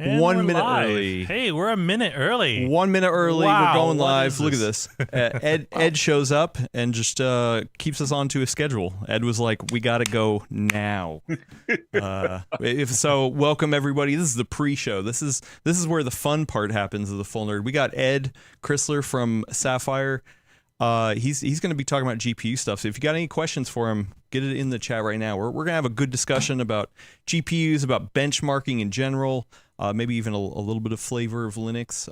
And 1 minute live. early. Hey, we're a minute early. 1 minute early. Wow, We're going what live. is Look at this. Ed shows up and just keeps us onto a schedule. Ed was like, "We got to go now." So, welcome everybody. This is the pre-show. This is where the fun part happens of the Full Nerd. We got Ed Crisler from Sapphire. He's going to be talking about GPU stuff. So if you got any questions for him, get it in the chat right now. We're going to have a good discussion about GPUs, about benchmarking in general, maybe even a little bit of flavor of Linux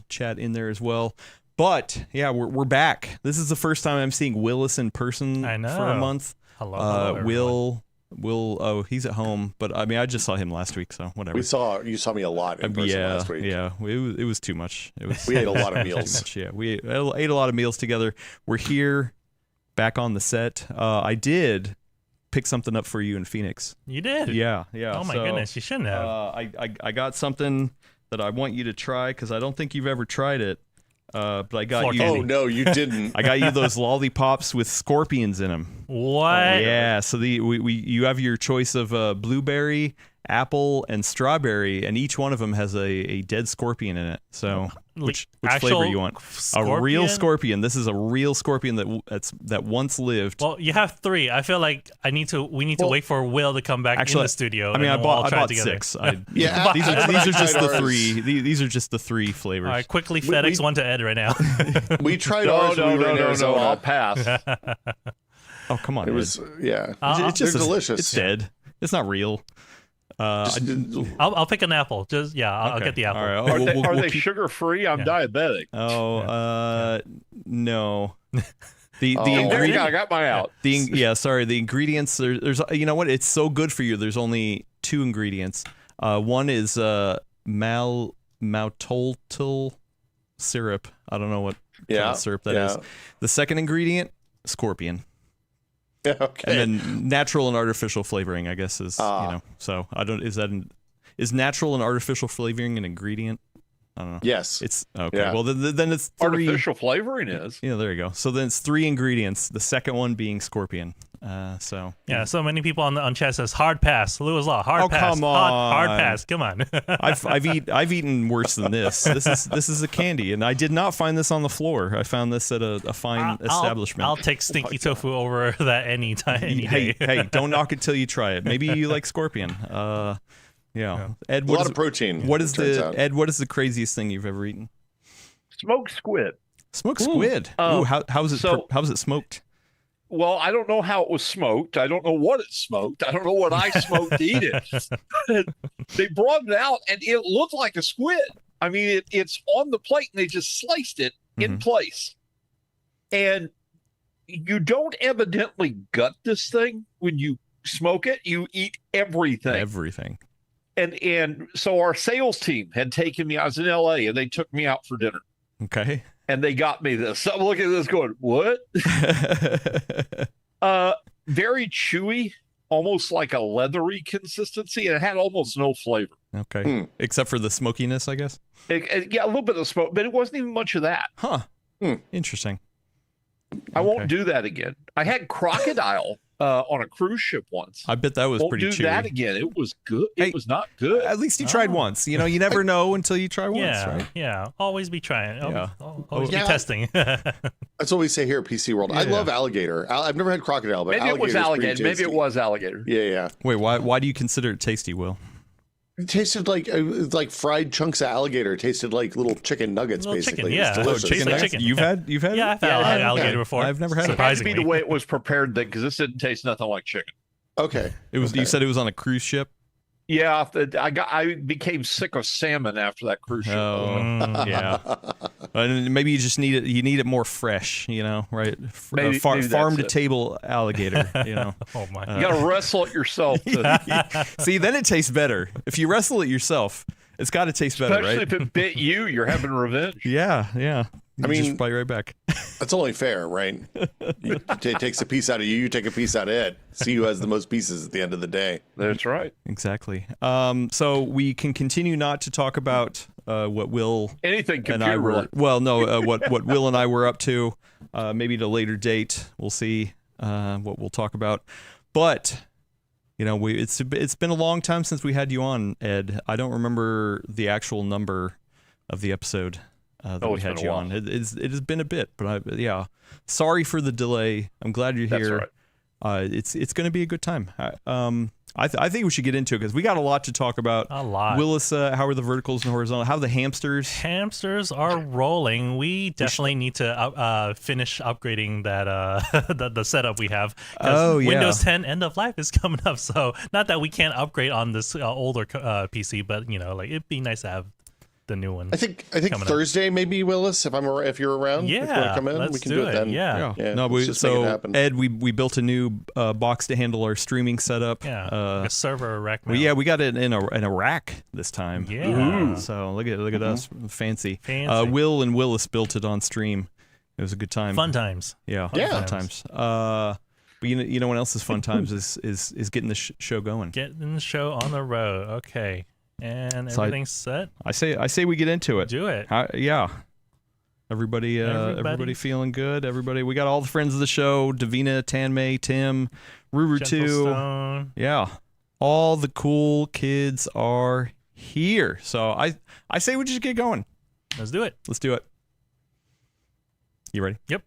chat in there as well. But yeah, we're back. This is the first time I'm seeing Willis in person for a month. Hello, Will, oh, he's at home, but I mean, I just saw him last week, so whatever. You saw me a lot in person last week. Yeah, it was too much. We ate a lot of meals. Yeah, we ate a lot of meals together. We're here, back on the set. I did pick something up for you in Phoenix. You did? Yeah. Oh my goodness, you shouldn't have. I got something that I want you to try because I don't think you've ever tried it. But I got you. Oh no, you didn't. I got you those lollipops with scorpions in them. What? Yeah. So you have your choice of blueberry, apple, and strawberry, and each one of them has a dead scorpion in it. So which flavor you want? Scorpion? A real scorpion. This is a real scorpion that once lived. Well, you have 3. I feel like we need to wait for Will to come back in the studio. I mean, I bought 6. These are just the 3. These are just the 3 flavors. All right, quickly FedEx one to Ed right now. We tried ours. No, I'll pass. Oh, come on. It was it's just delicious. It's dead. It's not real. I'll pick an apple. I'll get the apple. All right. Are they sugar free? I'm diabetic. No. The ingredient, I got my out. The ingredients. There's you know what? It's so good for you. There's only 2 ingredients. One is maltodextrin syrup. I don't know what kind of syrup that is. The second ingredient, scorpion. Yeah, okay. And then natural and artificial flavoring, I guess, is So I don't. Is natural and artificial flavoring an ingredient? I don't know. Yes. It's okay. Yeah. Well, then it's 3. Artificial flavoring is. Yeah, there you go. So then it's 3 ingredients. The second one being scorpion. So many people on chat says hard pass. Lewis Law, hard pass. Come on. Hard pass. Come on. I've eaten worse than this. This is a candy, and I did not find this on the floor. I found this at a fine establishment. I'll take stinky tofu over that any day. Hey, don't knock it till you try it. Maybe you like scorpion. Ed, a lot of protein. What is the craziest thing you've ever eaten? Smoked squid. Smoked squid. Ooh, how's it smoked? Well, I don't know how it was smoked. I don't know what it smoked. I don't know what I smoked to eat it. They brought it out, and it looked like a squid. I mean, it's on the plate, and they just sliced it in place. And you don't evidently gut this thing when you smoke it. You eat everything. Everything. And so our sales team had taken me. I was in LA, and they took me out for dinner. Okay. And they got me this. So I'm looking at this going, what? Very chewy, almost like a leathery consistency, and it had almost no flavor. Okay. Except for the smokiness, I guess? A little bit of smoke, but it wasn't even much of that. Huh. Interesting. I won't do that again. I had crocodile on a cruise ship once. I bet that was pretty chewy. Won't do that again. It was good. It was not good. At least you tried once. You know, you never know until you try once, right? Yeah. Always be trying. Always be testing. That's what we say here at PCWorld. I love alligator. I've never had crocodile, but maybe it was alligator. Maybe it was alligator. Yeah. Wait, why do you consider it tasty, Will? It tasted like fried chunks of alligator. It tasted like little chicken nuggets, basically. Chicken, It was delicious. Like chicken. You've had? Yeah, I've had alligator before. I've never had it. It had to be the way it was prepared, then, because this didn't taste nothing like chicken. Okay. It was. Okay. You said it was on a cruise ship? Yeah, I became sick of salmon after that cruise ship. Oh, yeah. And maybe you just need it. You need it more fresh, you know, right? Maybe farm to table alligator, you know. Oh my! You got to wrestle it yourself. See, then it tastes better. If you wrestle it yourself, it's got to taste better, right? Especially if it bit you, you're having revenge. Yeah. I mean, just bite right back. That's only fair, right? It takes a piece out of you. You take a piece out of it. See who has the most pieces at the end of the day. That's right. Exactly. So we can continue not to talk about what Will anything and I were. Well, no, what Will and I were up to. Maybe at a later date, we'll see what we'll talk about. But it's been a long time since we had you on, Ed. I don't remember the actual number of the episode that we had you on. It has been a bit, but sorry for the delay. I'm glad you're here. That's all right. It's going to be a good time. I think we should get into it because we got a lot to talk about. A lot. Willis, how are the verticals and horizontal? How are the hamsters? Hamsters are rolling. We definitely need to finish upgrading that the setup we have. Windows 10 end of life is coming up. So not that we can't upgrade on this older PC, but it'd be nice to have the new one. I think Thursday maybe, Willis, if you're around. Yeah, if you want to come in, we can do it then. Yeah. No, so Ed, we built a new box to handle our streaming setup. Yeah, a server rack mount. We got it in a rack this time. Yeah. So look at us, fancy. Will and Willis built it on stream. It was a good time. Fun times. Yeah. Fun times. But you know what else is fun times is getting the show going. Getting the show on the road. Okay. And everything's set. I say we get into it. Do it. Everybody feeling good. Everybody, we got all the friends of the show: Davina, Tanmay, Tim, Ruru2. Yeah, all the cool kids are here. So I say we just get going. Let's do it. You ready? Yep.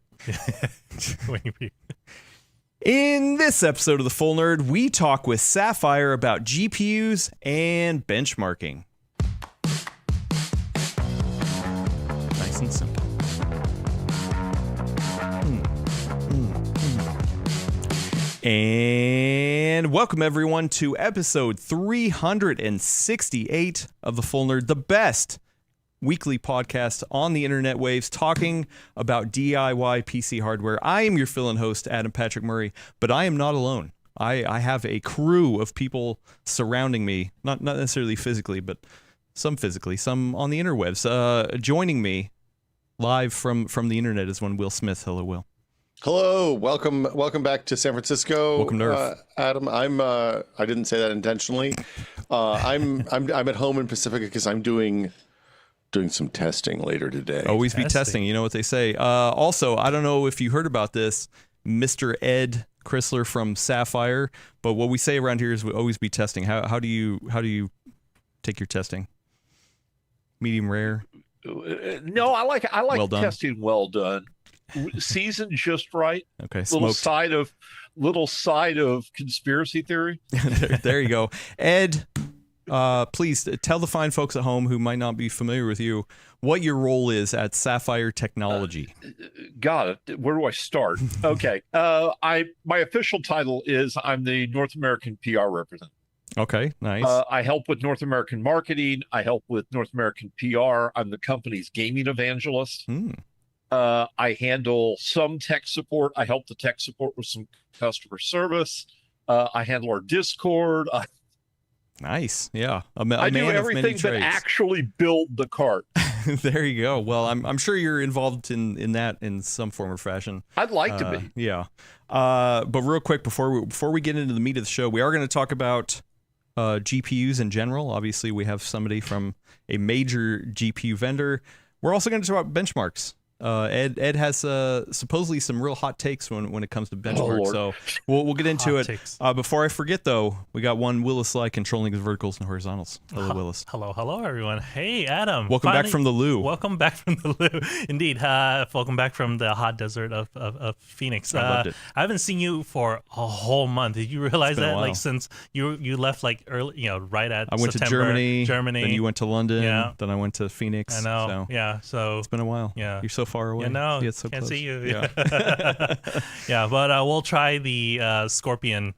In this episode of The Full Nerd, we talk with Sapphire about GPUs and benchmarking. Nice and simple. And welcome everyone to episode 368 of The Full Nerd, the best weekly podcast on the internet waves talking about DIY PC hardware. I am your fill-in host, Adam Patrick Murray, but I am not alone. I have a crew of people surrounding me, not necessarily physically, but some physically, some on the interwebs. Joining me live from the internet is one Will Smith. Hello, Will. Hello, welcome back to San Francisco. Welcome, Nerf. Adam. I didn't say that intentionally. I'm at home in Pacifica because I'm doing some testing later today. Always be testing. You know what they say. Also, I don't know if you heard about this, Mr. Ed Crisler from Sapphire, but what we say around here is we always be testing. How do you take your testing? Medium rare? No, I like well testing well done. Seasoned just right. Okay. Little side of conspiracy theory. there you go. Ed, please tell the fine folks at home who might not be familiar with you what your role is at Sapphire Technology. Got it. Where do I start? Okay. My official title is I'm the North American PR representative. Okay, nice. I help with North American marketing. I help with North American PR. I'm the company's gaming evangelist. I handle some tech support. I help the tech support with some customer service. I handle our Discord. Nice. Yeah. I do everything but actually build the cart. There you go. Well, I'm sure you're involved in that in some form or fashion. I'd like to be. Yeah. But real quick, before we get into the meat of the show, we are going to talk about GPUs in general. Obviously, we have somebody from a major GPU vendor. We're also going to talk about benchmarks. Ed has supposedly some real hot takes when it comes to benchmarks, so we'll get into it. Before I forget, though, we got one Willis controlling the verticals and horizontals. Hello, Willis. Hello, everyone. Hey, Adam. Welcome back from the loo. Welcome back from the loo. Indeed. Welcome back from the hot desert of Phoenix. I loved it. I haven't seen you for a whole month. Did you realize that? Like since you left early, right at I went September, to Germany. Then you went to London. Yeah. Then I went to Phoenix. I know. So yeah. So it's been a while. Yeah. You're so far away. No, so can't close. see you. Yeah. Yeah, but we'll try the scorpion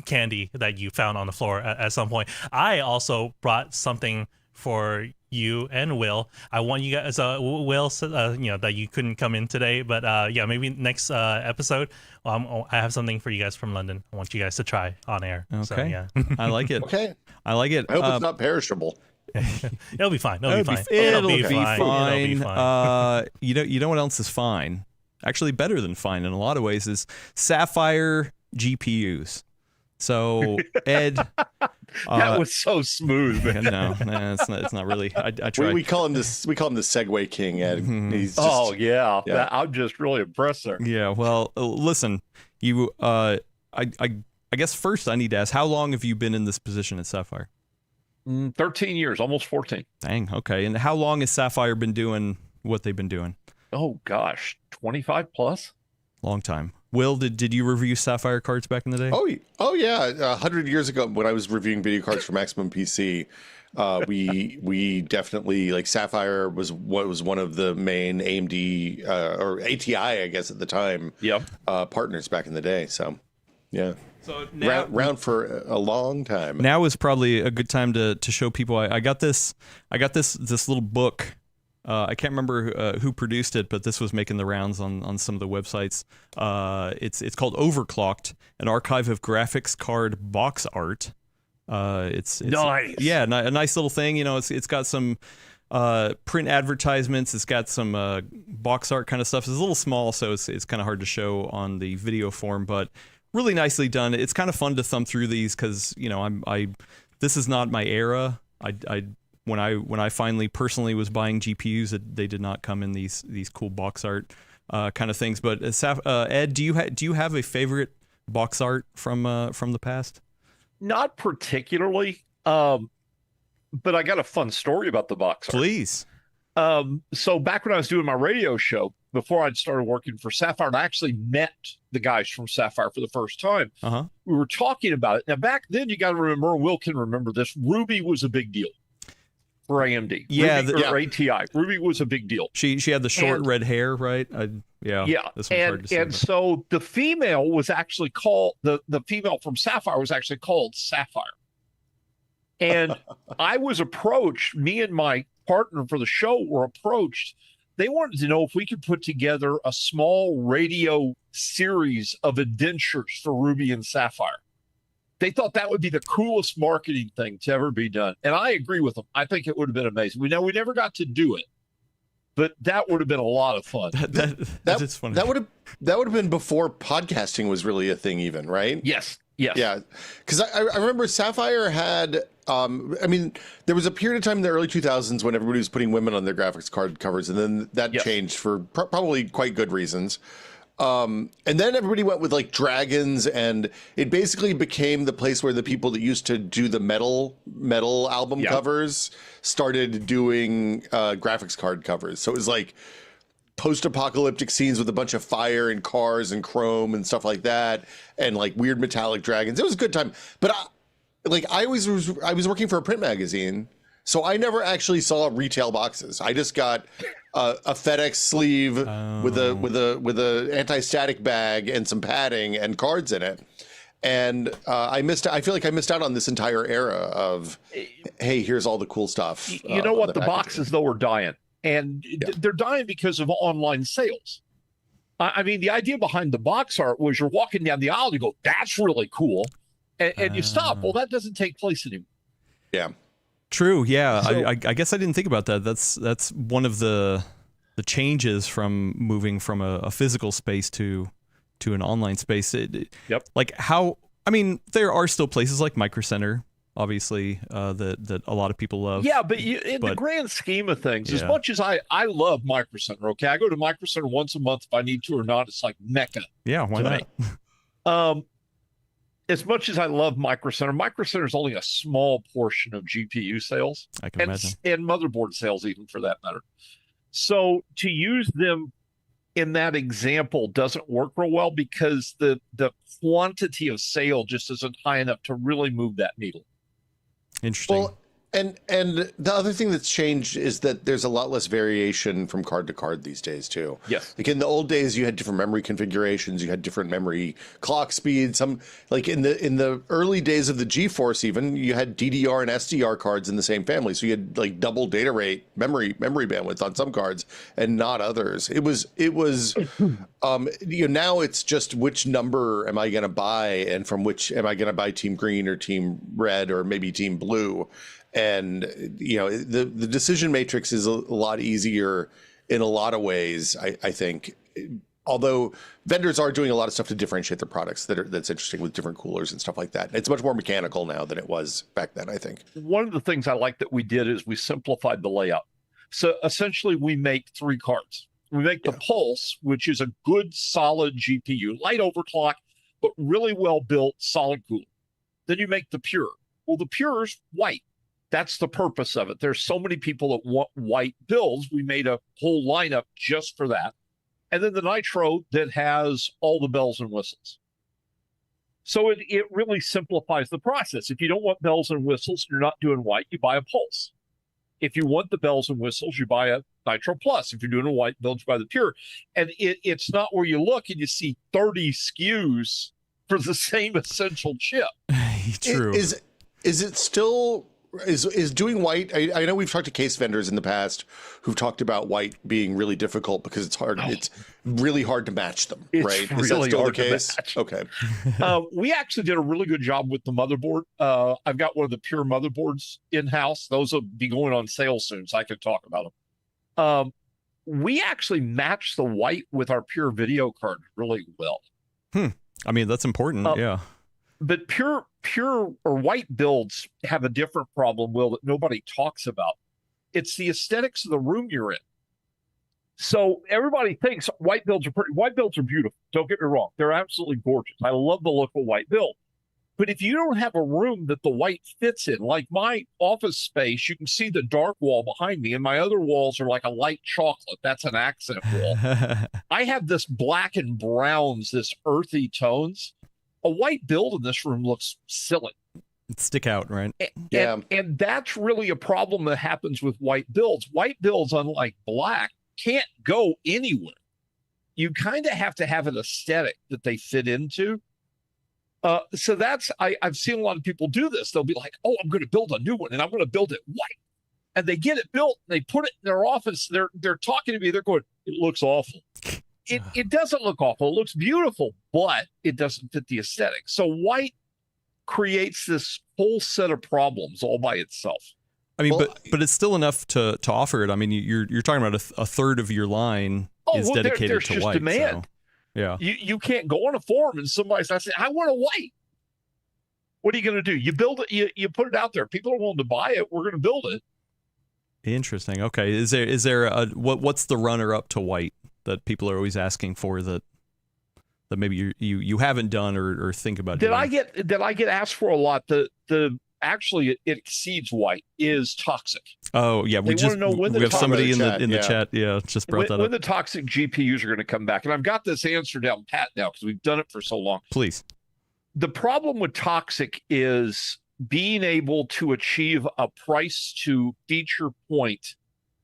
candy that you found on the floor at some point. I also brought something for you and Will. I want you guys. Will said that you couldn't come in today, but maybe next episode. I have something for you guys from London. I want you guys to try on air. Okay. So, yeah. I like it. Okay. I like it. I hope it's not perishable. It'll be fine. It'll be fine. It'll be fine. You know what else is fine? Actually, better than fine in a lot of ways is Sapphire GPUs. So Ed, that was so smooth. Man. No, it's not really. I tried. We call him the Segway King, Ed. He's just, I'm just really impressed there. Yeah. Well, listen, you. I I guess first I need to ask, how long have you been in this position at Sapphire? 13 years, almost 14. Dang. Okay. And how long has Sapphire been doing what they've been doing? Oh gosh, 25 plus. Long time. Will, did you review Sapphire cards back in the day? Oh yeah. 100 years ago, when I was reviewing video cards for Maximum PC, we definitely, like, Sapphire was one of the main AMD or ATI, I guess at the time, partners back in the day. So yeah. So now, round for a long time. Now is probably a good time to show people. I got this little book. I can't remember who produced it, but this was making the rounds on some of the websites. It's called Overclocked, an archive of graphics card box art. It's nice. Yeah, a nice little thing. You know, it's got some print advertisements. It's got some box art kind of stuff. It's a little small, so it's kind of hard to show on the video form, but really nicely done. It's kind of fun to thumb through these because, you know, this is not my era. When I finally personally was buying GPUs, they did not come in these cool box art kind of things. But Ed, do you have a favorite box art from the past? Not particularly, but I got a fun story about the box art. Please. So back when I was doing my radio show, before I'd started working for Sapphire, and I actually met the guys from Sapphire for the first time. We were talking about it. Now, back then, you got to remember, Will can remember this, Ruby was a big deal for AMD. Yeah. Or ATI. Ruby was a big deal. She had the short red hair, right? Yeah. This one's hard to see, so the female was actually called, the female from Sapphire was actually called Sapphire. And I was approached, me and my partner for the show were approached. They wanted to know if we could put together a small radio series of adventures for Ruby and Sapphire. They thought that would be the coolest marketing thing to ever be done. And I agree with them. I think it would have been amazing. We never got to do it, but that would have been a lot of fun. That is funny. That would have been before podcasting was really a thing even, right? Yes. Yeah. Because I remember Sapphire had, there was a period of time in the early 2000s when everybody was putting women on their graphics card covers, and then that changed for probably quite good reasons. And then everybody went with like dragons, and it basically became the place where the people that used to do the metal album covers started doing graphics card covers. So it was like post-apocalyptic scenes with a bunch of fire and cars and chrome and stuff like that, and like weird metallic dragons. It was a good time. But I was working for a print magazine, so I never actually saw retail boxes. I just got a FedEx sleeve with a anti-static bag and some padding and cards in it. And I feel like I missed out on this entire era of, hey, here's all the cool stuff. You know what? The boxes, though, are dying. And they're dying because of online sales. I mean, the idea behind the box art was you're walking down the aisle, you go, that's really cool. And you stop. Well, that doesn't take place anymore. Yeah. True. Yeah. So, I guess I didn't think about that. That's one of the changes from moving from a physical space to an online space. Like there are still places like Micro Center, obviously, that a lot of people love. Yeah, but in the grand scheme of things, as much as I love Micro Center, okay, I go to Micro Center once a month if I need to or not. It's like Mecca. Yeah, why not? As much as I love Micro Center is only a small portion of GPU sales. I can imagine. And motherboard sales, even for that matter. So to use them in that example doesn't work real well because the quantity of sale just isn't high enough to really move that needle. Interesting. Well, and the other thing that's changed is that there's a lot less variation from card to card these days too. Yes. Like in the old days, you had different memory configurations, you had different memory clock speeds. Some like in the early days of the GeForce, even you had DDR and SDR cards in the same family, so you had like double data rate memory bandwidth on some cards and not others. It was now it's just which number am I going to buy, and from which am I going to buy Team Green or Team Red or maybe Team Blue. And, the decision matrix is a lot easier in a lot of ways, I think, although vendors are doing a lot of stuff to differentiate their products that's interesting with different coolers and stuff like that. It's much more mechanical now than it was back then, I think. One of the things I like that we did is we simplified the layout. So essentially we make 3 cards. We make the Pulse, which is a good solid GPU, light overclock, but really well built solid cooler. Then you make the pure. Well, the pure's white. That's the purpose of it. There's so many people that want white builds. We made a whole lineup just for that. And then the nitro that has all the bells and whistles. So it really simplifies the process. If you don't want bells and whistles, you're not doing white, you buy a Pulse. If you want the bells and whistles, you buy a Nitro Plus. If you're doing a white build, you buy the pure. And it's not where you look and you see 30 SKUs for the same essential chip. True. Is it still is doing white? I know we've talked to case vendors in the past who've talked about white being really difficult because it's hard. It's really hard to match them, right? Really is that still hard the to case? match. Okay. We actually did a really good job with the motherboard. I've got one of the pure motherboards in-house. Those will be going on sale soon, so I can talk about them. We actually matched the white with our pure video card really well. I mean, that's important. Yeah. But pure or white builds have a different problem, Will, that nobody talks about. It's the aesthetics of the room you're in. So everybody thinks white builds are pretty. White builds are beautiful. Don't get me wrong. They're absolutely gorgeous. I love the look of white build. But if you don't have a room that the white fits in, like my office space, you can see the dark wall behind me, and my other walls are like a light chocolate. That's an accent wall. I have this black and browns, this earthy tones. A white build in this room looks silly. Stick out, right? And that's really a problem that happens with white builds. White builds, unlike black, can't go anywhere. You kind of have to have an aesthetic that they fit into. So that's, I've seen a lot of people do this. They'll be like, oh, I'm going to build a new one and I'm going to build it white. And they get it built, they put it in their office. They're talking to me. They're going, it looks awful. It doesn't look awful. It looks beautiful, but it doesn't fit the aesthetic. So white creates this whole set of problems all by itself. I mean, but it's still enough to offer it. I mean, you're talking about a third of your line is dedicated there's to just white. Demand. So, yeah, you can't go on a forum and somebody's not saying, I want a white. What are you going to do? You build it. You put it out there. People are willing to buy it. We're going to build it. Interesting. Okay, is there what's the runner up to white that people are always asking for that maybe you haven't done or think about doing? Did I get asked for a lot? The actually it exceeds white is toxic. Oh yeah, we have somebody in the chat. Yeah, just brought that up. When the toxic GPUs are going to come back, and I've got this answer down pat now because we've done it for so long. Please. The problem with toxic is being able to achieve a price to feature point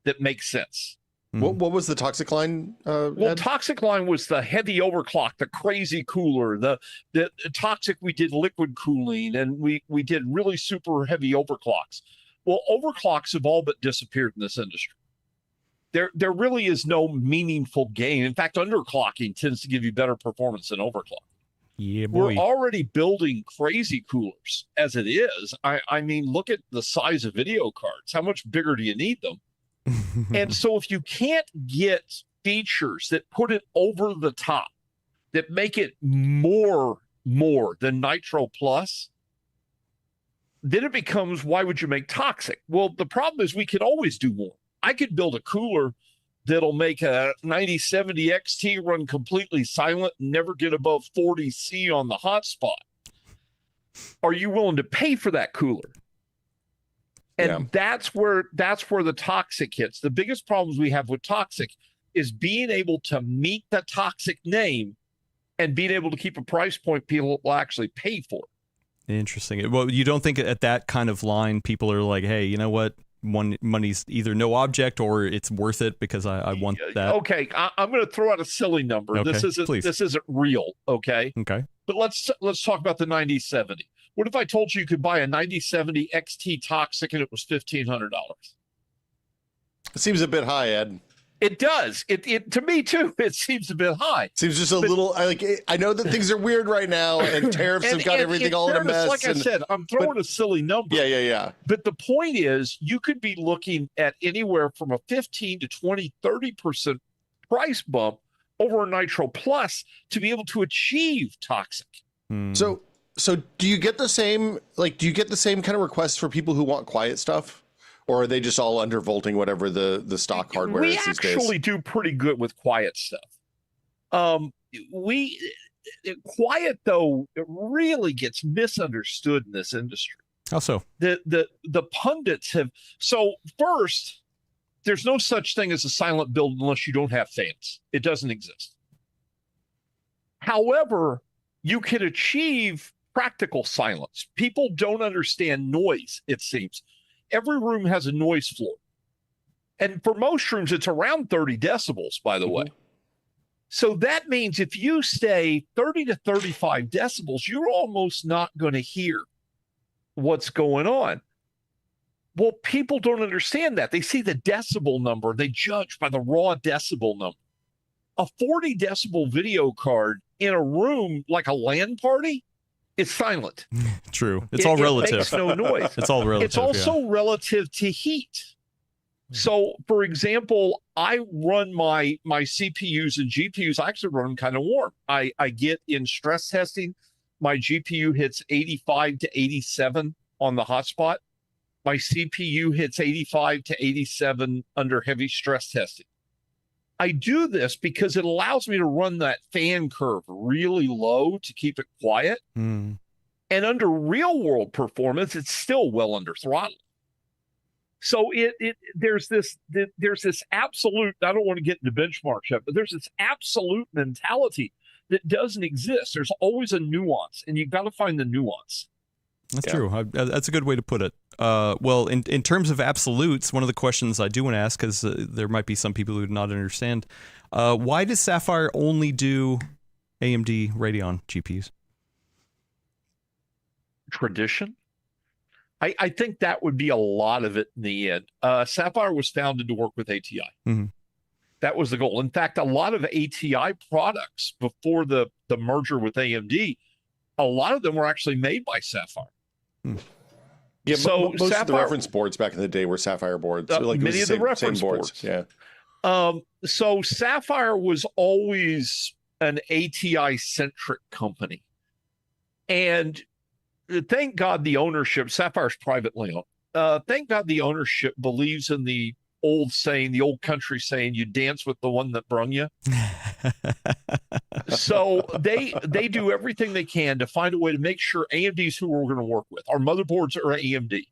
that makes sense. What was the toxic line? Well, toxic line was the heavy overclock, the crazy cooler, the toxic. We did liquid cooling, and we did really super heavy overclocks. Well, overclocks have all but disappeared in this industry. There really is no meaningful gain. In fact, underclocking tends to give you better performance than overclock. Yeah, boy. We're already building crazy coolers as it is. I mean, look at the size of video cards. How much bigger do you need them? And so if you can't get features that put it over the top, that make it more than Nitro Plus, then it becomes, why would you make toxic? Well, the problem is we can always do more. I could build a cooler that'll make a 9070 XT run completely silent and never get above 40 C on the hotspot. Are you willing to pay for that cooler? And that's where the toxic hits. The biggest problems we have with toxic is being able to meet the toxic name and being able to keep a price point people will actually pay for. Interesting. Well, you don't think at that kind of line, people are like, hey, you know what? Money's either no object or it's worth it because I want that. Okay, I'm going to throw out a silly number. Okay, this isn't real. Okay. But let's talk about the 9070. What if I told you could buy a 9070 XT Toxic and it was $1,500? It seems a bit high, Ed. It does. It to me too. It seems a bit high. Seems just a little. I know that things are weird right now, and tariffs have got everything all in a mess. Like I said, I'm throwing a silly number. Yeah. But the point is, you could be looking at anywhere from a 15 to 20, 30% price bump over a Nitro Plus to be able to achieve toxic. So do you get the same kind of requests for people who want quiet stuff? Or are they just all undervolting whatever the stock hardware is these days? We actually do pretty good with quiet stuff. quiet, though, it really gets misunderstood in this industry. How so? The pundits have. So first, there's no such thing as a silent build unless you don't have fans. It doesn't exist. However, you can achieve practical silence. People don't understand noise, it seems. Every room has a noise floor. And for most rooms, it's around 30 decibels, by the way. So that means if you stay 30 to 35 decibels, you're almost not going to hear what's going on. Well, people don't understand that. They see the decibel number. They judge by the raw decibel number. A 40 decibel video card in a room like a LAN party is silent. True. It's all relative. It makes no noise. It's all relative. It's also relative to heat. So, for example, I run my CPUs and GPUs. I actually run them kind of warm. I get in stress testing, my GPU hits 85 to 87 on the hotspot. My CPU hits 85 to 87 under heavy stress testing. I do this because it allows me to run that fan curve really low to keep it quiet. And under real world performance, it's still well under throttle. So there's this absolute, I don't want to get into benchmarks yet, but there's this absolute mentality that doesn't exist. There's always a nuance, and you've got to find the nuance. That's true. That's a good way to put it. Well, in terms of absolutes, one of the questions I do want to ask, because there might be some people who do not understand, why does Sapphire only do AMD Radeon GPUs? Tradition? I think that would be a lot of it in the end. Sapphire was founded to work with ATI. That was the goal. In fact, a lot of ATI products before the merger with AMD, a lot of them were actually made by Sapphire. Yeah, so most of the reference boards back in the day were Sapphire boards. Like many of the reference boards. Yeah. So Sapphire was always an ATI-centric company. And thank God the ownership, Sapphire's privately owned. Thank God the ownership believes in the old saying, the old country saying, you dance with the one that brung you. So they do everything they can to find a way to make sure AMD's who we're going to work with. Our motherboards are AMD.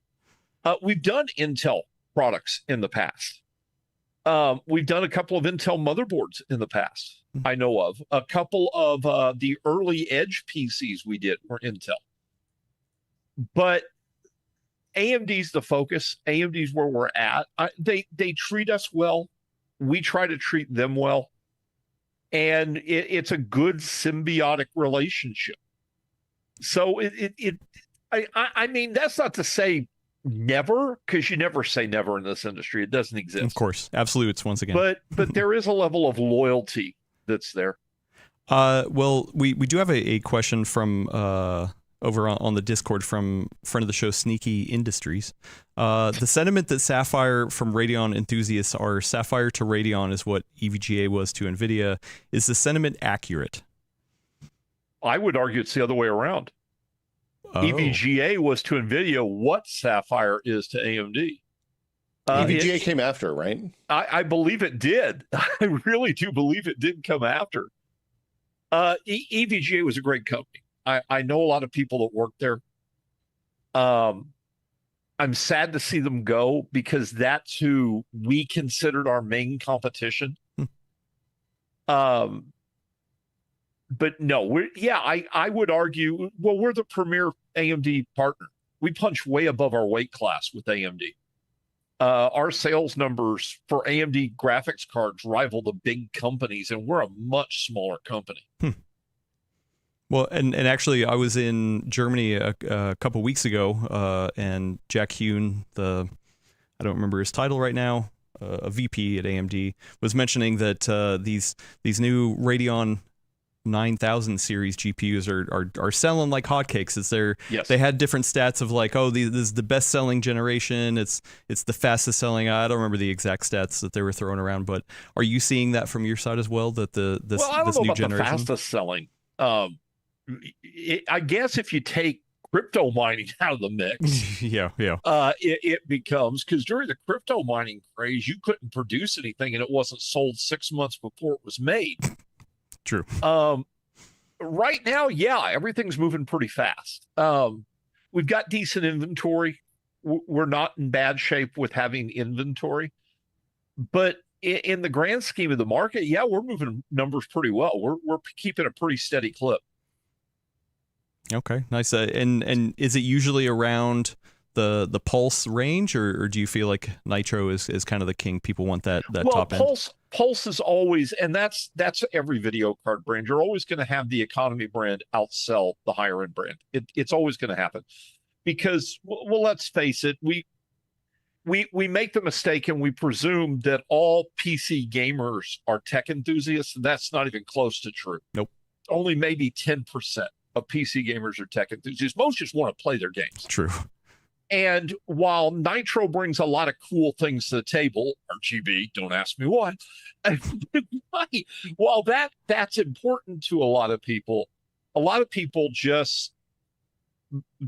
We've done Intel products in the past. We've done a couple of Intel motherboards in the past, I know of. A couple of the early Edge PCs we did were Intel. But AMD's the focus. AMD's where we're at. They treat us well. We try to treat them well. And it's a good symbiotic relationship. So I mean, that's not to say never, because you never say never in this industry. It doesn't exist. Of course. Absolutes once again. But there is a level of loyalty that's there. Well, we do have a question from over on the Discord from friend of the show, Sneaky Industries. The sentiment that Sapphire from Radeon enthusiasts are Sapphire to Radeon is what EVGA was to NVIDIA. Is the sentiment accurate? I would argue it's the other way around. EVGA was to NVIDIA what Sapphire is to AMD. EVGA came after, right? I believe it did. I really do believe it did come after. EVGA was a great company. I know a lot of people that work there. I'm sad to see them go because that's who we considered our main competition. But no, I would argue, well, we're the premier AMD partner. We punch way above our weight class with AMD. Our sales numbers for AMD graphics cards rival the big companies, and we're a much smaller company. Well, and actually, I was in Germany a couple weeks ago, and Jack Hune, I don't remember his title right now, a VP at AMD, was mentioning that these new Radeon 9000 series GPUs are selling like hotcakes. They had different stats of like, oh, this is the best selling generation. It's the fastest selling. I don't remember the exact stats that they were throwing around, but are you seeing that from your side as well? That this new generation, the fastest selling. I guess if you take crypto mining out of the mix, it becomes, because during the crypto mining craze, you couldn't produce anything and it wasn't sold 6 months before it was made. True. Right now, yeah, everything's moving pretty fast. We've got decent inventory. We're not in bad shape with having inventory, but in the grand scheme of the market, yeah, we're moving numbers pretty well. We're keeping a pretty steady clip. Okay, nice. And is it usually around the pulse range, or do you feel like nitro is kind of the king? People want that top end. Pulse is always, and that's every video card brand. You're always going to have the economy brand outsell the higher end brand. It's always going to happen because, well, let's face it, we make the mistake and we presume that all PC gamers are tech enthusiasts, and that's not even close to true. Nope. Only maybe 10% of PC gamers are tech enthusiasts. Most just want to play their games. True. And while Nitro brings a lot of cool things to the table, RGB, don't ask me why, while that's important to a lot of people just,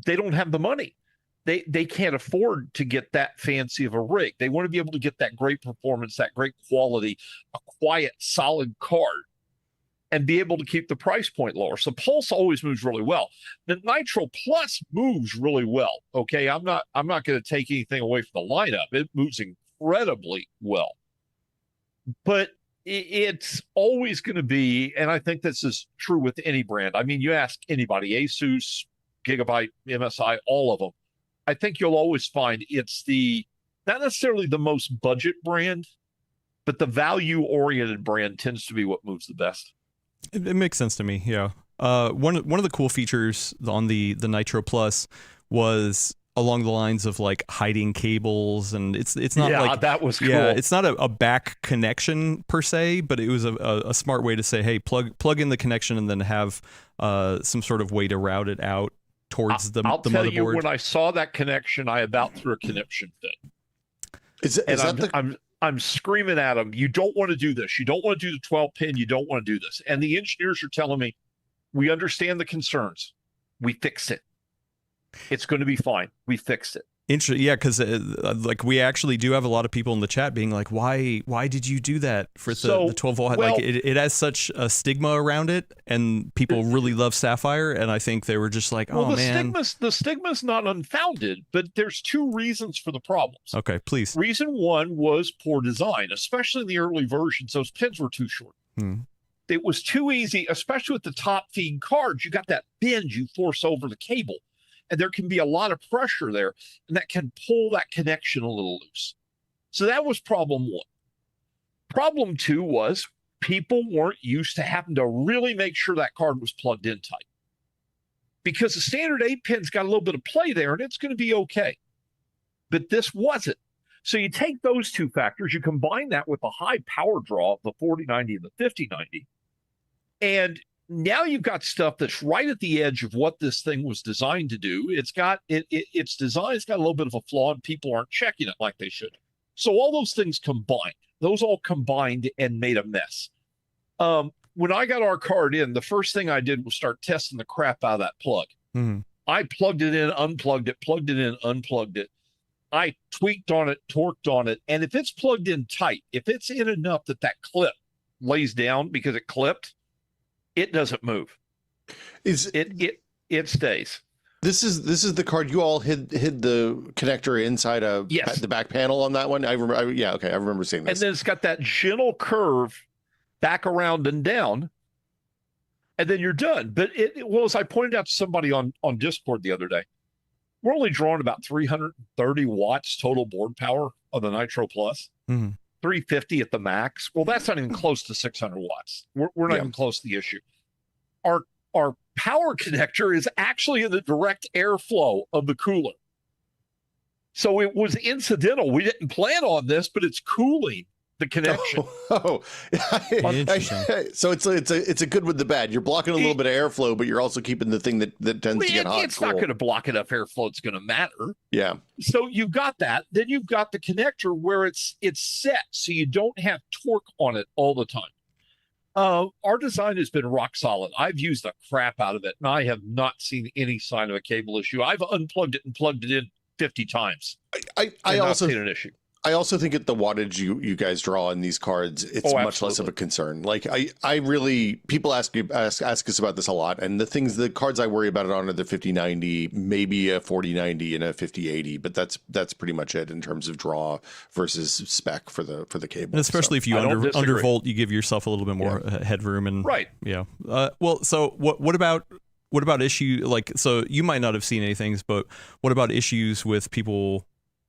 they don't have the money. They can't afford to get that fancy of a rig. They want to be able to get that great performance, that great quality, a quiet, solid card, and be able to keep the price point lower. So Pulse always moves really well. The Nitro Plus moves really well. Okay, I'm not going to take anything away from the lineup. It moves incredibly well. But it's always going to be, and I think this is true with any brand. I mean, you ask anybody, Asus, Gigabyte, MSI, all of them. I think you'll always find it's not necessarily the most budget brand, but the value-oriented brand tends to be what moves the best. It makes sense to me, yeah. One of the cool features on the Nitro Plus was along the lines of like hiding cables, and it's not like that was cool. Yeah, it's not a back connection per se, but it was a smart way to say, hey, plug in the connection and then have some sort of way to route it out towards the motherboard. I'll tell you, when I saw that connection, I about threw a conniption fit. I'm screaming at them, you don't want to do this. You don't want to do the 12 pin. You don't want to do this. And the engineers are telling me, we understand the concerns. We fix it. It's going to be fine. We fixed it. Yeah, because like we actually do have a lot of people in the chat being like, why did you do that for the 12 volt? Well, like it has such a stigma around it, and people really love Sapphire, and I think they were just like, the stigma's not unfounded, but there's two reasons for the problems. Okay, please. Reason one was poor design, especially in the early versions. Those pins were too short. It was too easy, especially with the top feed cards. You got that binge you force over the cable. And there can be a lot of pressure there, and that can pull that connection a little loose. So that was problem one. Problem two was people weren't used to having to really make sure that card was plugged in tight. Because the standard 8-pin's got a little bit of play there, and it's going to be okay. But this wasn't. So you take those two factors, you combine that with the high power draw of the 4090 and the 5090, and now you've got stuff that's right at the edge of what this thing was designed to do. It's got its design's got a little bit of a flaw, and people aren't checking it like they should. So all those things combined, and made a mess. When I got our card in, the first thing I did was start testing the crap out of that plug. I plugged it in, unplugged it, plugged it in, unplugged it. I tweaked on it, torqued on it, and if it's plugged in tight, if it's in enough that clip lays down because it clipped, it doesn't move. It stays. This is the card you all hid the connector inside the back panel on that one. I remember. I remember seeing this. And then it's got that gentle curve back around and down, and then you're done. But as I pointed out to somebody on Discord the other day, we're only drawing about 330 watts total board power on the Nitro Plus. 350 at the max. Well, that's not even close to 600 watts. We're not even close to the issue. Our power connector is actually in the direct airflow of the cooler. So it was incidental. We didn't plan on this, but it's cooling the connection. So it's a good with the bad. You're blocking a little bit of airflow, but you're also keeping the thing that tends to get hot. It's not going to block enough airflow. It's going to matter. Yeah. So you've got that. Then you've got the connector where it's set, so you don't have torque on it all the time. Our design has been rock solid. I've used the crap out of it, and I have not seen any sign of a cable issue. I've unplugged it and plugged it in 50 times. I also seen an issue. I also think at the wattage you guys draw in these cards, it's much less of a concern. Like I really, people ask us about this a lot, and the cards I worry about it on are the 5090, maybe a 4090 and a 5080, but that's pretty much it in terms of draw versus spec for the cable. And especially if you undervolt, you give yourself a little bit more headroom and yeah. Well, so what about issue, like, so you might not have seen any things, but what about issues with people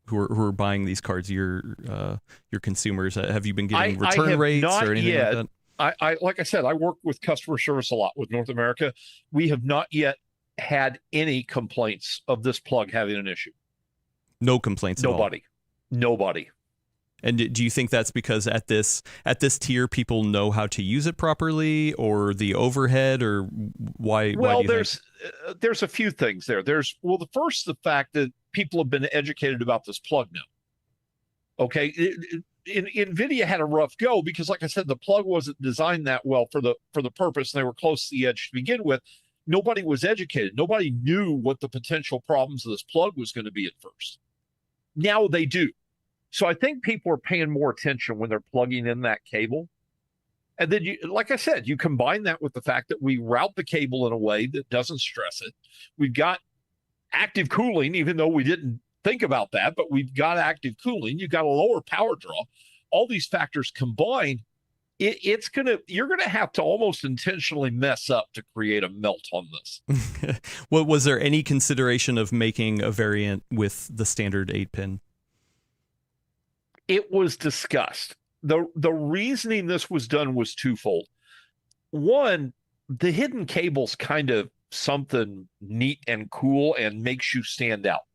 who are buying these cards, your consumers? Have you been getting return rates or anything like that? Like I said, I work with customer service a lot with North America. We have not yet had any complaints of this plug having an issue. No complaints at all? Nobody. And do you think that's because at this tier people know how to use it properly, or the overhead, or why? Well, why do you think? There's a few things there. The fact that people have been educated about this plug now. Okay, NVIDIA had a rough go because, like I said, the plug wasn't designed that well for the purpose, and they were close to the edge to begin with. Nobody was educated. Nobody knew what the potential problems of this plug was going to be at first. Now they do. So I think people are paying more attention when they're plugging in that cable. And then, like I said, you combine that with the fact that we route the cable in a way that doesn't stress it. We've got active cooling, even though we didn't think about that, but we've got active cooling. You've got a lower power draw. All these factors combined, you're gonna have to almost intentionally mess up to create a melt on this. Well, was there any consideration of making a variant with the standard 8-pin? It was discussed. The reasoning this was done was twofold. One, the hidden cable's kind of something neat and cool and makes you stand out.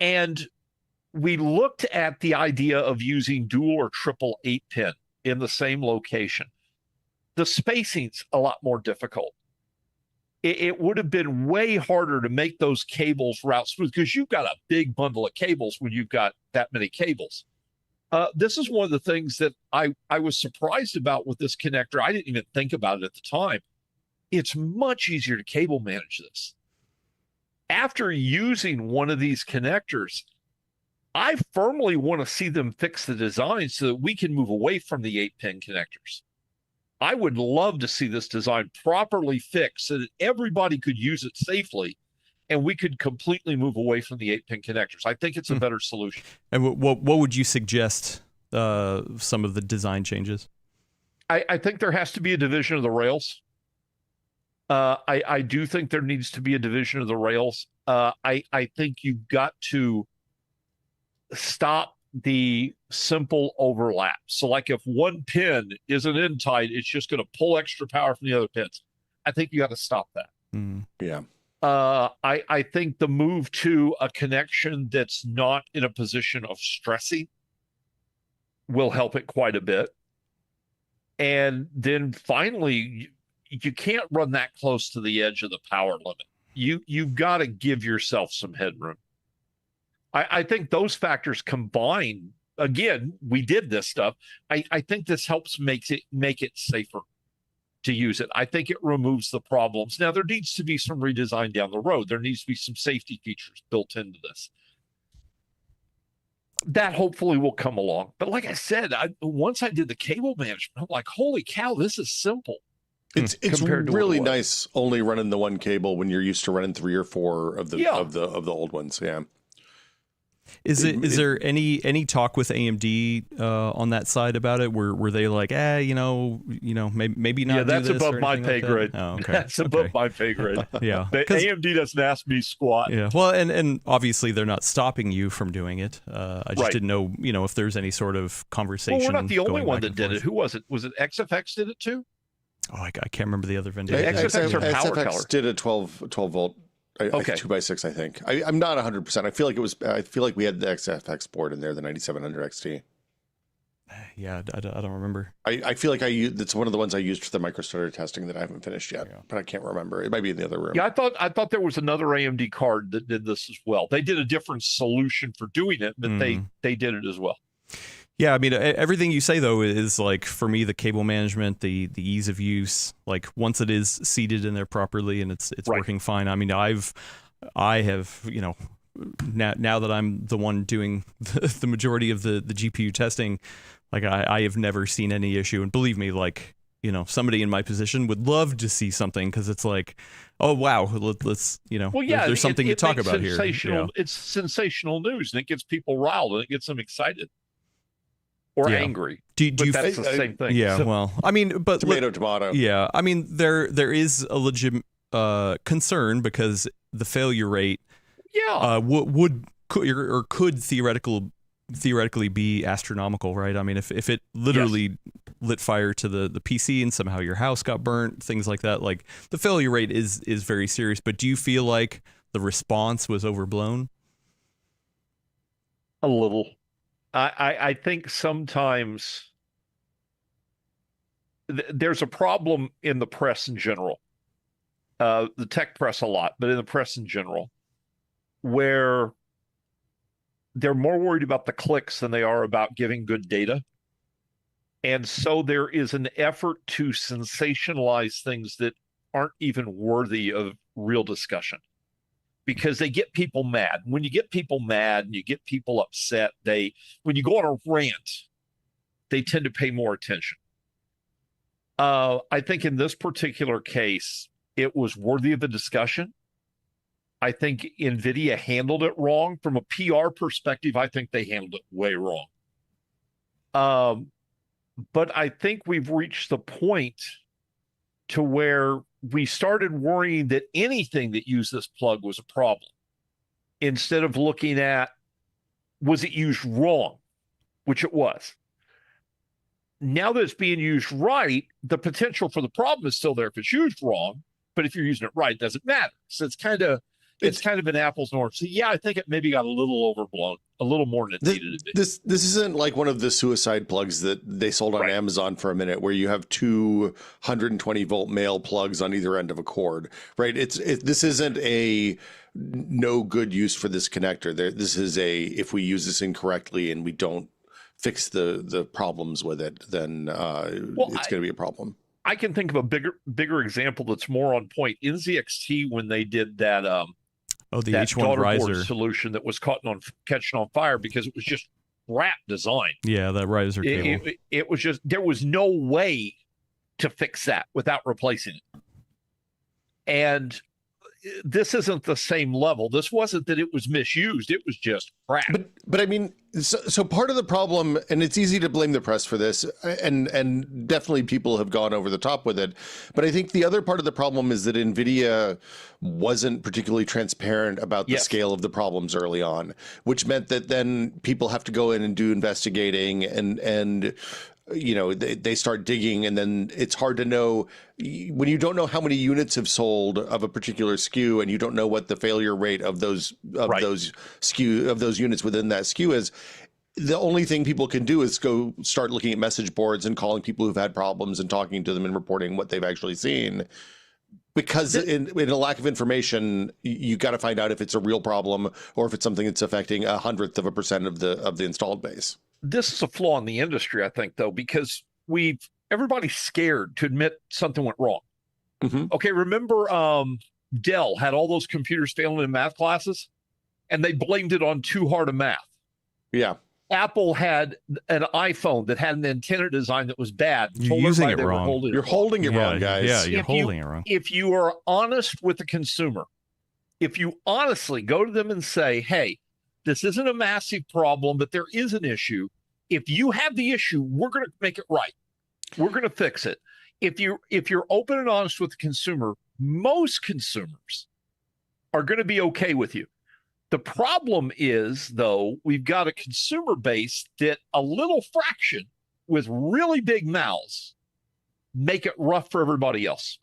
And we looked at the idea of using dual or triple 8-pin in the same location. The spacing's a lot more difficult. It would have been way harder to make those cables route smooth because you've got a big bundle of cables when you've got that many cables. This is one of the things that I was surprised about with this connector. I didn't even think about it at the time. It's much easier to cable manage this. After using one of these connectors, I firmly want to see them fix the design so that we can move away from the 8-pin connectors. I would love to see this design properly fixed so that everybody could use it safely and we could completely move away from the 8-pin connectors. I think it's a better solution. And what would you suggest some of the design changes? I think there has to be a division of the rails. I do think there needs to be a division of the rails. I think you've got to stop the simple overlap. So like if one pin isn't in tight, it's just going to pull extra power from the other pins. I think you got to stop that. Yeah. I think the move to a connection that's not in a position of stressing will help it quite a bit. And then finally, you can't run that close to the edge of the power limit. You've got to give yourself some headroom. I think those factors combined, again, we did this stuff. I think this helps make it safer to use it. I think it removes the problems. Now, there needs to be some redesign down the road. There needs to be some safety features built into this. That hopefully will come along. But like I said, once I did the cable management, I'm like, holy cow, this is simple. It's really nice only running the one cable when you're used to running 3 or 4 of the old ones. Yeah. Is there any talk with AMD on that side about it? Were they like, maybe not? Yeah, that's do this above my pay grade. Oh, okay. That's above my pay grade. Yeah, AMD doesn't ask me squat. Yeah, well, and obviously they're not stopping you from doing it. I just didn't know, if there's any sort of conversation. Well, we're not the only one that did it. Who was it? Was it XFX did it too? Oh, I can't remember the other vendor. XFX did a 12 volt. 2x6, I think. I'm not 100%. I feel like we had the XFX board in there, the 9700 XT. Yeah, I don't remember. I feel like it's one of the ones I used for the microstarter testing that I haven't finished yet, but I can't remember. It might be in the other room. Yeah, I thought there was another AMD card that did this as well. They did a different solution for doing it, but they did it as well. Yeah, I mean, everything you say, though, is like, for me, the cable management, the ease of use, like once it is seated in there properly and it's working fine. I mean, I have, now that I'm the one doing the majority of the GPU testing, like I have never seen any issue. And believe me, like, somebody in my position would love to see something, because it's like, oh wow, let's well, yeah, there's something to talk about here. It's sensational news, and it gets people riled, and it gets them excited or angry. That's the same thing. Yeah, so, well, I mean, but tomato. Yeah, I mean, there is a legitimate concern, because the failure rate could theoretically be astronomical, right? I mean, if it literally lit fire to the PC and somehow your house got burnt, things like that, like the failure rate is very serious. But do you feel like the response was overblown? A little. I think sometimes there's a problem in the press in general, the tech press a lot, but in the press in general, where they're more worried about the clicks than they are about giving good data. And so there is an effort to sensationalize things that aren't even worthy of real discussion, because they get people mad. When you get people mad and you get people upset, when you go on a rant, they tend to pay more attention. I think in this particular case, it was worthy of the discussion. I think NVIDIA handled it wrong. From a PR perspective, I think they handled it way wrong. But I think we've reached the point to where we started worrying that anything that used this plug was a problem, instead of looking at, was it used wrong, which it was. Now that it's being used right, the potential for the problem is still there if it's used wrong, but if you're using it right, it doesn't matter. So it's kind of an apples and oranges. So yeah, I think it maybe got a little overblown, a little more than it needed to be. This isn't like one of the suicide plugs that they sold on Amazon for a minute, where you have 220 volt male plugs on either end of a cord, right? This isn't a no good use for this connector. This is if we use this incorrectly and we don't fix the problems with it, then it's going to be a problem. I can think of a bigger example that's more on point. NZXT, when they did that the H1 riser solution that was catching on fire because it was just crap design. Yeah, that riser cable. It was just, there was no way to fix that without replacing it. And this isn't the same level. This wasn't that it was misused. It was just crap. But I mean, so part of the problem, and it's easy to blame the press for this, and definitely people have gone over the top with it. But I think the other part of the problem is that NVIDIA wasn't particularly transparent about the scale of the problems early on, which meant that then people have to go in and do investigating, and they start digging, and then it's hard to know when you don't know how many units have sold of a particular SKU, and you don't know what the failure rate of those units within that SKU is. The only thing people can do is go start looking at message boards and calling people who've had problems and talking to them and reporting what they've actually seen. Because in a lack of information, you got to find out if it's a real problem or if it's something that's affecting 1/100% of the installed base. This is a flaw in the industry, I think, though, because everybody's scared to admit something went wrong. Mm-hmm. Okay, remember Dell had all those computers failing in math classes, and they blamed it on too hard a math. Yeah. Apple had an iPhone that had an antenna design that was bad. You're using it wrong. You're holding it wrong, guys. Yeah, you're holding it wrong. If you are honest with the consumer, if you honestly go to them and say, hey, this isn't a massive problem, but there is an issue. If you have the issue, we're going to make it right. We're going to fix it. If you're open and honest with the consumer, most consumers are going to be okay with you. The problem is, though, we've got a consumer base that a little fraction with really big mouths make it rough for everybody else.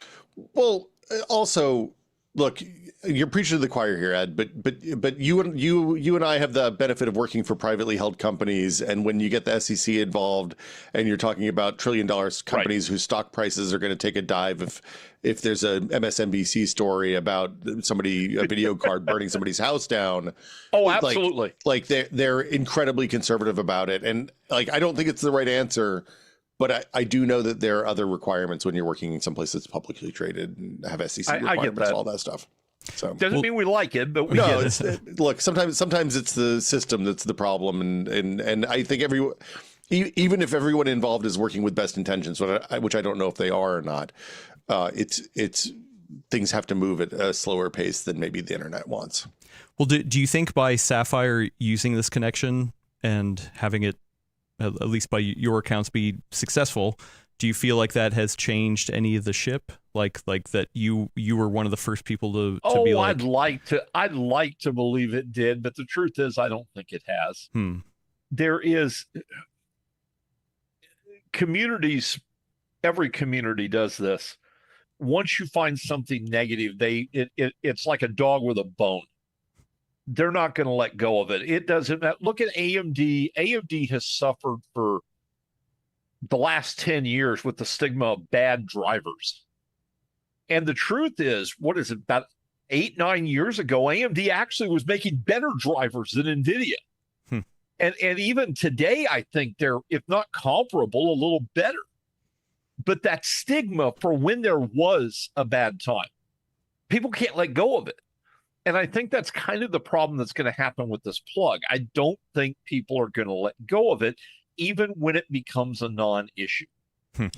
Well, also, look, you're preaching to the choir here, Ed, but you and I have the benefit of working for privately held companies, and when you get the SEC involved and you're talking about $1 trillion companies whose stock prices are going to take a dive if there's a MSNBC story about a video card burning somebody's house down. Oh, absolutely. Like they're incredibly conservative about it, and like I don't think it's the right answer. But I do know that there are other requirements when you're working in some place that's publicly traded and have SEC requirements, all that stuff. So doesn't mean we like it, but we no, get it. Look, sometimes it's the system that's the problem, and I think even if everyone involved is working with best intentions, which I don't know if they are or not, it's things have to move at a slower pace than maybe the internet wants. Well, do you think by Sapphire using this connection and having it, at least by your accounts, be successful, do you feel like that has changed any of the ship? Like that you were one of the first people to be like, I'd like to believe it did, but the truth is I don't think it has. There is communities, every community does this. Once you find something negative, it's like a dog with a bone. They're not going to let go of it. It doesn't. Look at AMD. AMD has suffered for the last 10 years with the stigma of bad drivers. And the truth is, what is it, about 8-9 years ago, AMD actually was making better drivers than NVIDIA. And even today, I think they're, if not comparable, a little better. But that stigma for when there was a bad time, people can't let go of it. And I think that's kind of the problem that's going to happen with this plug. I don't think people are going to let go of it, even when it becomes a non-issue.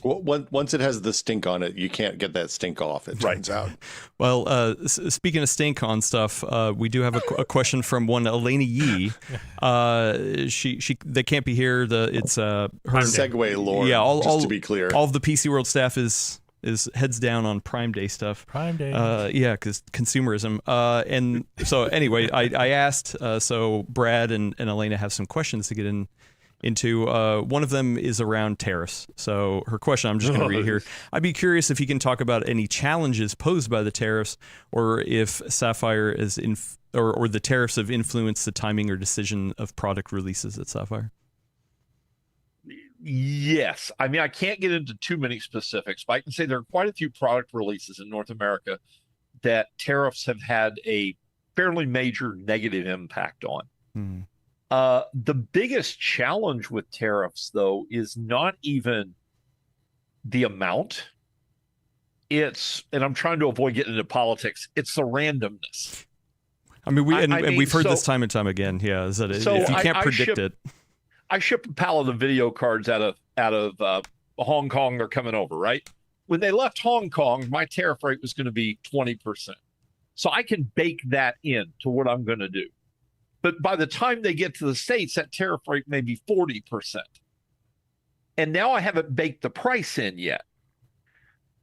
Well, once it has the stink on it, you can't get that stink off, it turns out. Well, speaking of stink on stuff, we do have a question from one Elena Yee. They can't be here. It's her segue lore. Yeah, just to be clear, all of the PC World staff is heads down on Prime Day stuff. Prime Day. Yeah, because consumerism. And so anyway, I asked. So Brad and Elena have some questions to get into. One of them is around tariffs. So her question, I'm just going to read here. I'd be curious if you can talk about any challenges posed by the tariffs, or if Sapphire is or the tariffs have influenced the timing or decision of product releases at Sapphire. Yes. I mean, I can't get into too many specifics, but I can say there are quite a few product releases in North America that tariffs have had a fairly major negative impact on. The biggest challenge with tariffs, though, is not even the amount. And I'm trying to avoid getting into politics, it's the randomness. I mean, we've heard this time and time again. Yeah, is that if you can't predict it. I ship a pallet of video cards out of Hong Kong. They're coming over, right? When they left Hong Kong, my tariff rate was going to be 20%. So I can bake that in to what I'm going to do. But by the time they get to the States, that tariff rate may be 40%. And now I haven't baked the price in yet.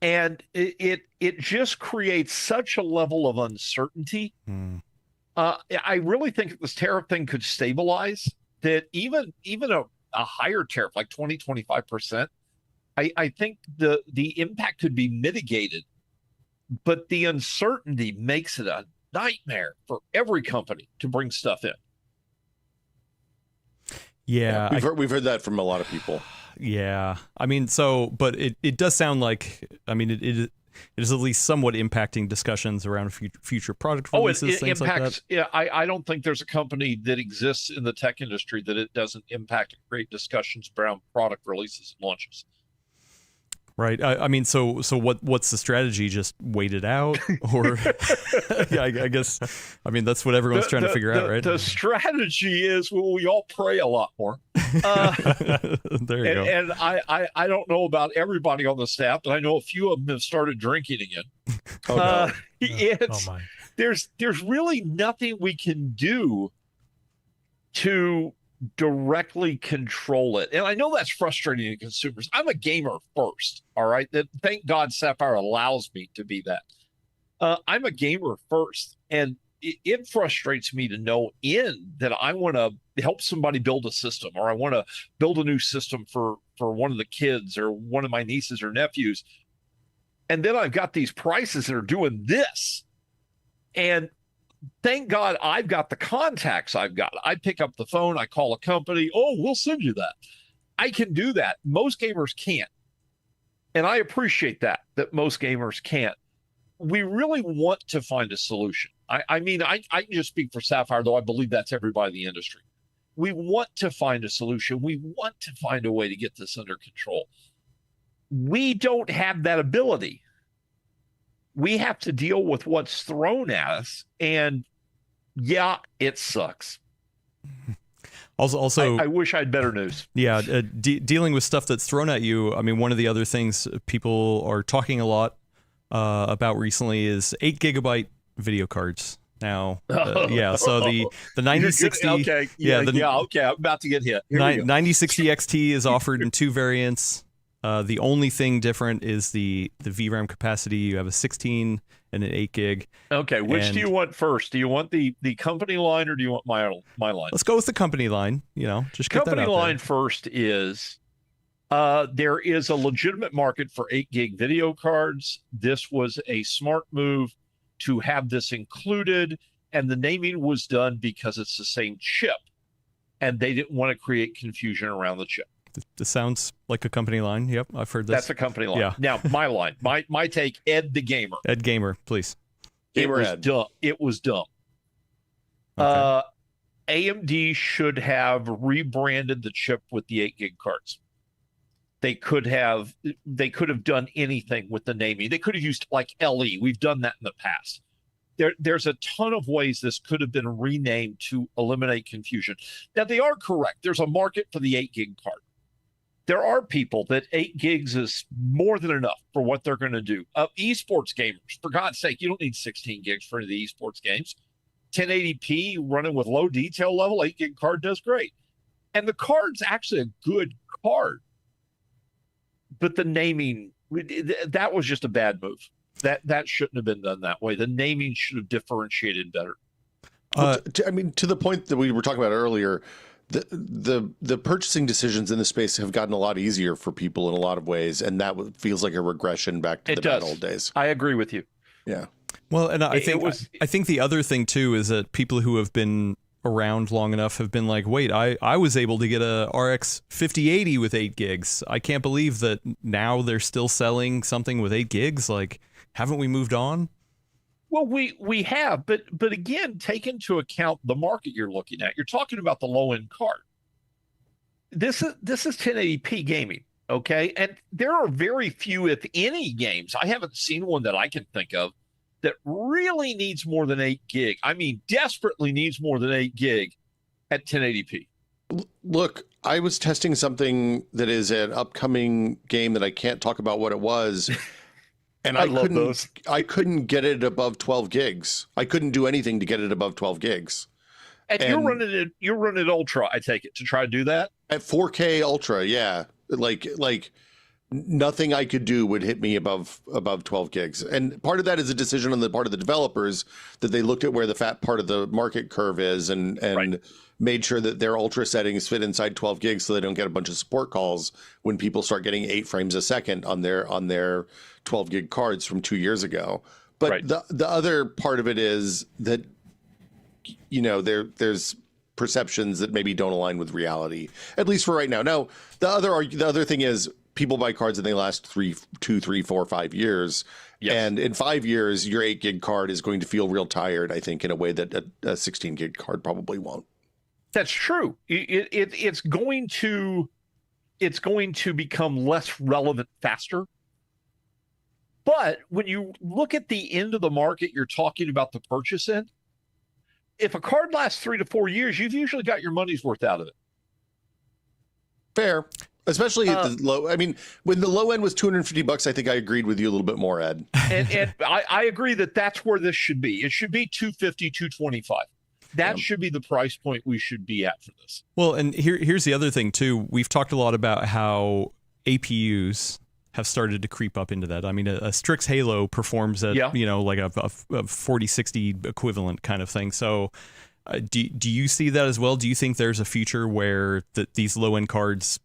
And it just creates such a level of uncertainty. I really think if this tariff thing could stabilize, that even a higher tariff, like 20-25%, I think the impact could be mitigated. But the uncertainty makes it a nightmare for every company to bring stuff in. Yeah, we've heard that from a lot of people. Yeah, I mean, but it does sound like, I mean, it is at least somewhat impacting discussions around future product releases. It things impacts. Like that. Yeah, I don't think there's a company that exists in the tech industry that it doesn't impact and create discussions around product releases and launches. Right. I mean, so what's the strategy? Just wait it out, or yeah, I guess. I mean, that's what everyone's trying to figure out, right? The strategy is we all pray a lot more. There you go. And I don't know about everybody on the staff, but I know a few of them have started drinking again. There's really nothing we can do to directly control it. And I know that's frustrating to consumers. I'm a gamer first, all right? Thank God Sapphire allows me to be that. I'm a gamer first, and it frustrates me to no end that I want to help somebody build a system, or I want to build a new system for one of the kids or one of my nieces or nephews. And then I've got these prices that are doing this. And thank God I've got the contacts I've got. I pick up the phone, I call a company. Oh, we'll send you that. I can do that. Most gamers can't. And I appreciate that most gamers can't. We really want to find a solution. I mean, I can just speak for Sapphire, though I believe that's everybody in the industry. We want to find a solution. We want to find a way to get this under control. We don't have that ability. we have to deal with what's thrown at us, and yeah, it sucks. Also, I wish I had better news. Yeah, dealing with stuff that's thrown at you. I mean, one of the other things people are talking a lot about recently is 8 gigabyte video cards. Now, yeah, so the 9060, okay, okay, I'm about to get hit. 9060 XT is offered in 2 variants. The only thing different is the VRAM capacity. You have a 16 and an 8 gig. Okay, which do you want first? Do you want the company line or do you want my line? Let's go with the company line. Just get company that out line there. First is there is a legitimate market for 8 gig video cards. This was a smart move to have this included, and the naming was done because it's the same chip, and they didn't want to create confusion around the chip. This sounds like a company line. Yep, I've heard this. That's a company line. Yeah. Now, my line, my take, Ed the Gamer. Ed Gamer, please. It was dumb. It was dumb. Okay. AMD should have rebranded the chip with the 8 gig cards. They could have done anything with the naming. They could have used like LE. We've done that in the past. There's a ton of ways this could have been renamed to eliminate confusion. Now, they are correct. There's a market for the 8 gig card. There are people that 8 gigs is more than enough for what they're going to do. Esports gamers, for God's sake, you don't need 16 gigs for the esports games. 1080p running with low detail level, 8 gig card does great. And the card's actually a good card. But the naming, that was just a bad move. That shouldn't have been done that way. The naming should have differentiated better. I mean, to the point that we were talking about earlier, the purchasing decisions in the space have gotten a lot easier for people in a lot of ways, and that feels like a regression back to the bad old days. I agree with you. Yeah. Well, and I think the other thing too is that people who have been around long enough have been like, wait, I was able to get a RX 5080 with 8 gigs. I can't believe that now they're still selling something with 8 gigs. Like, haven't we moved on? Well, we have, but again, take into account the market you're looking at. You're talking about the low end card. This is 1080p gaming, okay? And there are very few, if any, games. I haven't seen one that I can think of that really needs more than 8 gig. I mean, desperately needs more than 8 gig at 1080p. Look, I was testing something that is an upcoming game that I can't talk about what it was. And I couldn't get it above 12 gigs. I couldn't do anything to get it above 12 gigs. And you're running it ultra, I take it, to try to do that? At 4K ultra, yeah. Like nothing I could do would hit me above 12 gigs. And part of that is a decision on the part of the developers that they looked at where the fat part of the market curve is and right. Made sure that their ultra settings fit inside 12 gigs so they don't get a bunch of support calls when people start getting 8 frames a second on their 12 gig cards from 2 years ago. But right. the other part of it is that, there's perceptions that maybe don't align with reality, at least for right now. Now, the other thing is people buy cards and they last 2, 3, 4, 5 years. Yes. And in 5 years, your 8 gig card is going to feel real tired, I think, in a way that a 16 gig card probably won't. That's true. It's going to become less relevant faster. But when you look at the end of the market, you're talking about the purchase end. If a card lasts 3 to 4 years, you've usually got your money's worth out of it. Fair. Especially at the low. I mean, when the low end was $250, I think I agreed with you a little bit more, Ed. And I agree that's where this should be. It should be $250, $225. That should be the price point we should be at for this. Well, and here's the other thing too. We've talked a lot about how APUs have started to creep up into that. I mean, a Strix Halo performs at like a 4060 equivalent kind of thing. So, do you see that as well? Do you think there's a future where these low end cards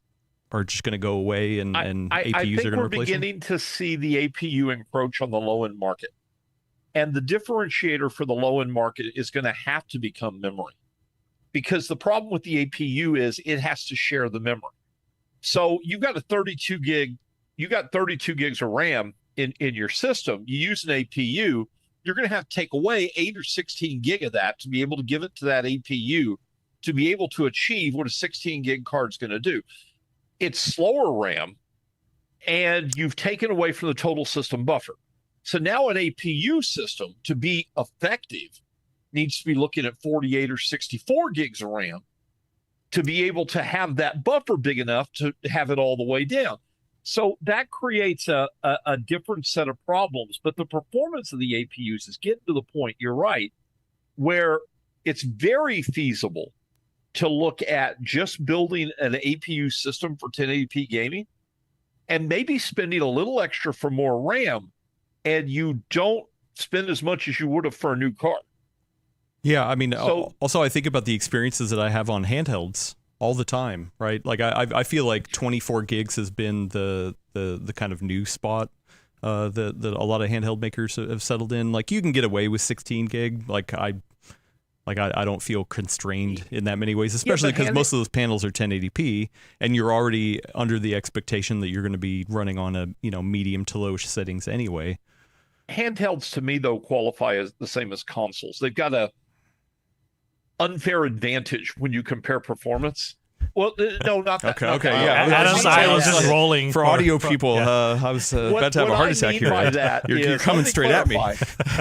are just going to go away and APUs are going to replace them? We're beginning to see the APU encroach on the low end market. And the differentiator for the low-end market is going to have to become memory, because the problem with the APU is it has to share the memory. So you've got 32 gigs of RAM in your system. You use an APU, you're going to have to take away 8 or 16 gig of that to be able to give it to that APU to be able to achieve what a 16 gig card is going to do. It's slower RAM, and you've taken away from the total system buffer. So now an APU system, to be effective, needs to be looking at 48 or 64 gigs of RAM to be able to have that buffer big enough to have it all the way down. So that creates a different set of problems. But the performance of the APUs is getting to the point, you're right, where it's very feasible to look at just building an APU system for 1080p gaming and maybe spending a little extra for more RAM, and you don't spend as much as you would have for a new card. Yeah, I mean, also I think about the experiences that I have on handhelds all the time, right? Like I feel like 24 gigs has been the kind of new spot that a lot of handheld makers have settled in. Like you can get away with 16 gig. I don't feel constrained in that many ways, especially because most of those panels are 1080p, and you're already under the expectation that you're going to be running on a medium to low settings anyway. Handhelds to me though qualify as the same as consoles. They've got a unfair advantage when you compare performance. Well, no, not that. Okay. Yeah, Adam's eye was just rolling. For audio people, I was about to have a heart attack here. You're coming straight at me.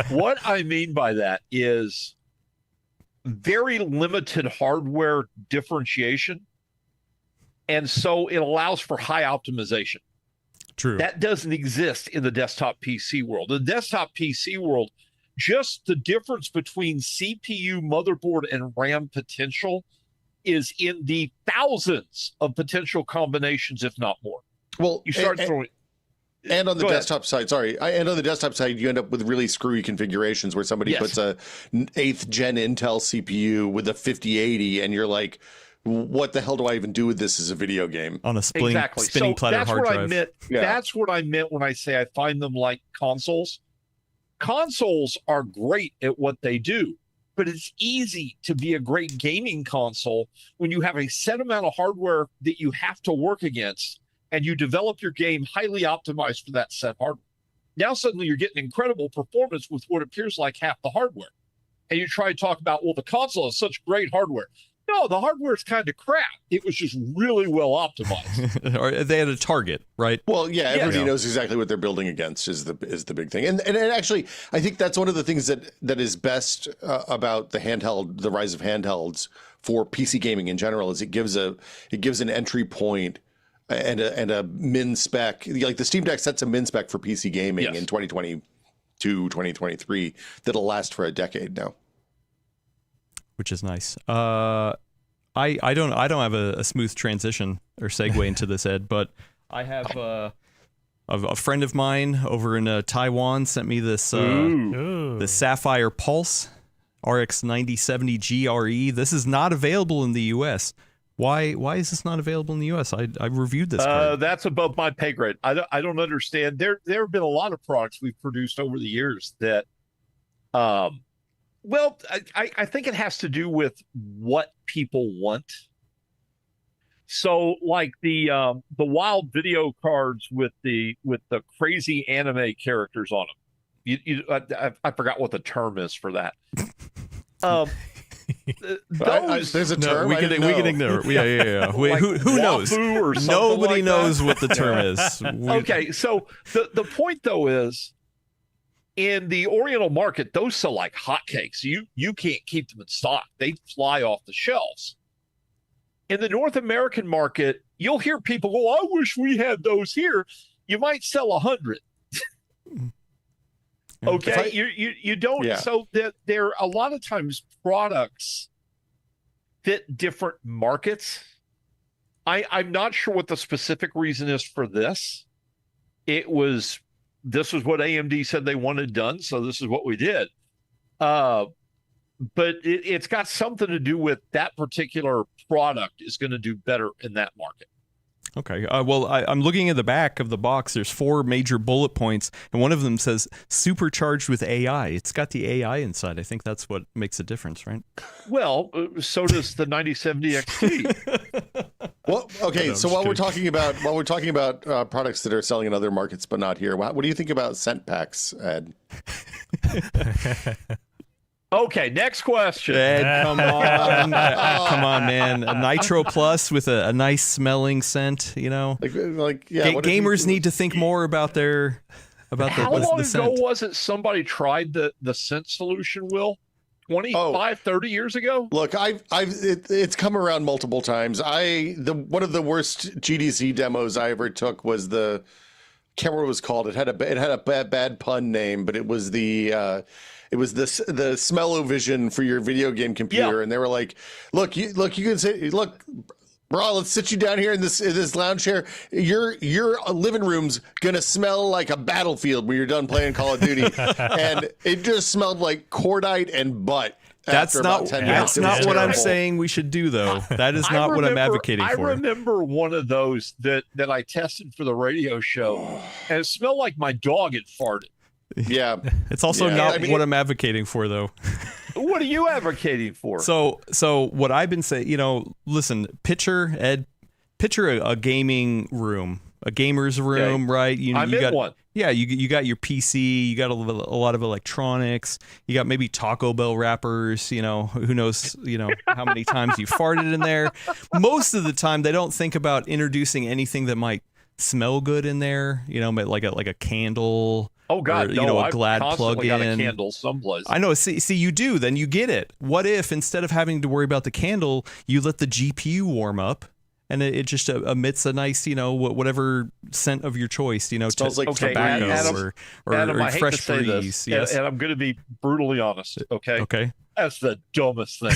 What I mean by that is very limited hardware differentiation, and so it allows for high optimization. True. That doesn't exist in the desktop PC world. The desktop PC world, just the difference between CPU, motherboard, and RAM potential is in the thousands of potential combinations, if not more. Well, you start throwing. And on the desktop side, and on the desktop side, you end up with really screwy configurations where somebody puts a 8th gen Intel CPU with a 5080, and you're like, what the hell do I even do with this as a video game? On a spinning platter hard drive. That's what I meant when I say I find them like consoles. Consoles are great at what they do, but it's easy to be a great gaming console when you have a set amount of hardware that you have to work against, and you develop your game highly optimized for that set hardware. Now suddenly you're getting incredible performance with what appears like half the hardware. And you try to talk about, well, the console has such great hardware. No, the hardware is kind of crap. It was just really well optimized. Or they had a target, right? Well, yeah, everybody knows exactly what they're building against is the big thing. And actually, I think that's one of the things that is best about the rise of handhelds for PC gaming in general is it gives an entry point and a min spec. Like the Steam Deck sets a min spec for PC gaming in 2022, 2023 that'll last for a decade now. Which is nice. I don't have a smooth transition or segue into this, Ed, but I have a friend of mine over in Taiwan sent me this the Sapphire Pulse RX 9070 GRE. This is not available in the US. Why is this not available in the US? I reviewed this card. That's above my pay grade. I don't understand. There have been a lot of products we've produced over the years that well, I think it has to do with what people want. So, like the wild video cards with the crazy anime characters on them. I forgot what the term is for that. There's a term. We can ignore. Yeah. Like who knows? Nobody like knows what the term is. Okay, so the point though is, in the Oriental market, those sell like hotcakes. You can't keep them in stock. They fly off the shelves. In the North American market, you'll hear people go, I wish we had those here. You might sell 100. Okay, you don't. Yeah. So there are a lot of times products fit different markets. I'm not sure what the specific reason is for this. This was what AMD said they wanted done, so this is what we did. But it's got something to do with that particular product is going to do better in that market. Okay. Well, I'm looking at the back of the box. There's 4 major bullet points, and one of them says supercharged with AI. It's got the AI inside. I think that's what makes a difference, right? Well, so does the 9070 XT. Well, okay. So while we're talking about products that are selling in other markets but not here, what do you think about scent packs, Ed? Okay, next question. Ed, come on. Come on, man. A Nitro Plus with a nice smelling scent, you know? Like gamers need to think more about their about How the long ago scent. was it somebody tried the scent solution, Will? 25, 30 years ago? Look, it's come around multiple times. One of the worst GDC demos I ever took was can't remember what it was called. It had a bad pun name, but it was the smell-o-vision for your video game computer, and they were like, look, you can say, look, bro, let's sit you down here in this lounge chair. Your living room's gonna smell like a battlefield when you're done playing Call of Duty, and it just smelled like cordite and butt. That's not what I'm terrible. saying we should do, though. That is not what I'm advocating for. I remember one of those that I tested for the radio show, and it smelled like my dog had farted. Yeah, It's also not what I'm advocating for, though. What are you advocating for? So what I've been saying, listen, picture a gaming room, a gamer's room, right? I'm in one. Yeah, you got your PC, you got a lot of electronics, you got maybe Taco Bell wrappers, who knows, how many times you farted in there. Most of the time, they don't think about introducing anything that might smell good in there, like a candle. Oh God, or, a Glad I've constantly plug-in. got a candle someplace. I know. See, you do. Then you get it. What if instead of having to worry about the candle, you let the GPU warm up, and it just emits a nice, whatever scent of your choice. Smells like tobacco Febreze. Adam, or I hate fresh to say breeze. this, Yes. and I'm going to be brutally honest. Okay. That's the dumbest thing.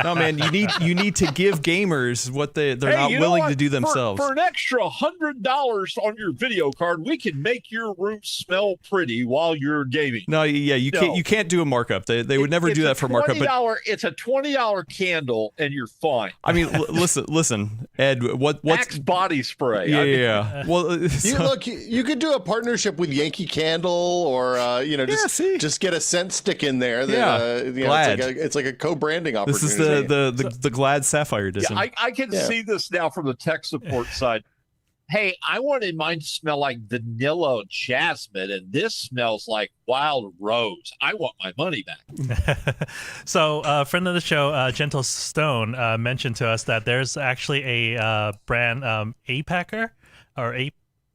No, man, you need to give gamers what they're not you know willing what? to do themselves. For an extra $100 on your video card, we can make your room smell pretty while you're gaming. No, yeah, you can't do a markup. They would never do that for markup. But it's a $20 candle, and you're fine. I mean, listen, Ed. What's Axe body spray? Yeah. Well, you could do a partnership with Yankee Candle, or just get a scent stick in there. Glad. It's like a co-branding opportunity. This is the Glad Sapphire edition. Yeah, I can see this now from the tech support side. Hey, I wanted mine to smell like vanilla jasmine, and this smells like wild rose. I want my money back. So, friend of the show, Gentle Stone, mentioned to us that there's actually a brand, APacker or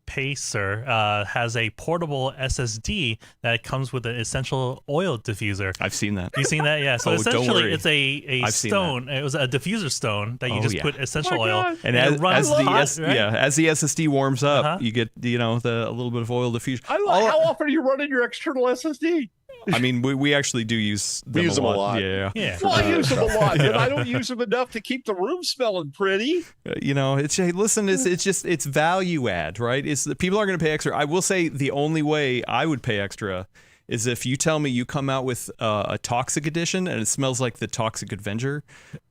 Pacer, has a portable SSD that comes with an essential oil diffuser. I've seen that. You've seen that? Yeah. So don't essentially, worry. it's a stone. It was a diffuser stone that you just put essential oil. God. And it as runs the hot, right? as the SSD warms up, you get a little bit of oil diffusion. How often are you running your external SSD? I mean, we actually do use them use a them a lot. lot. Yeah. Well, I use them a lot, but I don't use them enough to keep the room smelling pretty. It's value add, right? It's the people are going to pay extra. I will say the only way I would pay extra is if you tell me you come out with a Toxic edition and it smells like the Toxic Avenger.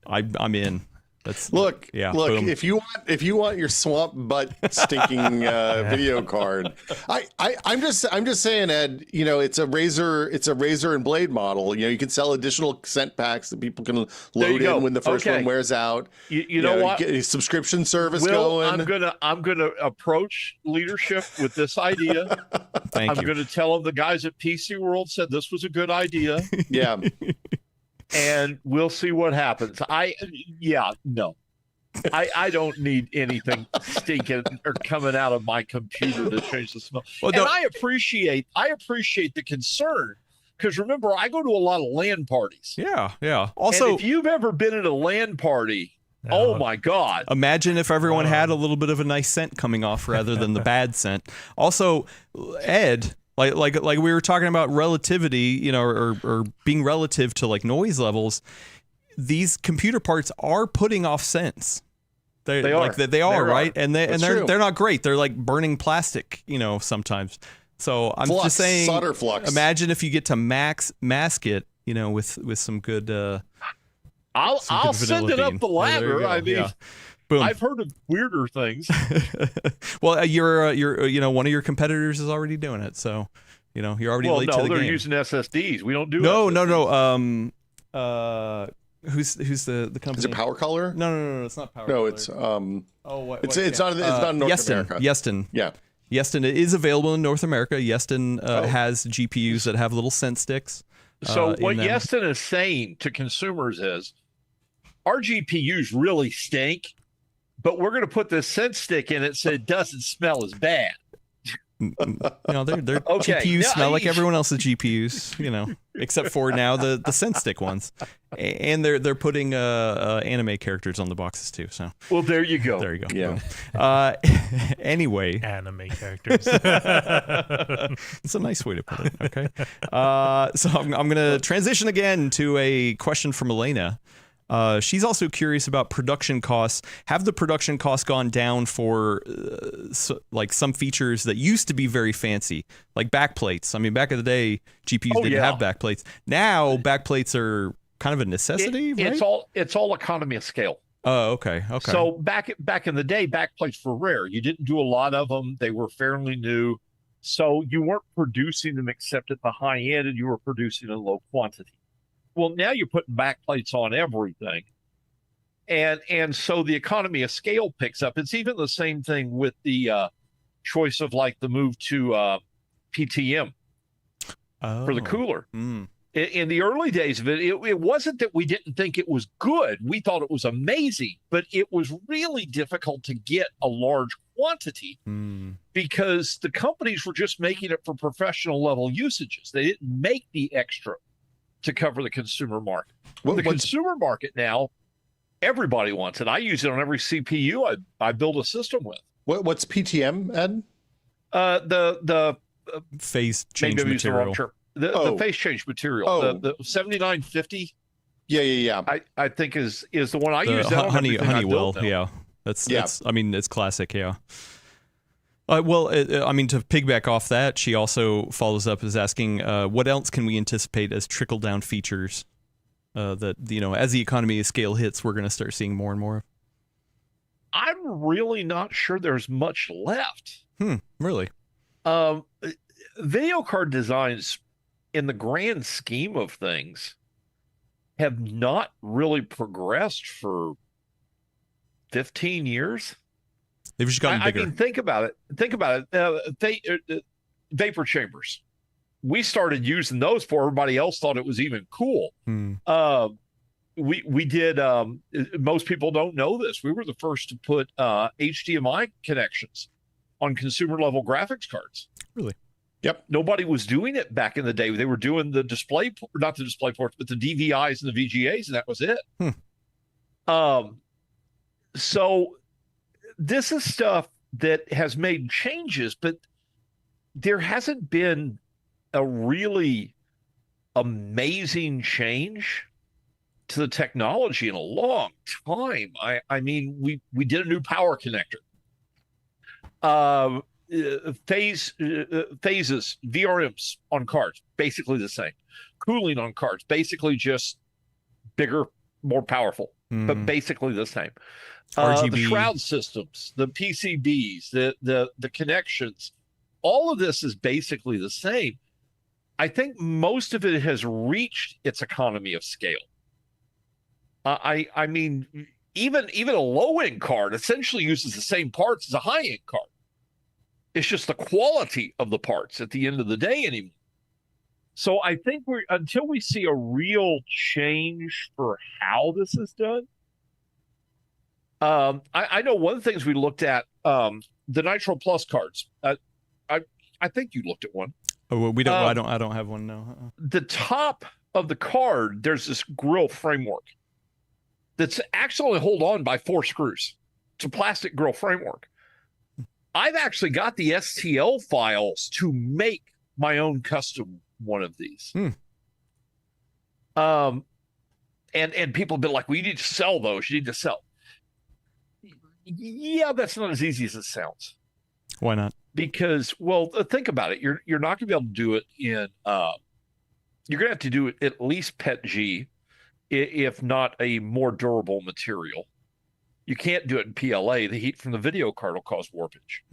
I'm in. Look, boom. if you want your swamp butt stinking video card, I'm just saying, Ed, it's a razor and blade model. You can sell additional scent packs that people can load in when the first one wears out. You know what? Get a subscription service going. I'm gonna approach leadership with this idea. I'm going to tell them the guys at PCWorld said this was a good idea. Yeah. And we'll see what happens. I don't need anything stinking or coming out of my computer to change the smell. Well, I appreciate the concern, because remember, I go to a lot of LAN parties. Yeah. Also, and if you've ever been at a LAN party, oh my God! Imagine if everyone had a little bit of a nice scent coming off rather than the bad scent. Also, Ed. Like we were talking about relativity, or being relative to like noise levels. These computer parts are putting off scents. They are, right? And they're not great. They're like burning plastic, sometimes. So I'm just saying, solder flux. Imagine if you get to mask it, with some good. I'll send it up the ladder. I mean. Yeah. Boom. I've heard of weirder things. Well, you're one of your competitors is already doing it, so you're already late to the game. They're using SSDs. We don't do SSDs. No. Who's the company? Is it Power Color? No, it's not Power No, Color. it's it's not in North America. Yeston. Yeah. Yeston is available in North America. Yeston has GPUs that have little scent sticks. So what Yeston is saying to consumers is, our GPUs really stink, but we're going to put this scent stick in it so it doesn't smell as bad. Their Okay. GPUs Now, smell like everyone else's GPUs, except for now the SenseStick ones, and they're putting anime characters on the boxes too. So well, there you go. there you go. Yeah. Anyway, Anime characters. it's a nice way to put it. Okay, so I'm gonna transition again to a question from Elena. She's also curious about production costs. Have the production costs gone down for like some features that used to be very fancy, like backplates? I mean, back in the day, GPUs didn't have backplates. Now backplates are kind of a necessity, right? It's all economy of scale. Oh, okay. So back in the day, backplates were rare. You didn't do a lot of them. They were fairly new. So you weren't producing them except at the high end, and you were producing in low quantity. Well, now you're putting backplates on everything. And so the economy of scale picks up. It's even the same thing with the choice of like the move to PTM for the cooler. In the early days of it, it wasn't that we didn't think it was good. We thought it was amazing, but it was really difficult to get a large quantity because the companies were just making it for professional level usages. They didn't make the extra to cover the consumer market. The consumer market now, everybody wants it. I use it on every CPU I build a system with. What's PTM, Ed? The phase change material. The phase change material. The 7950. Yeah. I think is the one I use. Honeywell. Yeah. That's. I mean, it's classic. Yeah. To piggyback off that, she also follows up as asking, what else can we anticipate as trickle-down features that, as the economy of scale hits, we're going to start seeing more and more of? I'm really not sure there's much left. Really? Video card designs, in the grand scheme of things, have not really progressed for 15 years. They've just gotten bigger. I mean, think about it. Vapor chambers. We started using those before everybody else thought it was even cool. We did. Most people don't know this. We were the first to put HDMI connections on consumer level graphics cards. Really? Yep. Nobody was doing it back in the day. They were doing the not the display ports, but the DVIs and the VGAs, and that was it. So this is stuff that has made changes, but there hasn't been a really amazing change to the technology in a long time. I mean, we did a new power connector. Phases, VRMs on cards, basically the same. Cooling on cards, basically just bigger, more powerful, but basically the same. The shroud systems, the PCBs, the connections, all of this is basically the same. I think most of it has reached its economy of scale. I mean, even a low-end card essentially uses the same parts as a high-end card. It's just the quality of the parts at the end of the day anymore. So I think until we see a real change for how this is done. I know one of the things we looked at, the Nitro Plus cards. I think you looked at one. Oh, well, we don't. I don't have one now. The top of the card, there's this grill framework that's actually hold on by 4 screws. It's a plastic grill framework. I've actually got the STL files to make my own custom one of these. And people have been like, well, you need to sell those. You need to sell. Yeah, that's not as easy as it sounds. Why not? Because, well, think about it. You're not going to be able to do it in. You're going to have to do it at least PETG, if not a more durable material. You can't do it in PLA. The heat from the video card will cause warpage.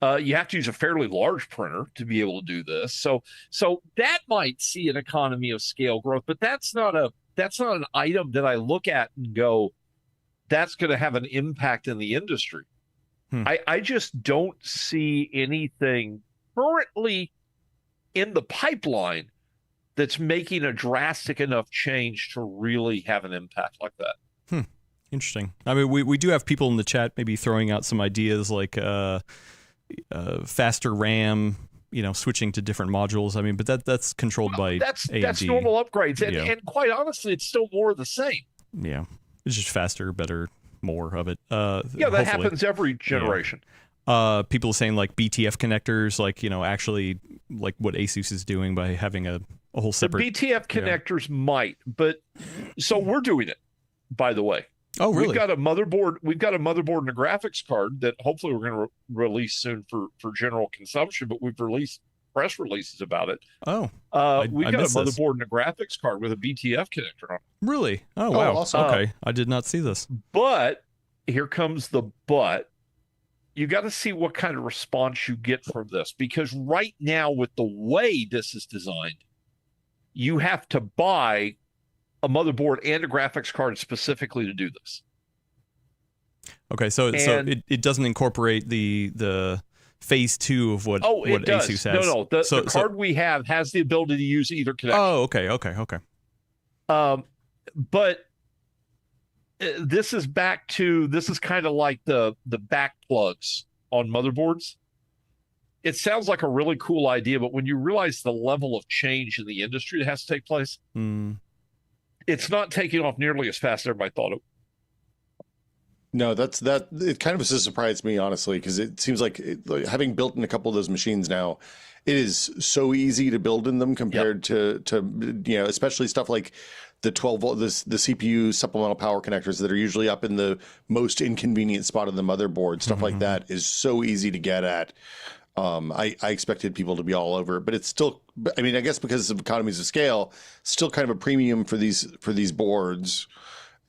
You have to use a fairly large printer to be able to do this. So that might see an economy of scale growth, but that's not an item that I look at and go, that's going to have an impact in the industry. I just don't see anything currently in the pipeline that's making a drastic enough change to really have an impact like that. Interesting. I mean, we do have people in the chat maybe throwing out some ideas like faster RAM, switching to different modules. I mean, but that's controlled by AMD. That's normal upgrades, and quite honestly, it's still more of the same. Yeah, it's just faster, better, more of it. That happens every generation. Yeah. People are saying like BTF connectors, like actually like what Asus is doing by having a whole separate. The BTF connectors might, but so we're doing it. By the way. Oh, really? We've got a motherboard and a graphics card that hopefully we're going to release soon for general consumption, but we've released press releases about it. Oh. We've got a motherboard and a graphics card with a BTF connector on it. Really? Oh, wow. Awesome. Okay. I did not see this. But here comes the but. You got to see what kind of response you get from this, because right now with the way this is designed, you have to buy a motherboard and a graphics card specifically to do this. Okay, so it doesn't incorporate the phase 2 of what it does. Asus has. No, the card we have has the ability to use either connection. Oh, okay. But this is kind of like the back plugs on motherboards. It sounds like a really cool idea, but when you realize the level of change in the industry that has to take place, it's not taking off nearly as fast as everybody thought it. No, it kind of has surprised me, honestly, because it seems like having built in a couple of those machines now, it is so easy to build in them compared to especially stuff like the 12 volt, the CPU supplemental power connectors that are usually up in the most inconvenient spot of the motherboard. Stuff like that is so easy to get at. I expected people to be all over it, but it's still, I mean, I guess because of economies of scale, still kind of a premium for these boards.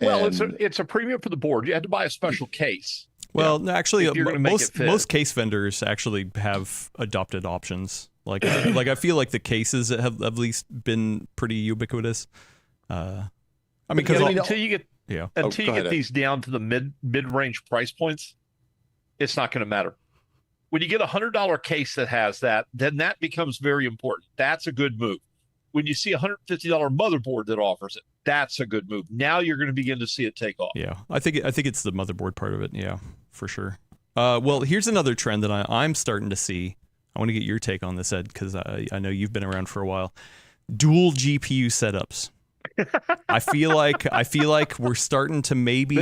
Well, it's a premium for the board. You had to buy a special case. Well, actually, most case vendors actually have adopted options. Like I feel like the cases have at least been pretty ubiquitous. Until you get Ed. these down to the mid-range price points, it's not going to matter. When you get a $100 case that has that, then that becomes very important. That's a good move. When you see a $150 motherboard that offers it, that's a good move. Now you're going to begin to see it take off. Yeah, I think it's the motherboard part of it. Yeah, for sure. Well, here's another trend that I'm starting to see. I want to get your take on this, Ed, because I know you've been around for a while. Dual GPU setups. I feel like we're starting to maybe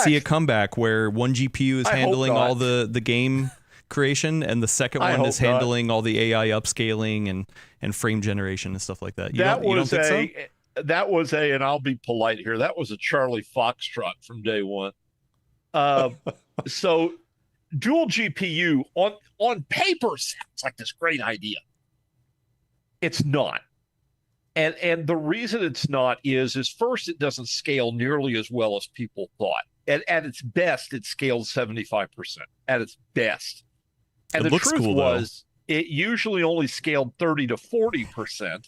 see a comeback where one GPU is handling all the game creation and the second one is handling all the AI upscaling and frame generation and stuff like that. You don't think so? That was and I'll be polite here, that was a Charlie Foxtrot from day one. So dual GPU on paper sounds like this great idea. It's not. And the reason it's not is first, it doesn't scale nearly as well as people thought. At its best, it scaled 75%. At its best. And the truth was, it usually only scaled 30 to 40%.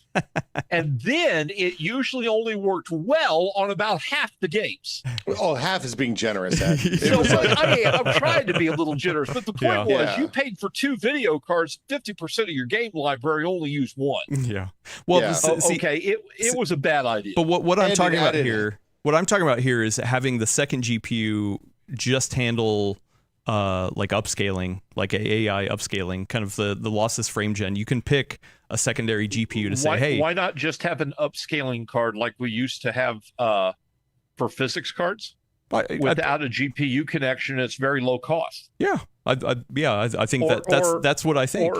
And then it usually only worked well on about half the games. Oh, half is being generous, Ed. I'm trying to be a little generous. But the point was, you paid for 2 video cards, 50% of your game library only used one. Yeah. Well, it was a bad idea. But what I'm talking about here is having the second GPU just handle like upscaling, like AI upscaling, kind of the lossless frame gen. You can pick a secondary GPU to say, hey, why not just have an upscaling card like we used to have for physics cards without a GPU connection? It's very low cost. Yeah, I think that's what I think.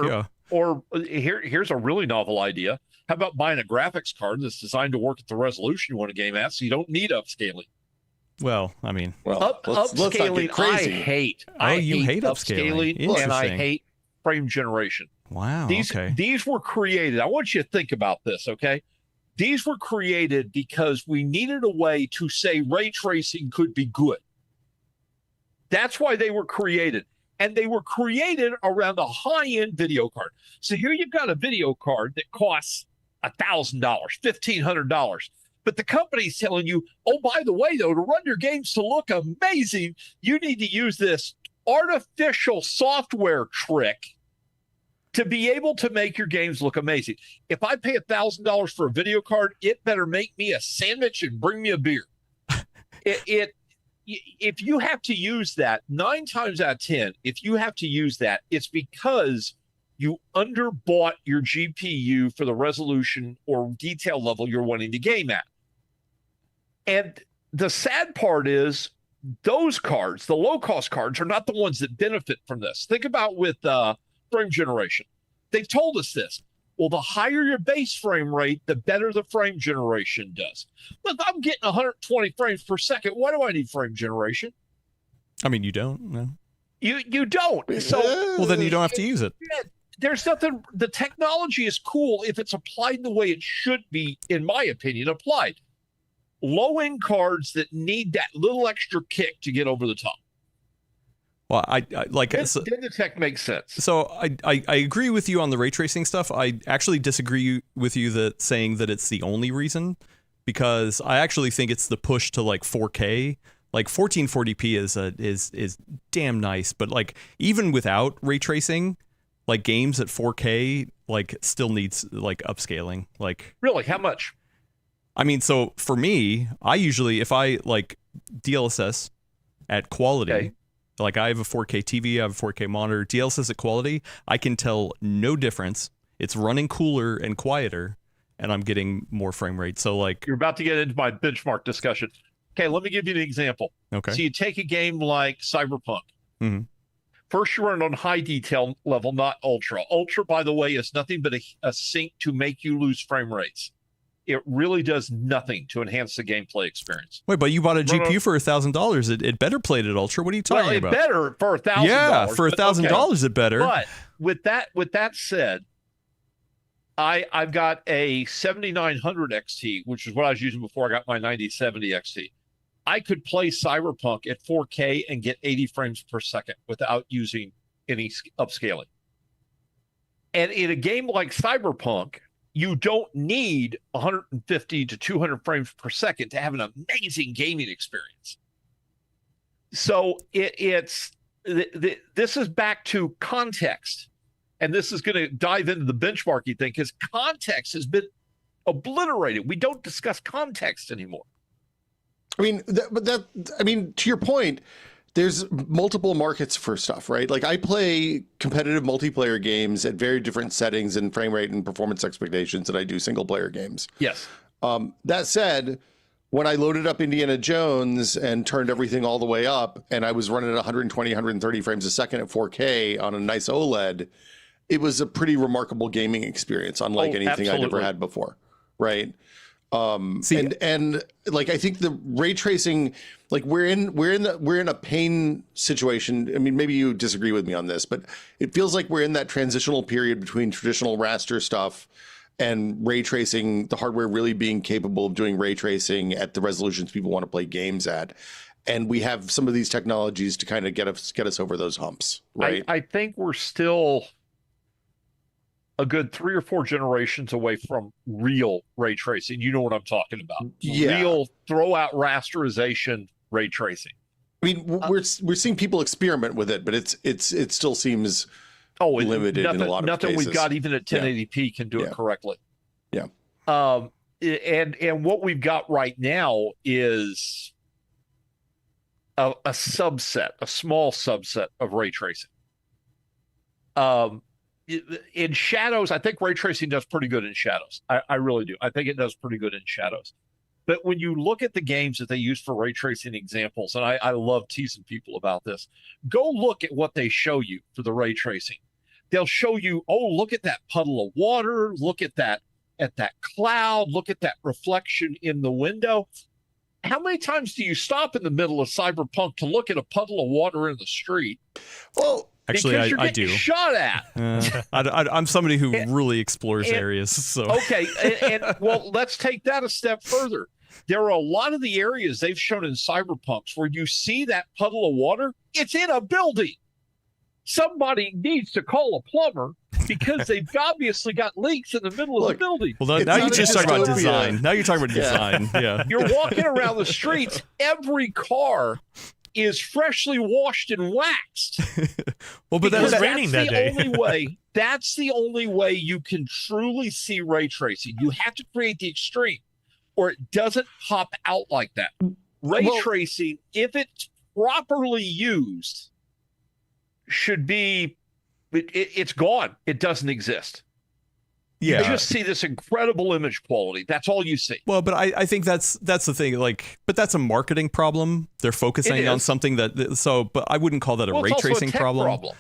Or here's a really novel idea. How about buying a graphics card that's designed to work at the resolution you want a game at, so you don't need upscaling? Well, I mean, upscaling, I hate. You hate upscaling, and I hate frame generation. Wow. These were created. I want you to think about this, okay? These were created because we needed a way to say ray tracing could be good. That's why they were created. And they were created around a high-end video card. So here you've got a video card that costs $1,000, $1,500. But the company's telling you, oh, by the way, though, to run your games to look amazing, you need to use this artificial software trick to be able to make your games look amazing. If I pay $1,000 for a video card, it better make me a sandwich and bring me a beer. if you have to use that 9 times out of 10, if you have to use that, it's because you underbought your GPU for the resolution or detail level you're wanting to game at. And the sad part is those cards, the low-cost cards, are not the ones that benefit from this. Think about with frame generation. They've told us this. Well, the higher your base frame rate, the better the frame generation does. Look, I'm getting 120 frames per second. Why do I need frame generation? I mean, you don't. No. You don't. So well, then you don't have to use it. There's nothing. The technology is cool if it's applied the way it should be, in my opinion, applied. Low-end cards that need that little extra kick to get over the top. Well, I like then the tech makes sense. So I agree with you on the ray tracing stuff. I actually disagree with you that saying that it's the only reason, because I actually think it's the push to like 4K. Like 1440p is damn nice, but like even without ray tracing, like games at 4K like still needs like upscaling. Like really, how much? I mean, so for me, I usually, if I like DLSS at quality. Okay. Like I have a 4K TV, I have a 4K monitor, DLSS at quality, I can tell no difference. It's running cooler and quieter, and I'm getting more frame rate. So like you're about to get into my benchmark discussion. Okay, let me give you an example. Okay. So you take a game like Cyberpunk. Mm-hmm. First, you run on high detail level, not ultra. Ultra, by the way, is nothing but a sink to make you lose frame rates. It really does nothing to enhance the gameplay experience. Wait, but you bought a GPU for $1,000. It better played at ultra. What are you talking about? Better for $1,000. Yeah, for $1,000 it better. But with that said, I've got a 7900 XT, which is what I was using before I got my 9070 XT. I could play Cyberpunk at 4K and get 80 frames per second without using any upscaling. And in a game like Cyberpunk, you don't need 150 to 200 frames per second to have an amazing gaming experience. So this is back to context. And this is going to dive into the benchmarking thing because context has been obliterated. We don't discuss context anymore. I mean, to your point, there's multiple markets for stuff, right? Like I play competitive multiplayer games at very different settings and frame rate and performance expectations than I do single player games. Yes. That said, when I loaded up Indiana Jones and turned everything all the way up and I was running at 120, 130 frames a second at 4K on a nice OLED, it was a pretty remarkable gaming experience, unlike anything absolutely. I'd ever had before, right? And like I think the ray tracing, like we're in a pain situation. I mean, maybe you disagree with me on this, but it feels like we're in that transitional period between traditional raster stuff and ray tracing, the hardware really being capable of doing ray tracing at the resolutions people want to play games at. And we have some of these technologies to kind of get us over those humps, right? I think we're still a good 3 or 4 generations away from real ray tracing. You know what I'm talking about. Yeah. Real throw out rasterization ray tracing. I mean, we're seeing people experiment with it, but it still seems limited in a lot of nothing cases. We've got even at 1080p can do it correctly. Yeah. And what we've got right now is a subset, a small subset of ray tracing. In shadows, I think ray tracing does pretty good in shadows. I really do. I think it does pretty good in shadows. But when you look at the games that they use for ray tracing examples, and I love teasing people about this, go look at what they show you for the ray tracing. They'll show you, oh, look at that puddle of water, look at that cloud, look at that reflection in the window. How many times do you stop in the middle of Cyberpunk to look at a puddle of water in the street? Well, actually, I do. Shot at. I'm somebody who really explores areas. So okay, and well, let's take that a step further. There are a lot of the areas they've shown in Cyberpunks where you see that puddle of water. It's in a building. Somebody needs to call a plumber because they've obviously got leaks in the middle of the building. Well, now you're just talking about design. Now you're talking about design. Yeah. You're walking around the streets. Every car is freshly washed and waxed. Well, but it was raining that day. That's the only way you can truly see ray tracing. You have to create the extreme, or it doesn't pop out like that. ray tracing, if it's properly used, should be, it's gone. It doesn't exist. Yeah. You just see this incredible image quality. That's all you see. Well, but I think that's the thing. Like, but that's a marketing problem. They're focusing on something but I wouldn't call that a ray tracing problem.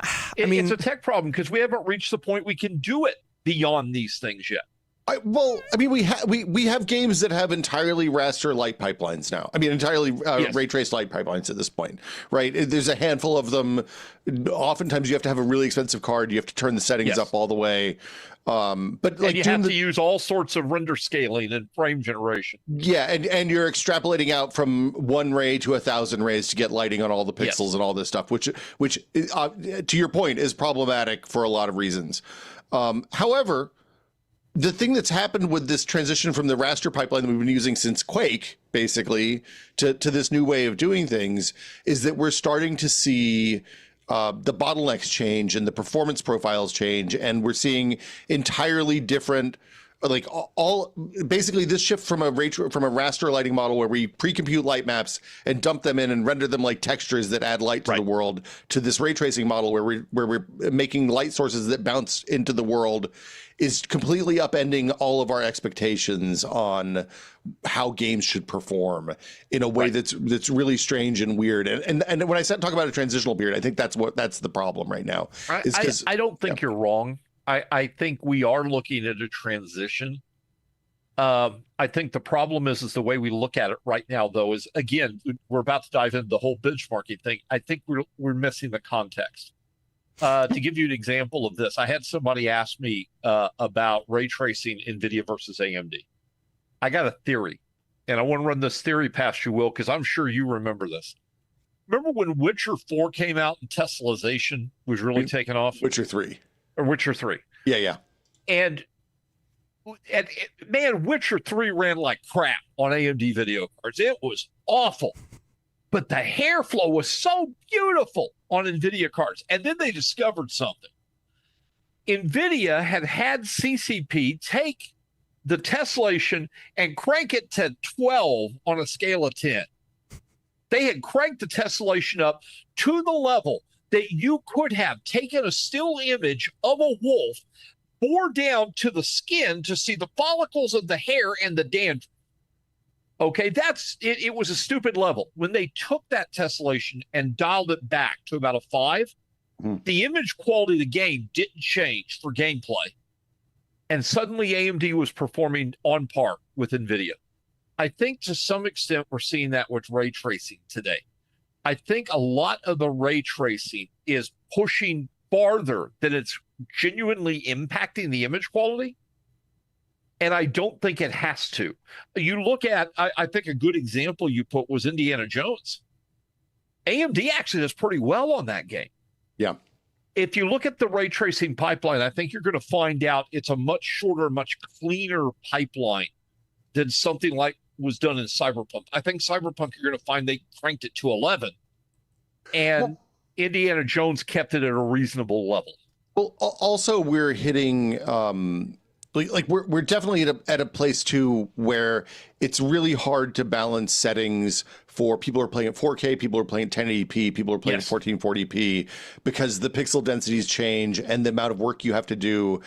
I mean, it's a tech problem because we haven't reached the point we can do it beyond these things yet. We have games that have entirely raster light pipelines now. I mean, entirely ray traced light pipelines at this point, right? There's a handful of them. Oftentimes, you have to have a really expensive card. You have to turn the settings up all the way. But like, and you have to use all sorts of render scaling and frame generation. Yeah, and you're extrapolating out from 1 ray to 1,000 rays to get lighting on all the pixels and all this stuff, which to your point is problematic for a lot of reasons. However, the thing that's happened with this transition from the raster pipeline that we've been using since Quake, basically, to this new way of doing things, is that we're starting to see the bottlenecks change and the performance profiles change, and we're seeing entirely different, like basically this shift from a raster lighting model where we pre-compute light maps and dump them in and render them like textures that add light to the world, to this ray tracing model where we're making light sources that bounce into the world, is completely upending all of our expectations on how games should perform in a way that's really strange and weird. And when I talk about a transitional period, I think that's the problem right now. I don't think you're wrong. I think we are looking at a transition. I think the problem is the way we look at it right now, though, is, again, we're about to dive into the whole benchmarking thing. I think we're missing the context. To give you an example of this, I had somebody ask me about ray tracing NVIDIA versus AMD. I got a theory, and I want to run this theory past you, Will, because I'm sure you remember this. Remember when Witcher 4 came out and Teslization was really taking off? Witcher 3. Or Witcher 3. Yeah. And man, Witcher 3 ran like crap on AMD video cards. It was awful. But the hair flow was so beautiful on NVIDIA cards. And then they discovered something. NVIDIA had CCP take the tessellation and crank it to 12 on a scale of 10. They had cranked the tessellation up to the level that you could have taken a still image of a wolf, bore down to the skin to see the follicles of the hair and the dandruff. Okay, it was a stupid level. When they took that tessellation and dialed it back to about a 5, the image quality of the game didn't change for gameplay. And suddenly AMD was performing on par with NVIDIA. I think to some extent we're seeing that with ray tracing today. I think a lot of the ray tracing is pushing farther than it's genuinely impacting the image quality. And I don't think it has to. You look at, I think a good example you put was Indiana Jones. AMD actually does pretty well on that game. Yeah. If you look at the ray tracing pipeline, I think you're going to find out it's a much shorter, much cleaner pipeline than something like was done in Cyberpunk. I think Cyberpunk, you're going to find they cranked it to 11. And Indiana Jones kept it at a reasonable level. Well, also we're hitting... we're definitely at a place too where it's really hard to balance settings for people who are playing at 4K, people who are playing at 1080p, people who are playing at 1440p, because the pixel densities change and the amount of work you have to do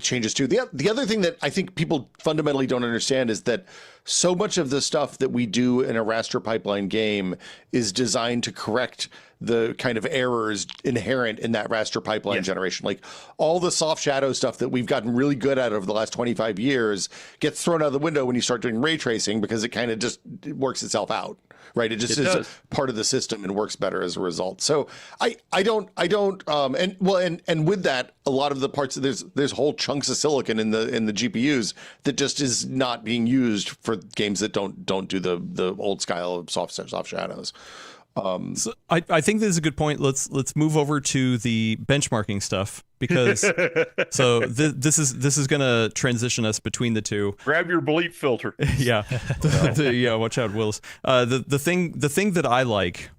changes too. The other thing that I think people fundamentally don't understand is that so much of the stuff that we do in a raster pipeline game is designed to correct the kind of errors inherent in that raster pipeline generation. Like all the soft shadow stuff that we've gotten really good at over the last 25 years gets thrown out of the window when you start doing ray tracing, because it kind of just works itself out, right? It just is part of the system and works better as a result. So I don't and with that, a lot of the parts, there's whole chunks of silicon in the GPUs that just is not being used for games that don't do the old style of soft shadows. So I think this is a good point. Let's move over to the benchmarking stuff, because this is going to transition us between the two. Grab your bleep filter. Yeah, watch out, Willis. The thing that I like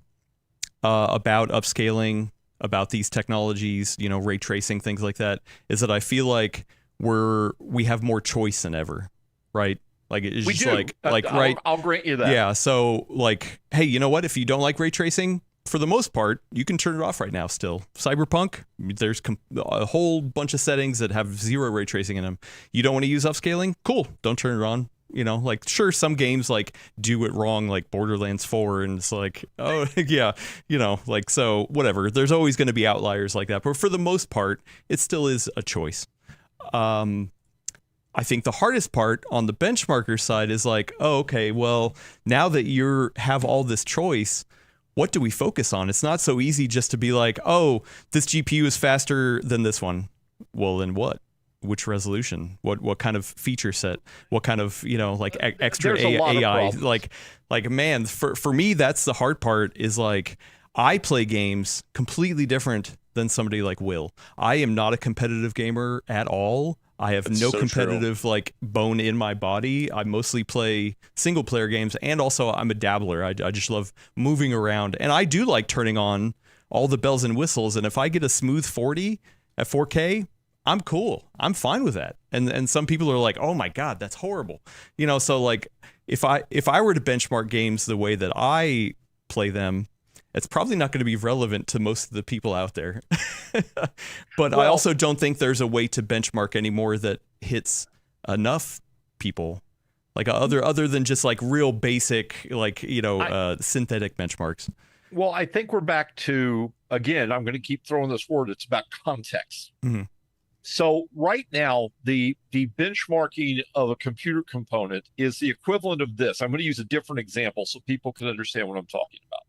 about upscaling, about these technologies, ray tracing, things like that, is that I feel like we have more choice than ever, right? Like it's We just do. like right. I'll grant you that. Yeah. So like, hey, you know what? If you don't like ray tracing, for the most part, you can turn it off right now still. Cyberpunk, there's a whole bunch of settings that have 0 ray tracing in them. You don't want to use upscaling? Cool. Don't turn it on. You know, like, sure, some games like do it wrong, like Borderlands 4, and it's like, oh, yeah, you know, like, so whatever. There's always going to be outliers like that. But for the most part, it still is a choice. I think the hardest part on the benchmarker side is like, oh, okay, well, now that you have all this choice, what do we focus on? It's not so easy just to be like, oh, this GPU is faster than this one. Well, then what? Which resolution? What kind of feature set? What kind of, you know, like extra AI? Like man, for me, that's the hard part. Is like, I play games completely different than somebody like Will. I am not a competitive gamer at all. I have no competitive like bone in my body. I mostly play single player games, and also I'm a dabbler. I just love moving around, and I do like turning on all the bells and whistles. And if I get a smooth 40 at 4K, I'm cool. I'm fine with that. And some people are like, oh my God, that's horrible. You know, so like if I were to benchmark games the way that I play them, it's probably not going to be relevant to most of the people out there. But I also don't think there's a way to benchmark anymore that hits enough people. Like other than just like real basic, like, you know, synthetic benchmarks. Well, I think we're back to, again, I'm going to keep throwing this word. It's about context. Mm-hmm. So right now, the benchmarking of a computer component is the equivalent of this. I'm going to use a different example so people can understand what I'm talking about.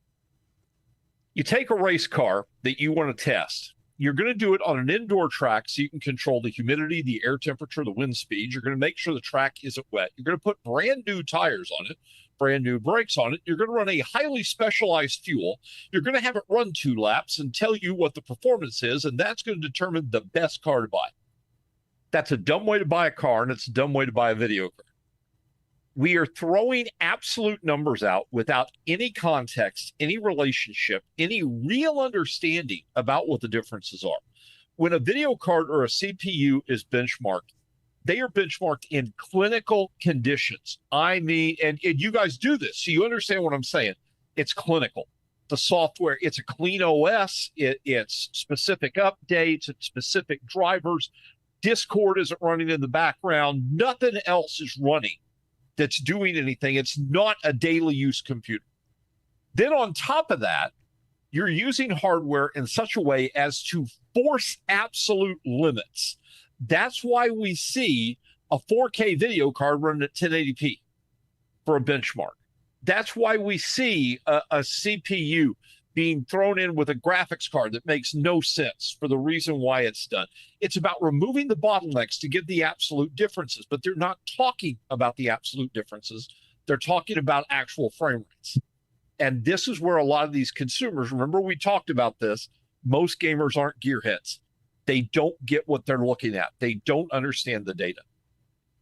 You take a race car that you want to test. You're going to do it on an indoor track so you can control the humidity, the air temperature, the wind speed. You're going to make sure the track isn't wet. You're going to put brand new tires on it, brand new brakes on it. You're going to run a highly specialized fuel. You're going to have it run 2 laps and tell you what the performance is, and that's going to determine the best car to buy. That's a dumb way to buy a car, and it's a dumb way to buy a video card. We are throwing absolute numbers out without any context, any relationship, any real understanding about what the differences are. When a video card or a CPU is benchmarked, they are benchmarked in clinical conditions. I mean, and you guys do this, so you understand what I'm saying. It's clinical. The software, it's a clean OS. It's specific updates, it's specific drivers. Discord isn't running in the background. Nothing else is running that's doing anything. It's not a daily use computer. Then on top of that, you're using hardware in such a way as to force absolute limits. That's why we see a 4K video card running at 1080p for a benchmark. That's why we see a CPU being thrown in with a graphics card that makes no sense for the reason why it's done. It's about removing the bottlenecks to give the absolute differences, but they're not talking about the absolute differences. They're talking about actual frame rates. And this is where a lot of these consumers, remember we talked about this, most gamers aren't gearheads. They don't get what they're looking at. They don't understand the data.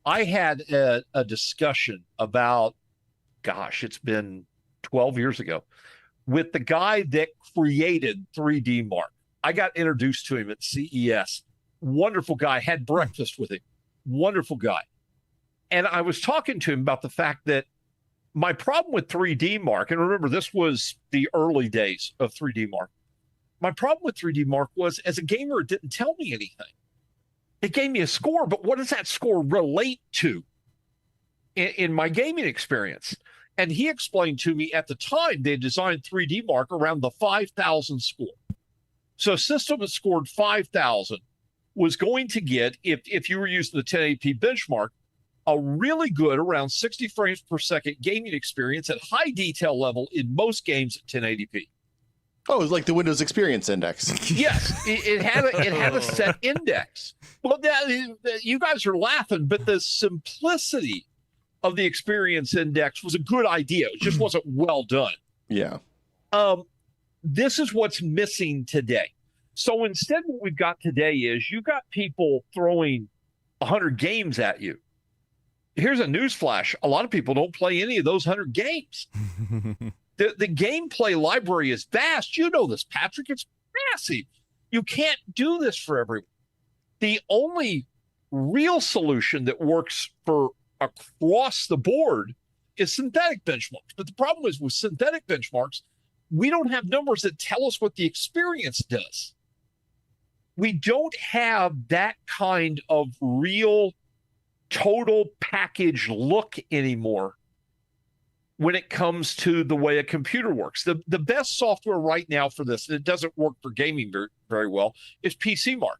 I had a discussion about, gosh, it's been 12 years ago, with the guy that created 3D Mark. I got introduced to him at CES. Wonderful guy, had breakfast with him. Wonderful guy. And I was talking to him about the fact that my problem with 3D Mark, and remember, this was the early days of 3D Mark. My problem with 3D Mark was, as a gamer, it didn't tell me anything. It gave me a score, but what does that score relate to in my gaming experience? And he explained to me at the time they designed 3D Mark around the 5,000 score. So a system that scored 5,000 was going to get, if you were using the 1080p benchmark, a really good around 60 frames per second gaming experience at high detail level in most games at 1080p. Oh, it's like the Windows Experience Index. Yes, it had a set index. Well, you guys are laughing, but the simplicity of the Experience Index was a good idea. It just wasn't well done. Yeah. This is what's missing today. So instead, what we've got today is you got people throwing 100 games at you. Here's a newsflash. A lot of people don't play any of those 100 games. The gameplay library is vast. You know this, Patrick. It's massive. You can't do this for everyone. The only real solution that works for across the board is synthetic benchmarks. But the problem is with synthetic benchmarks, we don't have numbers that tell us what the experience does. We don't have that kind of real total package look anymore when it comes to the way a computer works. The best software right now for this, and it doesn't work for gaming very, very well, is PCMark.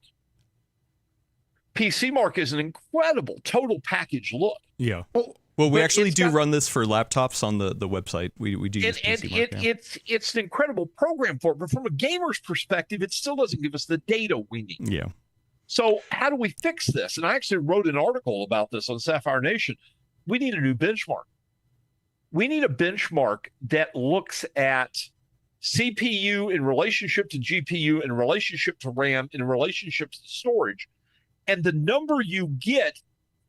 PCMark is an incredible total package look. Yeah. Well, we actually do run this for laptops on the website. We do use PCMark. It's an incredible program for it, but from a gamer's perspective, it still doesn't give us the data we need. Yeah. So how do we fix this? And I actually wrote an article about this on Sapphire Nation. We need a new benchmark. We need a benchmark that looks at CPU in relationship to GPU, in relationship to RAM, in relationship to storage. And the number you get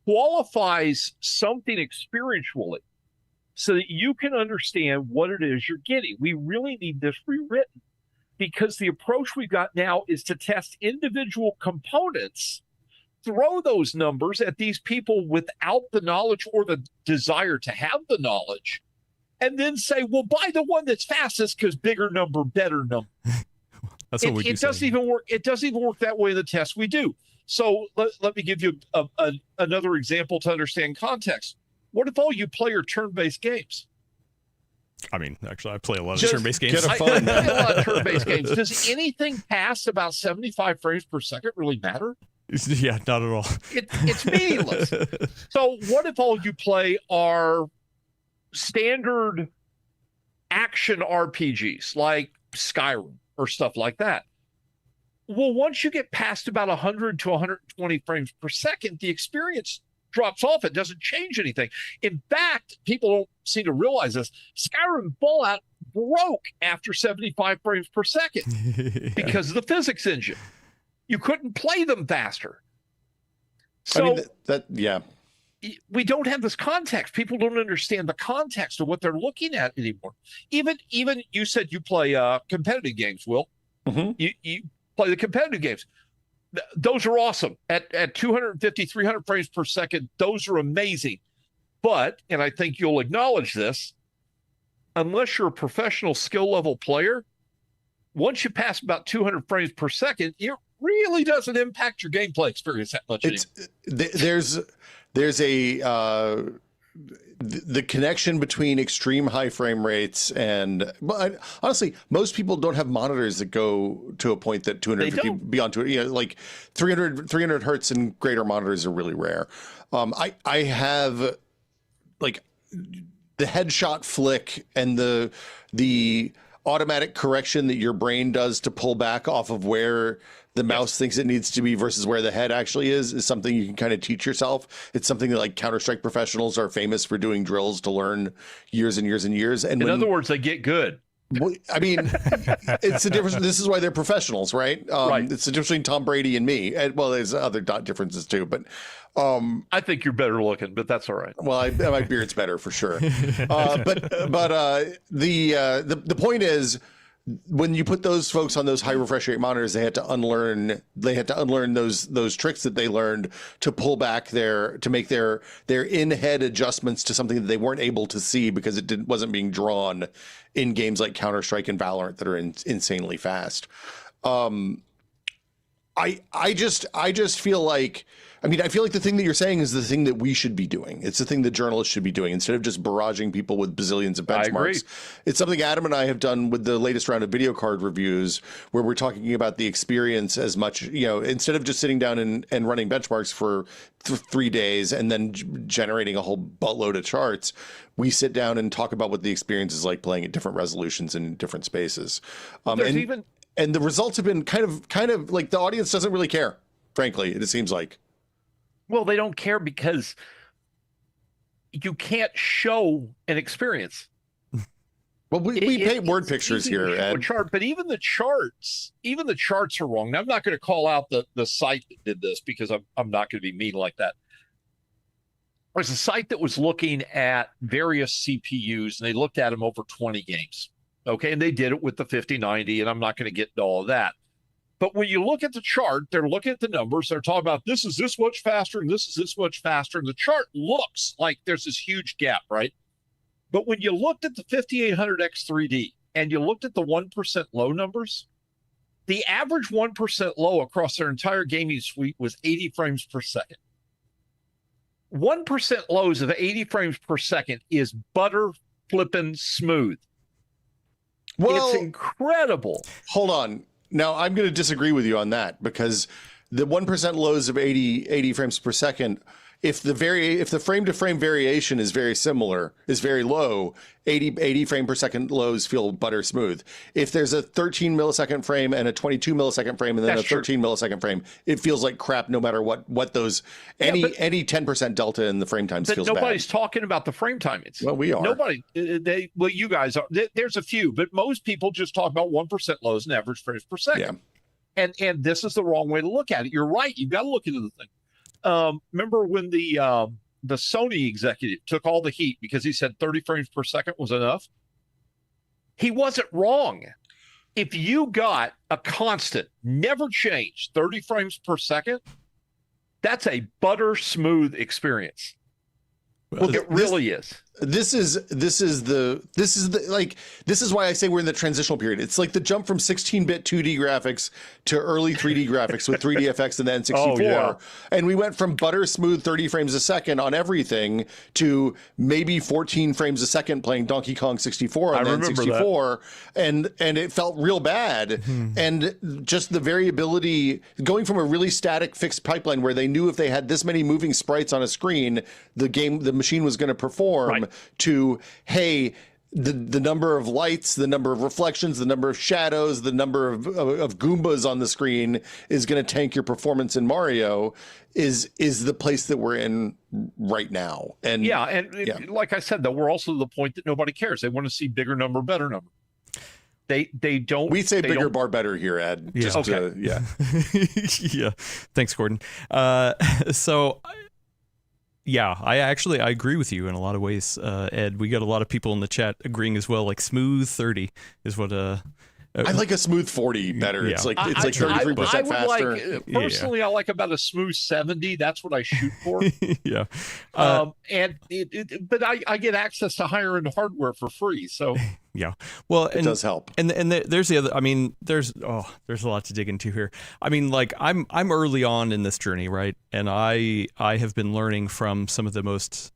qualifies something experientially so that you can understand what it is you're getting. We really need this rewritten, because the approach we've got now is to test individual components, throw those numbers at these people without the knowledge or the desire to have the knowledge, and then say, well, buy the one that's fastest because bigger number, better number. That's what we do. It doesn't even work. It doesn't even work that way in the tests we do. So let me give you another example to understand context. What if all you play are turn-based games? I mean, actually, I play a lot of turn-based games. I play a lot of turn-based games. Does anything past about 75 frames per second really matter? Yeah, not at all. It's meaningless. So what if all you play are standard action RPGs like Skyrim or stuff like that? Well, once you get past about 100 to 120 frames per second, the experience drops off. It doesn't change anything. In fact, people don't seem to realize this. Skyrim Fallout broke after 75 frames per second because of the physics engine. You couldn't play them faster. So we don't have this context. People don't understand the context of what they're looking at anymore. Even you said you play competitive games, Will. Mm-hmm. You play the competitive games. Those are awesome. At 250, 300 frames per second, those are amazing. But, and I think you'll acknowledge this, unless you're a professional skill level player, once you pass about 200 frames per second, it really doesn't impact your gameplay experience that much anymore. There's a the connection between extreme high frame rates and, but honestly, most people don't have monitors that go to a point that 250 beyond like 300 hertz and greater monitors are really rare. I have like the headshot flick and the automatic correction that your brain does to pull back off of where the mouse thinks it needs to be versus where the head actually is something you can kind of teach yourself. It's something that like Counter-Strike professionals are famous for doing drills to learn years and years and years. And in other words, they get good. I mean, it's the difference. This is why they're professionals, right? Right. It's the difference between Tom Brady and me. And, well, there's other differences too, but I think you're better looking, but that's all right. Well, my beard's better for sure. But the point is, when you put those folks on those high refresh rate monitors, they had to unlearn those tricks that they learned to pull back to make their in-head adjustments to something that they weren't able to see because it wasn't being drawn in games like Counter-Strike and Valorant that are insanely fast. I just feel like, I feel like the thing that you're saying is the thing that we should be doing. It's the thing that journalists should be doing instead of just barraging people with bazillions of benchmarks. I agree. It's something Adam and I have done with the latest round of video card reviews, where we're talking about the experience as much, instead of just sitting down and running benchmarks for 3 days and then generating a whole buttload of charts. We sit down and talk about what the experience is like playing at different resolutions in different spaces. And the results have been kind of like the audience doesn't really care, frankly, it seems like. Well, they don't care because you can't show an experience. Well, we paint word pictures here, Ed. Chart, but even the charts are wrong. Now, I'm not going to call out the site that did this because I'm not going to be mean like that. There's a site that was looking at various CPUs, and they looked at them over 20 games. Okay, and they did it with the 5090, and I'm not going to get into all of that. But when you look at the chart, they're looking at the numbers. They're talking about this is this much faster and this is this much faster. And the chart looks like there's this huge gap, right? But when you looked at the 5800X 3D and you looked at the 1% low numbers, the average 1% low across their entire gaming suite was 80 frames per second. 1% lows of 80 frames per second is butter flipping smooth. Well, it's incredible. Hold on. Now, I'm going to disagree with you on that, because the 1% lows of 80 frames per second, if the frame to frame variation is very similar, is very low, 80 frame per second lows feel butter smooth. If there's a 13 millisecond frame and a 22 millisecond frame and then a 13 millisecond frame, it feels like crap no matter what those, any 10% delta in the frame times feels bad. Nobody's talking about the frame timings. Well, we are. Nobody, you guys are. There's a few, but most people just talk about 1% lows and average frames per second. Yeah. And this is the wrong way to look at it. You're right. You've got to look into the thing. Remember when the Sony executive took all the heat because he said 30 frames per second was enough? He wasn't wrong. If you got a constant, never changed 30 frames per second, that's a butter smooth experience. Well, it really is. This is why I say we're in the transitional period. It's like the jump from 16-bit 2D graphics to early 3D graphics with 3DFX and then N64. Oh, yeah. And we went from butter smooth 30 frames a second on everything to maybe 14 frames a second playing Donkey Kong 64 on the N64. And it felt real bad. Mm-hmm. And just the variability, going from a really static fixed pipeline where they knew if they had this many moving sprites on a screen, the machine was going to perform. Right. To, hey, the number of lights, the number of reflections, the number of shadows, the number of Goombas on the screen is going to tank your performance in Mario is the place that we're in right now. And like I said, though, we're also to the point that nobody cares. They want to see bigger number, better number. They don't. We say bigger bar better here, Ed. Yeah. Just, okay. Yeah. Thanks, Gordon. Yeah, I agree with you in a lot of ways, Ed. We got a lot of people in the chat agreeing as well. Like smooth 30 is what. I like a smooth 40 better. Yeah. It's like 33% faster. Personally, I like about a smooth 70. That's what I shoot for. Yeah. But I get access to higher end hardware for free. So yeah. Well, it does help. And there's the other. I mean, there's a lot to dig into here. I mean, like I'm early on in this journey, right? And I have been learning from some of the most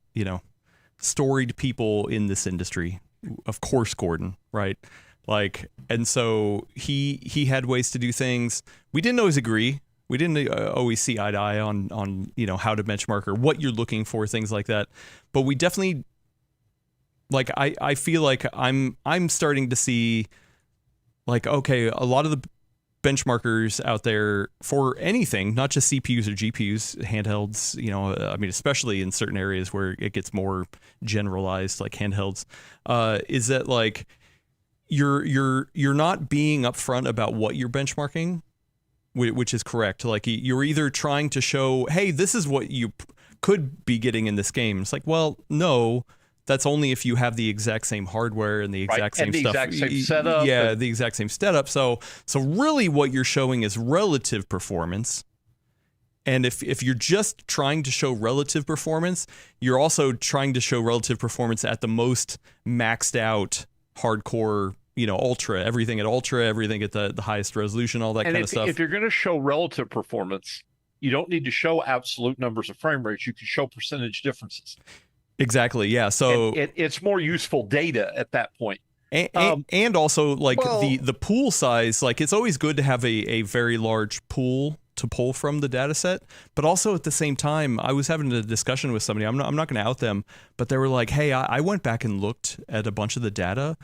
storied people in this industry. Of course, Gordon, right? Like, and so he had ways to do things. We didn't always agree. We didn't always see eye to eye on how to benchmark or what you're looking for, things like that. But we definitely, like, I feel like I'm starting to see, like, okay, a lot of the benchmarkers out there for anything, not just CPUs or GPUs, handhelds, I mean, especially in certain areas where it gets more generalized, like handhelds, is that like, you're not being upfront about what you're benchmarking, which is correct. Like you're either trying to show, hey, this is what you could be getting in this game. It's like, well, no, that's only if you have the exact same hardware and the exact same stuff. Exact same setup. Yeah, the exact same setup. So really what you're showing is relative performance. And if you're just trying to show relative performance, you're also trying to show relative performance at the most maxed out hardcore, ultra, everything at ultra, everything at the highest resolution, all that kind of stuff. If you're going to show relative performance, you don't need to show absolute numbers of frame rates. You can show percentage differences. Exactly. Yeah. So it's more useful data at that point. And also like the pool size, like it's always good to have a very large pool to pull from the data set, but also at the same time, I was having a discussion with somebody, I'm not going to out them, but they were like, hey, I went back and looked at a bunch of the data,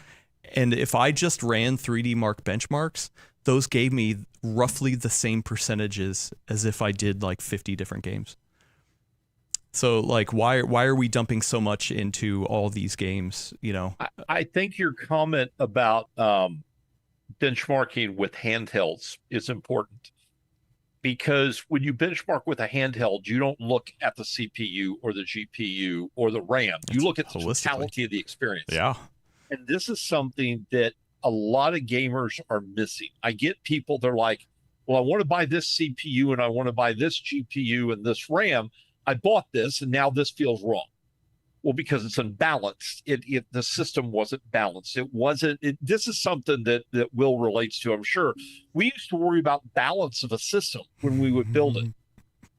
and if I just ran 3D Mark benchmarks, those gave me roughly the same percentages as if I did like 50 different games. So like, why are we dumping so much into all these games? I think your comment about benchmarking with handhelds is important. Because when you benchmark with a handheld, you don't look at the CPU or the GPU or the RAM. You look at the totality of the experience. Yeah. And this is something that a lot of gamers are missing. I get people, they're like, well, I want to buy this CPU and I want to buy this GPU and this RAM. I bought this and now this feels wrong. Well, because it's unbalanced. The system wasn't balanced. It wasn't. This is something that Will relates to, I'm sure. We used to worry about balance of a system when we would build it.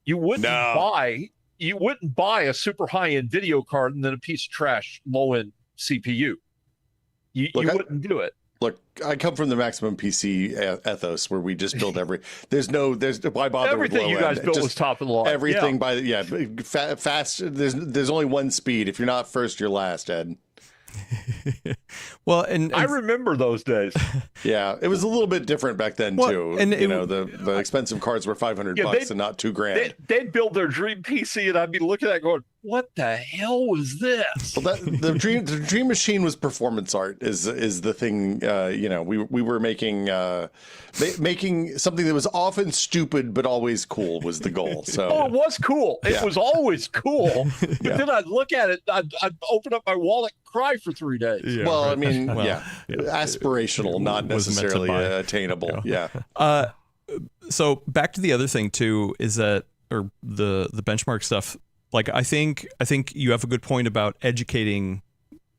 You wouldn't buy a super high-end video card and then a piece of trash low-end CPU. You wouldn't do it. Look, I come from the maximum PC ethos where we just build there's why bother everything with you guys built was top of the line. Everything fast. There's only one speed. If you're not first, you're last, Ed. Well, and I remember those days. Yeah, it was a little bit different back then too. And the expensive cards were $500 and not $2,000. They'd build their dream PC, and I'd be looking at it going, "What the hell was this?" Well, the dream machine was performance art. Is the thing? We were making something that was often stupid but always cool was the goal. So it was cool. It was always cool. But then I'd look at it. I'd open up my wallet, cry for 3 days. Yeah, well, I mean, aspirational, not necessarily attainable. Yeah. So back to the other thing too is that, or the benchmark stuff. Like I think you have a good point about educating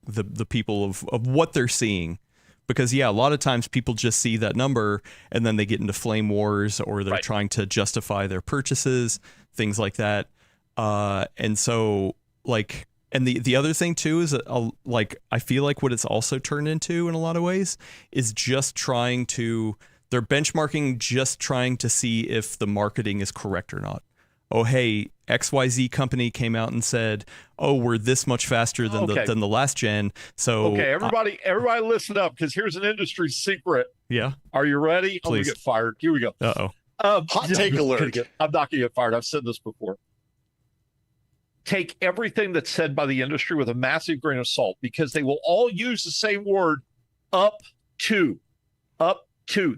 the people of what they're seeing, because a lot of times people just see that number and then they get into flame wars, or they're trying to justify their purchases, things like that. And so like. And the other thing too is I feel like what it's also turned into in a lot of ways is just they're benchmarking, just trying to see if the marketing is correct or not. Oh, hey, XYZ company came out and said, oh, we're this much faster than the last gen. So okay, everybody listen up, because here's an industry secret. Yeah. Are you ready? I'm gonna get fired. Here we go. Hot take alert. I'm not gonna get fired. I've said this before. Take everything that's said by the industry with a massive grain of salt, because they will all use the same word, up to.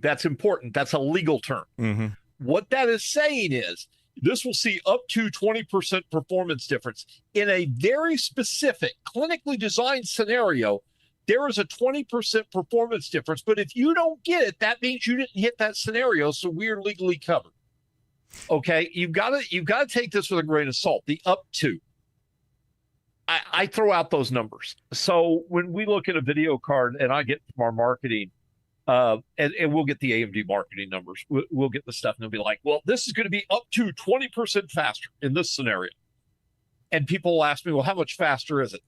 That's important. That's a legal term. Mm-hmm. What that is saying is this will see up to 20% performance difference in a very specific clinically designed scenario. There is a 20% performance difference, but if you don't get it, that means you didn't hit that scenario. So we're legally covered. Okay, you've got to take this with a grain of salt. The up to, I throw out those numbers. So when we look at a video card, and I get from our marketing, and we'll get the AMD marketing numbers. We'll get the stuff, and they'll be like, "Well, this is going to be up to 20% faster in this scenario." And people will ask me, "Well, how much faster is it?"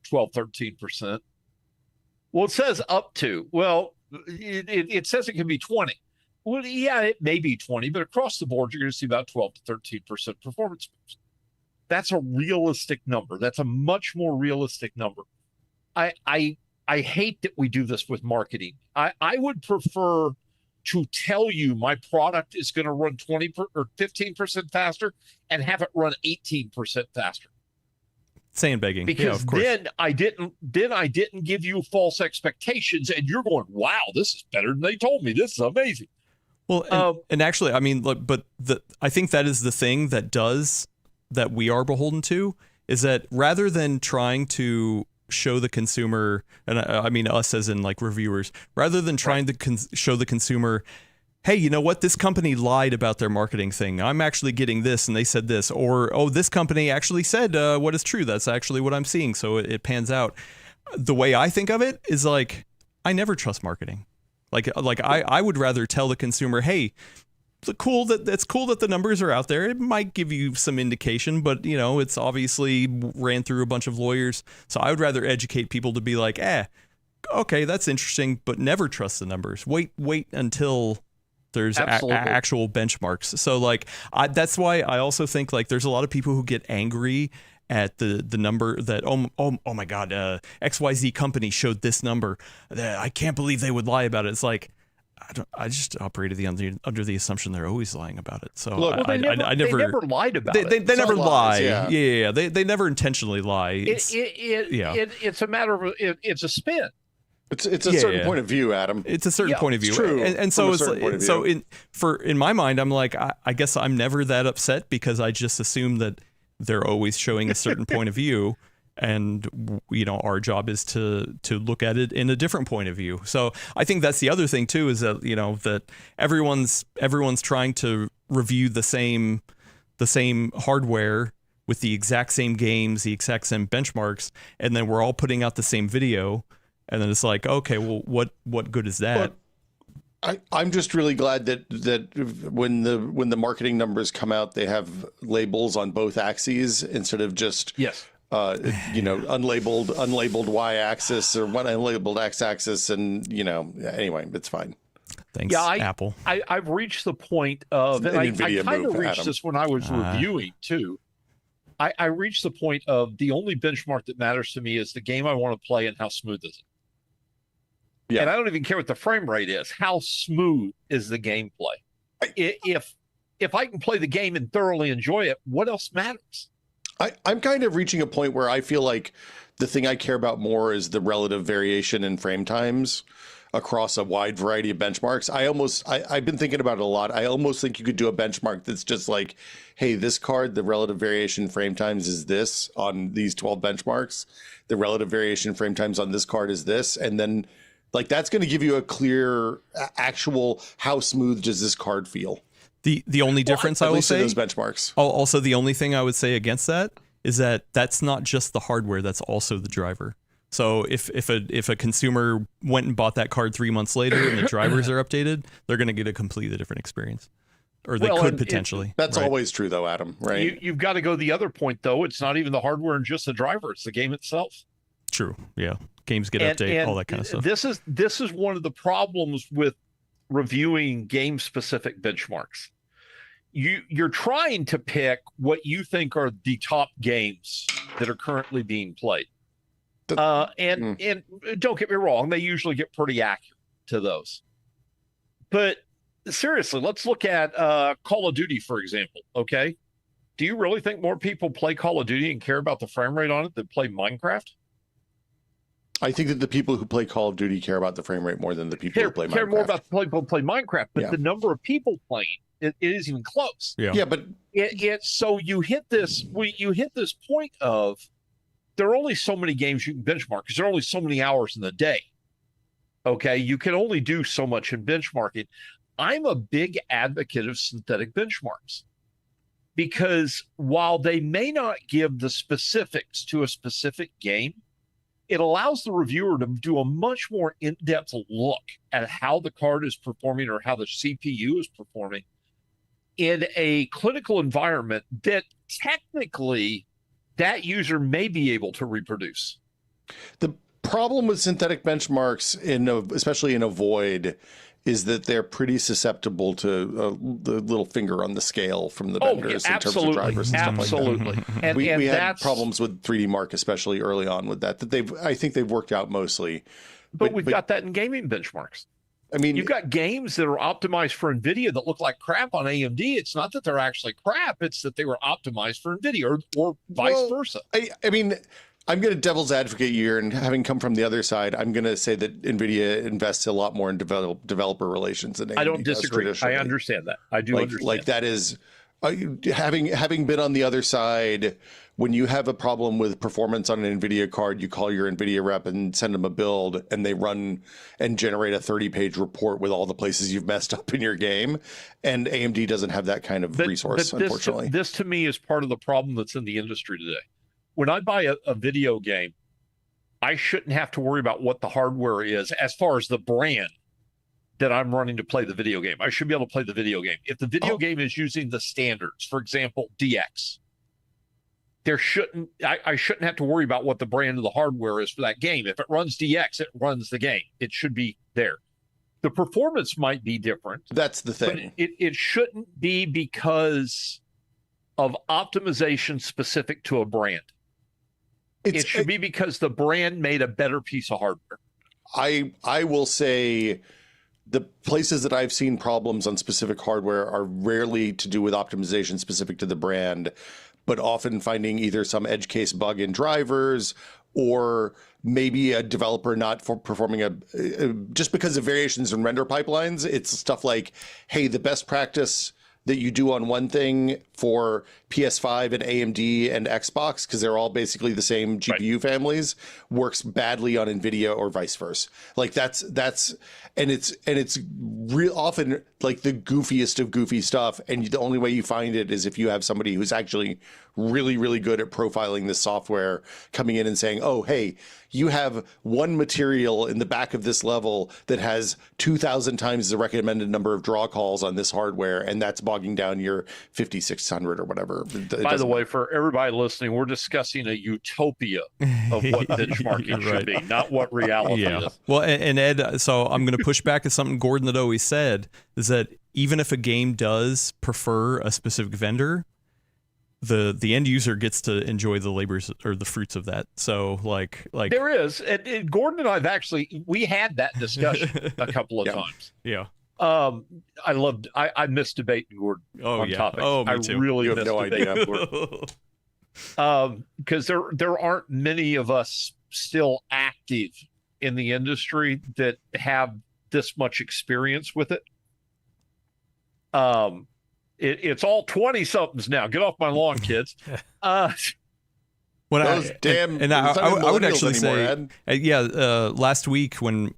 12, 13%. Well, it says up to. Well, it says it can be 20. Well, yeah, it may be 20, but across the board, you're going to see about 12 to 13% performance boost. That's a realistic number. That's a much more realistic number. I hate that we do this with marketing. I would prefer to tell you my product is going to run 20 or 15% faster and have it run 18% faster. Sandbagging, because of course. then I didn't give you false expectations, and you're going, "Wow, this is better than they told me. This is amazing." Well, and actually, I mean, I think that is the thing that we are beholden to, is that rather than trying to show the consumer, and I mean us as in like reviewers, rather than trying to show the consumer, hey, you know what, this company lied about their marketing thing. I'm actually getting this, and they said this, or oh, this company actually said what is true. That's actually what I'm seeing, so it pans out. The way I think of it is like, I never trust marketing. Like I would rather tell the consumer, hey, it's cool that the numbers are out there. It might give you some indication, but it's obviously ran through a bunch of lawyers. So I would rather educate people to be like, okay, that's interesting, but never trust the numbers. Wait until there's actual benchmarks. So like that's why I also think like there's a lot of people who get angry at the number that oh my god, XYZ company showed this number. I can't believe they would lie about it. It's like I just operated under the assumption they're always lying about it. So look, they never lied about it. They never lie. Yeah. They never intentionally lie. It's a matter of it's a spin. It's a certain point of view, Adam. It's a certain point of view. It's true. And so in my mind, I'm like, I guess I'm never that upset, because I just assume that they're always showing a certain point of view. and our job is to look at it in a different point of view. So I think that's the other thing too, is that that everyone's trying to review the same hardware with the exact same games, the exact same benchmarks, and then we're all putting out the same video, and then it's like, okay, well, what good is that? I'm just really glad that when the marketing numbers come out, they have labels on both axes instead of just unlabeled y-axis or one unlabeled x-axis, and anyway, it's fine. Thanks, Apple. I've reached the point of, and I kind of reached this when I was reviewing too. I reached the point of the only benchmark that matters to me is the game I want to play and how smooth is it. Yeah. And I don't even care what the frame rate is. How smooth is the gameplay? If I can play the game and thoroughly enjoy it, what else matters? I'm kind of reaching a point where I feel like the thing I care about more is the relative variation in frame times across a wide variety of benchmarks. I've been thinking about it a lot. I almost think you could do a benchmark that's just like, hey, this card, the relative variation frame times is this on these 12 benchmarks. The relative variation frame times on this card is this. And then that's going to give you a clear actual how smooth does this card feel. The only difference I will say, those benchmarks. Also, the only thing I would say against that is that that's not just the hardware, that's also the driver. So if a consumer went and bought that card 3 months later and the drivers are updated, they're going to get a completely different experience, or they could potentially. That's always true, though, Adam. Right? You've got to go the other point, though. It's not even the hardware and just the driver; it's the game itself. True. Yeah. Games get updated, all that kind of stuff. This is one of the problems with reviewing game-specific benchmarks. You're trying to pick what you think are the top games that are currently being played. And don't get me wrong, they usually get pretty accurate to those. But seriously, let's look at Call of Duty, for example, okay? Do you really think more people play Call of Duty and care about the frame rate on it than play Minecraft? I think that the people who play Call of Duty care about the frame rate more than the people who play Minecraft. Care more about the people who play Minecraft, but the number of people playing it isn't even close. Yeah, but so you hit this point of there are only so many games you can benchmark because there are only so many hours in the day. Okay, you can only do so much in benchmarking. I'm a big advocate of synthetic benchmarks because while they may not give the specifics to a specific game, it allows the reviewer to do a much more in-depth look at how the card is performing or how the CPU is performing in a clinical environment that technically that user may be able to reproduce. The problem with synthetic benchmarks, especially in a void, is that they're pretty susceptible to the little finger on the scale from the vendors in terms of drivers and stuff like that. And we had problems with 3D Mark, especially early on with that I think they've worked out mostly. But we've got that in gaming benchmarks. I mean, you've got games that are optimized for NVIDIA that look like crap on AMD. It's not that they're actually crap. It's that they were optimized for NVIDIA or vice versa. I mean, I'm going to devil's advocate here, and having come from the other side, I'm going to say that NVIDIA invests a lot more in developer relations than AMD I don't disagree. I understand that. I do understand. Like that is, having been on the other side, when you have a problem with performance on an NVIDIA card, you call your NVIDIA rep and send them a build, and they run and generate a 30-page report with all the places you've messed up in your game. And AMD doesn't have that kind of resource, unfortunately. This to me is part of the problem that's in the industry today. When I buy a video game, I shouldn't have to worry about what the hardware is as far as the brand that I'm running to play the video game. I should be able to play the video game. If the video game is using the standards, for example, DX, I shouldn't have to worry about what the brand of the hardware is for that game. If it runs DX, it runs the game. It should be there. The performance might be different. That's the thing. But it shouldn't be because of optimization specific to a brand. It should be because the brand made a better piece of hardware. I will say the places that I've seen problems on specific hardware are rarely to do with optimization specific to the brand, but often finding either some edge case bug in drivers or maybe a developer not performing just because of variations in render pipelines. It's stuff like, hey, the best practice that you do on one thing for PS5 and AMD and Xbox, because they're all basically the same GPU families, works badly on NVIDIA or vice versa. Like that's and it's real often like the goofiest of goofy stuff, and the only way you find it is if you have somebody who's actually really, really good at profiling this software coming in and saying, oh, hey, you have one material in the back of this level that has 2,000 times the recommended number of draw calls on this hardware, and that's bogging down your 5600 or whatever. By the way, for everybody listening, we're discussing a utopia of what benchmarking should be, not what reality is. Well, and Ed, so I'm going to push back at something Gordon had always said, is that even if a game does prefer a specific vendor, the end user gets to enjoy the labors or the fruits of that. So like there is, and Gordon and I've actually, we had that discussion a couple of times. Yeah. I miss debating Gordon on topics. Oh, me I too. really You have miss no debating idea. Gordon. Because there aren't many of us still active in the industry that have this much experience with it. It's all 20-somethings now. Get off my lawn, kids. I would actually say, last week when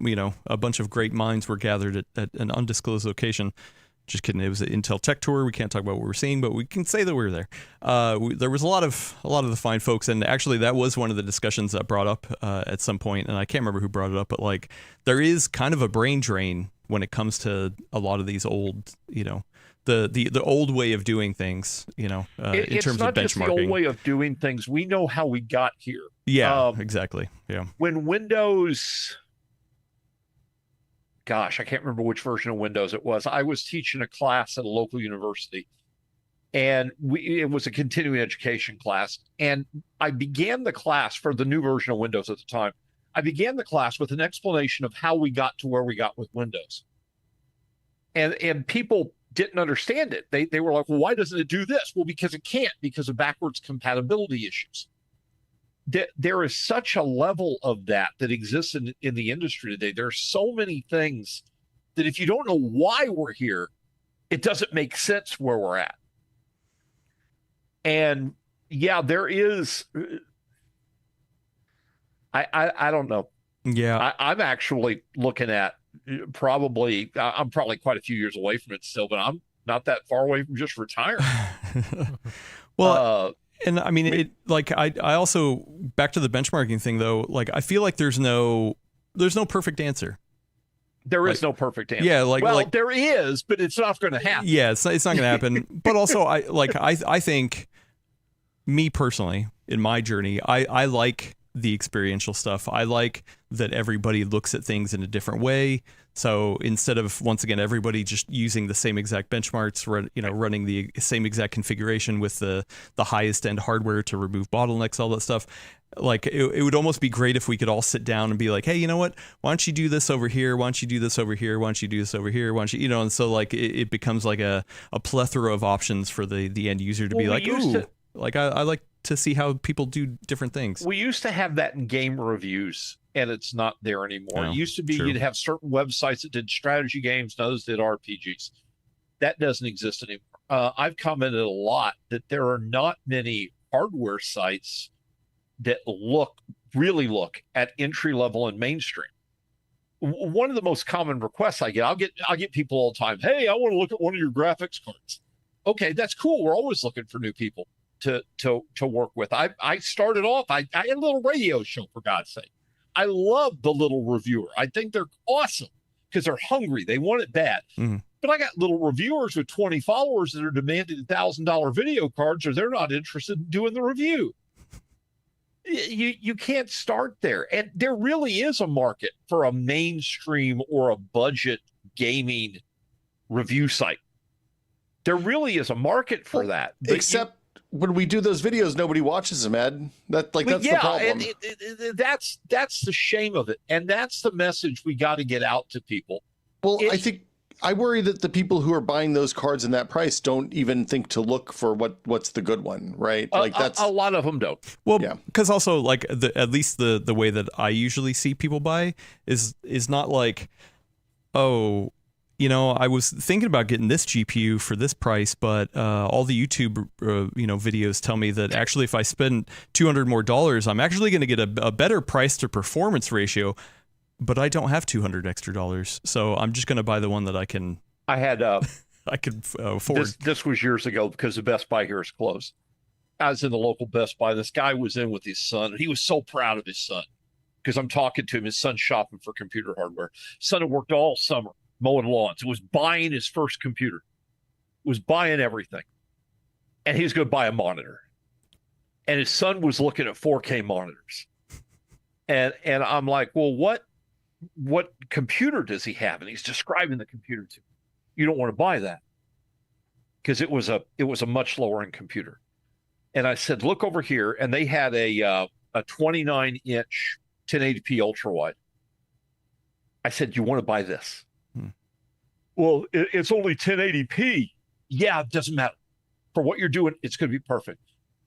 a bunch of great minds were gathered at an undisclosed location. Just kidding. It was an Intel Tech Tour. We can't talk about what we're seeing, but we can say that we were there. There was a lot of the fine folks, and actually that was one of the discussions that brought up at some point, and I can't remember who brought it up, but like there is kind of a brain drain when it comes to a lot of these old, the old way of doing things, in terms of benchmarking. It's not just the old way of doing things. We know how we got here. Yeah, exactly. Yeah. When Windows, gosh, I can't remember which version of Windows it was. I was teaching a class at a local university, and it was a continuing education class. And I began the class for the new version of Windows at the time. I began the class with an explanation of how we got to where we got with Windows. And people didn't understand it. They were like, well, why doesn't it do this? Well, because it can't, because of backwards compatibility issues. There is such a level of that exists in the industry today. There are so many things that if you don't know why we're here, it doesn't make sense where we're at. And yeah, there is, I don't know. Yeah. I'm actually looking at I'm probably quite a few years away from it still, but I'm not that far away from just retiring. Well, and I mean, I also, back to the benchmarking thing though, like I feel like there's no perfect answer. There is no perfect answer. Yeah, there is, but it's not going to happen. Yeah, it's not going to happen. But also, I think, me personally, in my journey, I like the experiential stuff. I like that everybody looks at things in a different way. So instead of, once again, everybody just using the same exact benchmarks, running the same exact configuration with the highest end hardware to remove bottlenecks, all that stuff, like it would almost be great if we could all sit down and be like, hey, you know what? Why don't you do this over here? Why don't you do this over here? Why don't you do this over here? Why don't you, and so like it becomes like a plethora of options for the end user to be like, ooh, like I like to see how people do different things. We used to have that in game reviews, and it's not there anymore. No, it used to be true. You'd have certain websites that did strategy games, and others did RPGs. That doesn't exist anymore. I've commented a lot that there are not many hardware sites that really look at entry level and mainstream. One of the most common requests I get, I'll get people all the time. Hey, I want to look at one of your graphics cards. Okay, that's cool. We're always looking for new people to work with. I started off, I had a little radio show, for God's sake. I love the little reviewer. I think they're awesome because they're hungry. They want it bad. Mm-hmm. But I got little reviewers with 20 followers that are demanding $1,000 video cards, or they're not interested in doing the review. You can't start there. And there really is a market for a mainstream or a budget gaming review site. There really is a market for that. Except when we do those videos, nobody watches them, Ed. That's the problem. And that's the shame of it. And that's the message we got to get out to people. Well, I worry that the people who are buying those cards in that price don't even think to look for what's the good one, right? Like that's a lot of them don't. Well, because also like at least the way that I usually see people buy is not like, oh, I was thinking about getting this GPU for this price, but all the YouTube, videos tell me that actually if I spend $200 more, I'm actually going to get a better price to performance ratio, but I don't have $200 extra. So I'm just going to buy the one that I can. I had I could afford. This was years ago because the Best Buy here is closed. I was in the local Best Buy. This guy was in with his son, and he was so proud of his son because I'm talking to him. His son's shopping for computer hardware. Son had worked all summer mowing lawns. Was buying his first computer. Was buying everything, and he was going to buy a monitor. And his son was looking at 4K monitors, and I'm like, well, what computer does he have? And he's describing the computer to me. You don't want to buy that because it was a much lower end computer. And I said, look over here. And they had a 29-inch 1080p ultra wide. I said, you want to buy this? Well, it's only 1080p. Yeah, it doesn't matter. For what you're doing, it's going to be perfect.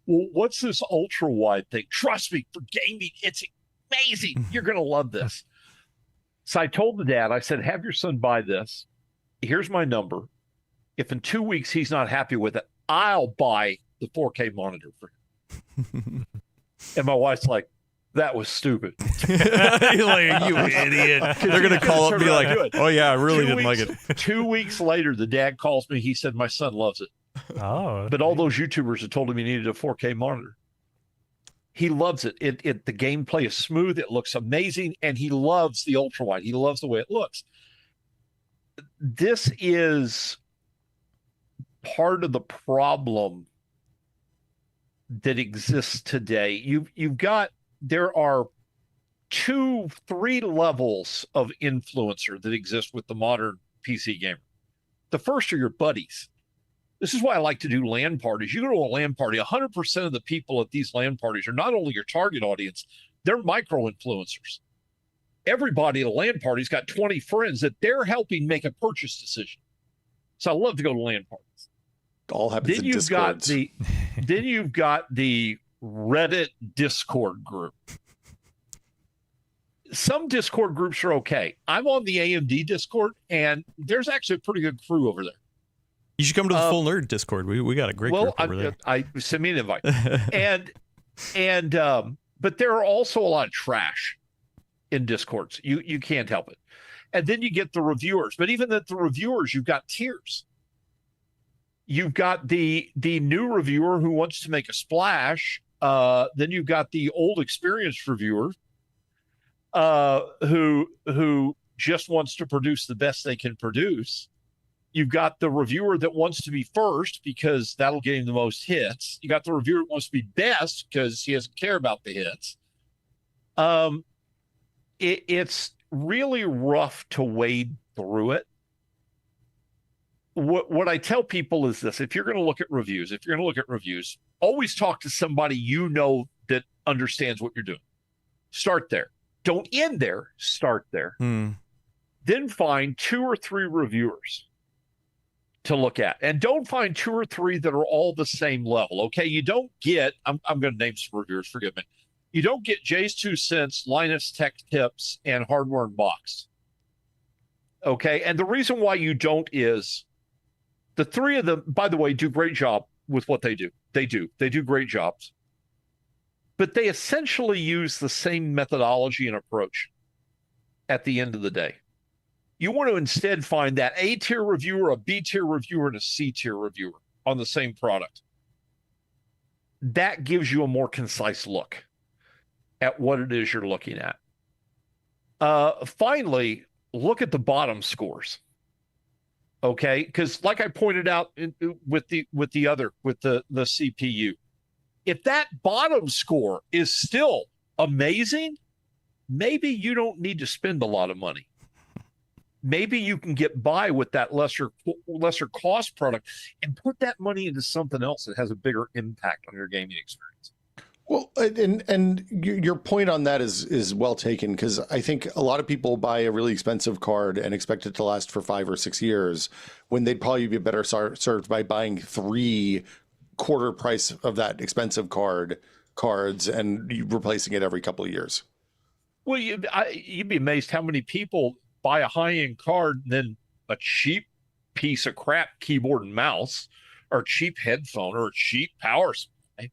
Well, what's this ultra wide thing? Trust me, for gaming, it's amazing. You're going to love this. So I told the dad, I said, have your son buy this. Here's my number. If in 2 weeks he's not happy with it, I'll buy the 4K monitor for him. And my wife's like, that was stupid. You're like, you idiot. They're going to call up and be like, oh, yeah, I really didn't like it. 2 weeks later, the dad calls me. He said, my son loves it. Oh. But all those YouTubers had told him he needed a 4K monitor. He loves it. The gameplay is smooth. It looks amazing. And he loves the ultra wide. He loves the way it looks. This is part of the problem that exists today. There are 2-3 levels of influencer that exist with the modern PC gamer. The first are your buddies. This is why I like to do LAN parties. You go to a LAN party, 100% of the people at these LAN parties are not only your target audience, they're micro influencers. Everybody at a LAN party's got 20 friends that they're helping make a purchase decision. So I love to go to LAN parties. All happens in Discords. Then you've got the Reddit Discord group. Some Discord groups are okay. I'm on the AMD Discord, and there's actually a pretty good crew over there. You should come to the Full Nerd Discord. We got a great group over there. I send me an invite. But there are also a lot of trash in Discords. You can't help it. And then you get the reviewers. But even at the reviewers, you've got tiers. You've got the new reviewer who wants to make a splash. Then you've got the old experienced reviewer who just wants to produce the best they can produce. You've got the reviewer that wants to be first because that'll get him the most hits. You got the reviewer that wants to be best because he doesn't care about the hits. It's really rough to wade through it. What I tell people is this: if you're going to look at reviews, always talk to somebody that understands what you're doing. Start there. Don't end there. Start there. Then find 2 or 3 reviewers to look at, and don't find 2 or 3 that are all the same level. Okay, you don't get. I'm going to name some reviewers. Forgive me. You don't get Jay's 2 cents, Linus Tech Tips, and Hardware Unboxed. Okay, and the reason why you don't is the 3 of them, by the way, do great job with what they do. They do great jobs, but they essentially use the same methodology and approach at the end of the day. You want to instead find that A-tier reviewer, a B-tier reviewer, and a C-tier reviewer on the same product. That gives you a more concise look at what it is you're looking at. Finally, look at the bottom scores. Okay, because like I pointed out with the CPU, if that bottom score is still amazing, maybe you don't need to spend a lot of money. Maybe you can get by with that lesser cost product and put that money into something else that has a bigger impact on your gaming experience. Well, and your point on that is well taken, because I think a lot of people buy a really expensive card and expect it to last for 5 or 6 years, when they'd probably be better served by buying 3 quarter price of that expensive cards and replacing it every couple of years. Well, you'd be amazed how many people buy a high-end card and then a cheap piece of crap keyboard and mouse or a cheap headphone or a cheap power supply,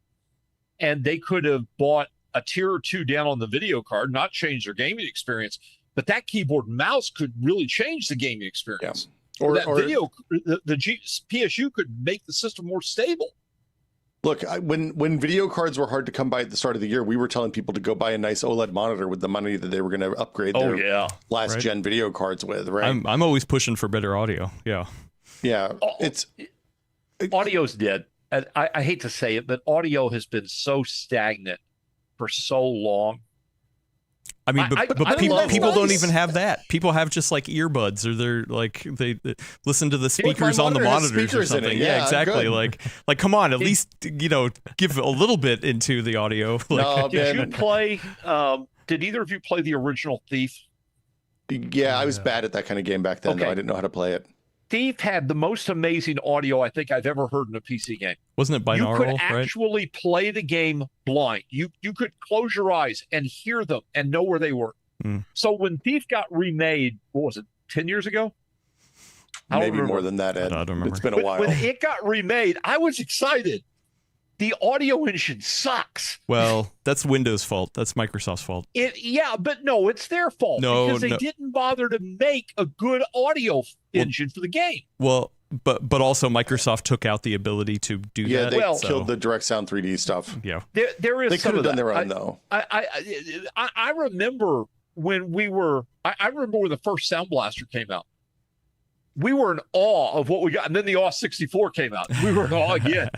and they could have bought a tier or two down on the video card, not change their gaming experience, but that keyboard and mouse could really change the gaming experience. Yeah. Or the PSU could make the system more stable. Look, when video cards were hard to come by at the start of the year, we were telling people to go buy a nice OLED monitor with the money that they were going to upgrade their last gen video cards with, right? I'm always pushing for better audio. Yeah. Yeah. Audio's dead. And I hate to say it, but audio has been so stagnant for so long. I mean, but people don't even have that. People have just like earbuds, or they're like they listen to the speakers on the monitors or something. Yeah, exactly. Good. Like come on, at least give a little bit into the audio. No, did you play? Did either of you play the original Thief? Yeah, I was bad at that kind of game back then. Okay. Though I didn't know how to play it. Thief had the most amazing audio I think I've ever heard in a PC game. Wasn't it binaural? You could actually play the game blind. You could close your eyes and hear them and know where they were. So when Thief got remade, what was it, 10 years ago? Maybe more than that, Ed. I don't remember. It's been a while. When it got remade, I was excited. The audio engine sucks. Well, that's Windows' fault. That's Microsoft's fault. But no, it's their fault because they didn't bother to make a good audio engine for the game. Well, but also Microsoft took out the ability to do that. Yeah, they killed the direct sound 3D stuff. Yeah, there is. They could have done their own though. I remember when I remember when the first Sound Blaster came out. We were in awe of what we got. And then the AW64 came out. We were in awe again.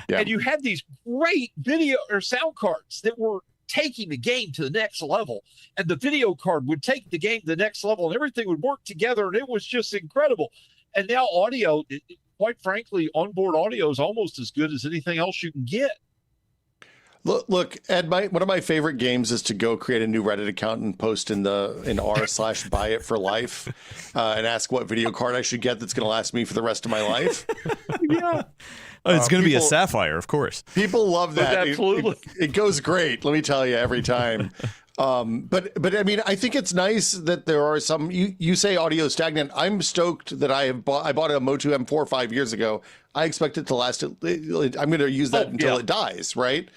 Yeah. And you had these great video or sound cards that were taking the game to the next level. And the video card would take the game to the next level and everything would work together. And it was just incredible. And now audio, quite frankly, onboard audio is almost as good as anything else you can get. Look, Ed, one of my favorite games is to go create a new Reddit account and post in r/buy it for life and ask what video card I should get that's going to last me for the rest of my life. Yeah. Oh, it's going to be a Sapphire, of course. People love that. Absolutely. It goes great, let me tell you, every time. But I mean, I think it's nice that there are some, you say audio stagnant. I'm stoked that I bought a Motu M4 5 years ago. I expect it to last. I'm going to use that until it dies, right?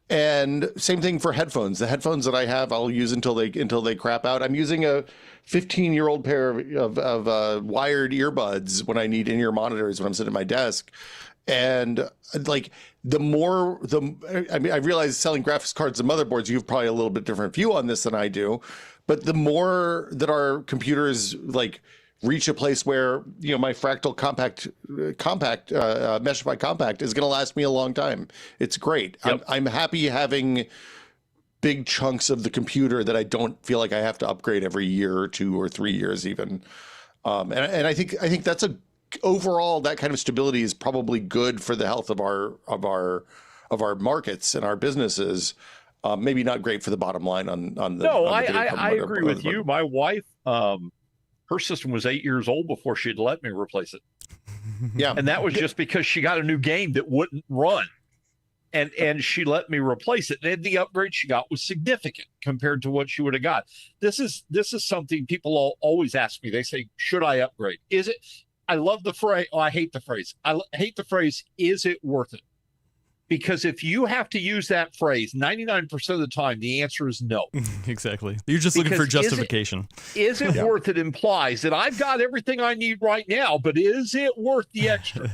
And same thing for headphones. The headphones that I have, I'll use until they crap out. I'm using a 15-year-old pair of wired earbuds when I need in-ear monitors when I'm sitting at my desk. And like I realize selling graphics cards and motherboards, you have probably a little bit different view on this than I do. But the more that our computers like reach a place where, my Fractal compact Meshify compact is going to last me a long time. It's great. Yep. I'm happy having big chunks of the computer that I don't feel like I have to upgrade every year or 2 or 3 years even. And I think that's overall that kind of stability is probably good for the health of our markets and our businesses. Maybe not great for the bottom line on the. No, I agree with you. My wife, her system was 8 years old before she'd let me replace it. Yeah. And that was just because she got a new game that wouldn't run. And she let me replace it. And the upgrade she got was significant compared to what she would have got. This is something people always ask me. They say, should I upgrade? Is it? I love the phrase. Oh, I hate the phrase. I hate the phrase, is it worth it? Because if you have to use that phrase 99% of the time, the answer is no. Exactly. You're just looking for justification. Is it worth it implies that I've got everything I need right now, but is it worth the extra?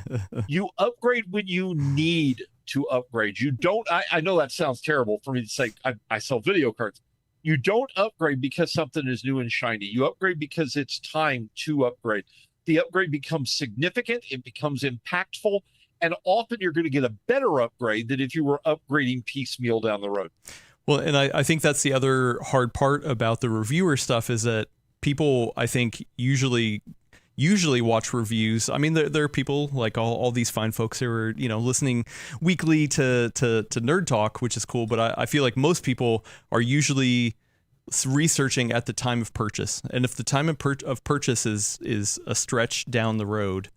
You upgrade when you need to upgrade. You don't, I know that sounds terrible for me to say, I sell video cards. You don't upgrade because something is new and shiny. You upgrade because it's time to upgrade. The upgrade becomes significant. It becomes impactful. And often you're going to get a better upgrade than if you were upgrading piecemeal down the road. Well, and I think that's the other hard part about the reviewer stuff is that people, I think, usually watch reviews. I mean, there are people like all these fine folks who are, listening weekly to Nerd Talk, which is cool. But I feel like most people are usually researching at the time of purchase. And if the time of purchase is a stretch down the road,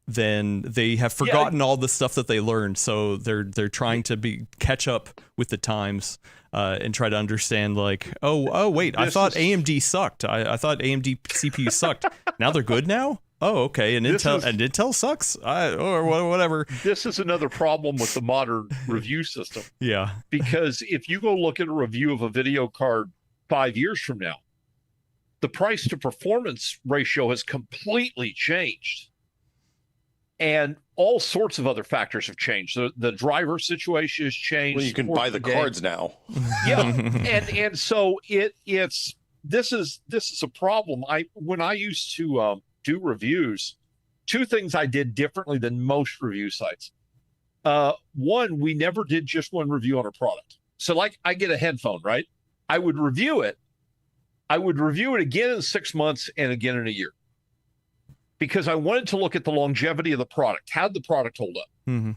then they have forgotten all the stuff that they learned. So they're trying to catch up with the times and try to understand like, oh wait, I thought AMD sucked. I thought AMD CPU sucked. Now they're good now? Oh, okay. And Intel sucks, or whatever. This is another problem with the modern review system. Yeah. Because if you go look at a review of a video card 5 years from now, the price to performance ratio has completely changed. And all sorts of other factors have changed. The driver situation has changed. Well, you can buy the cards now. Yeah. and so this is a problem. When I used to do reviews, two things I did differently than most review sites. One, we never did just one review on a product. So like I get a headphone, right? I would review it. I would review it again in 6 months and again in a year, because I wanted to look at the longevity of the product. How'd the product hold up? Mm-hmm.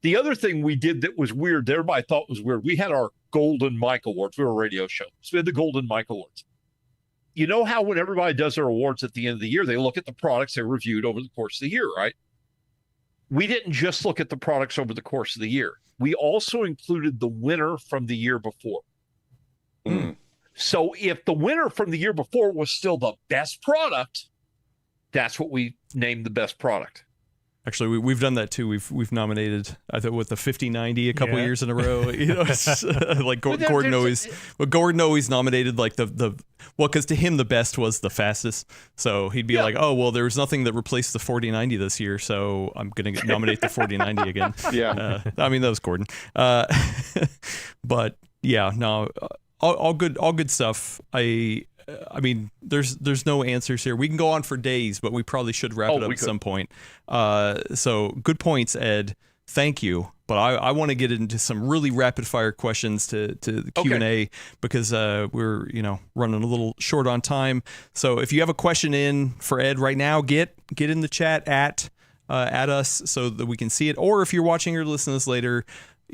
The other thing we did that was weird, that everybody thought was weird, we had our Golden Mic Awards. We were a radio show. So we had the Golden Mic Awards. You know how when everybody does their awards at the end of the year, they look at the products they reviewed over the course of the year, right? We didn't just look at the products over the course of the year. We also included the winner from the year before. Mm. So if the winner from the year before was still the best product, that's what we named the best product. Actually, we've done that too. We've nominated, I thought, with the 5090 a couple years in a row. You know, it's, like Gordon always nominated like because to him the best was the fastest. So he'd be like, oh well, there was nothing that replaced the 4090 this year, so I'm gonna nominate the 4090 again. Yeah, I mean that was Gordon. But yeah, no, all good stuff. I mean, there's no answers here. We can go on for days, but we probably should wrap it up at some point. So good points, Ed. Thank you. But I want to get into some really rapid fire questions to the Q&A because we're running a little short on time. So if you have a question in for Ed right now, get in the chat at us so that we can see it. Or if you're watching or listening to this later,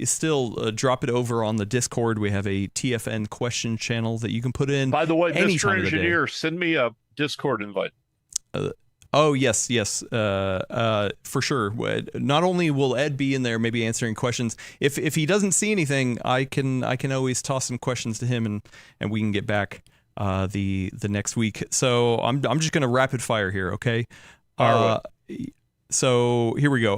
still drop it over on the Discord. We have a TFN question channel that you can put in. By the way, Mr. Engineer, send me a Discord invite. Oh yes, for sure. Not only will Ed be in there, maybe answering questions. If he doesn't see anything, I can always toss some questions to him, and we can get back the next week. So I'm just gonna rapid fire here, okay? So here we go.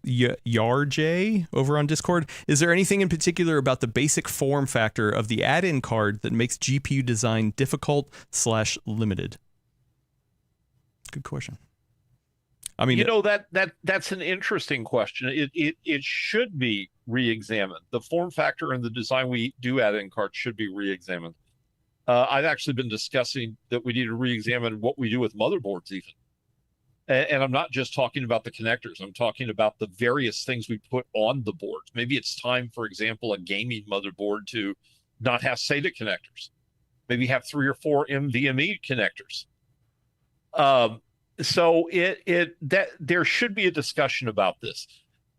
Yarj over on Discord. Is there anything in particular about the basic form factor of the add-in card that makes GPU design difficult/limited? Good question. I mean, that's an interesting question. It should be re-examined. The form factor and the design we do add-in cards should be re-examined. I've actually been discussing that we need to re-examine what we do with motherboards even. And I'm not just talking about the connectors. I'm talking about the various things we put on the boards. Maybe it's time, for example, a gaming motherboard to not have SATA connectors. Maybe have 3 or 4 NVMe connectors. So there should be a discussion about this.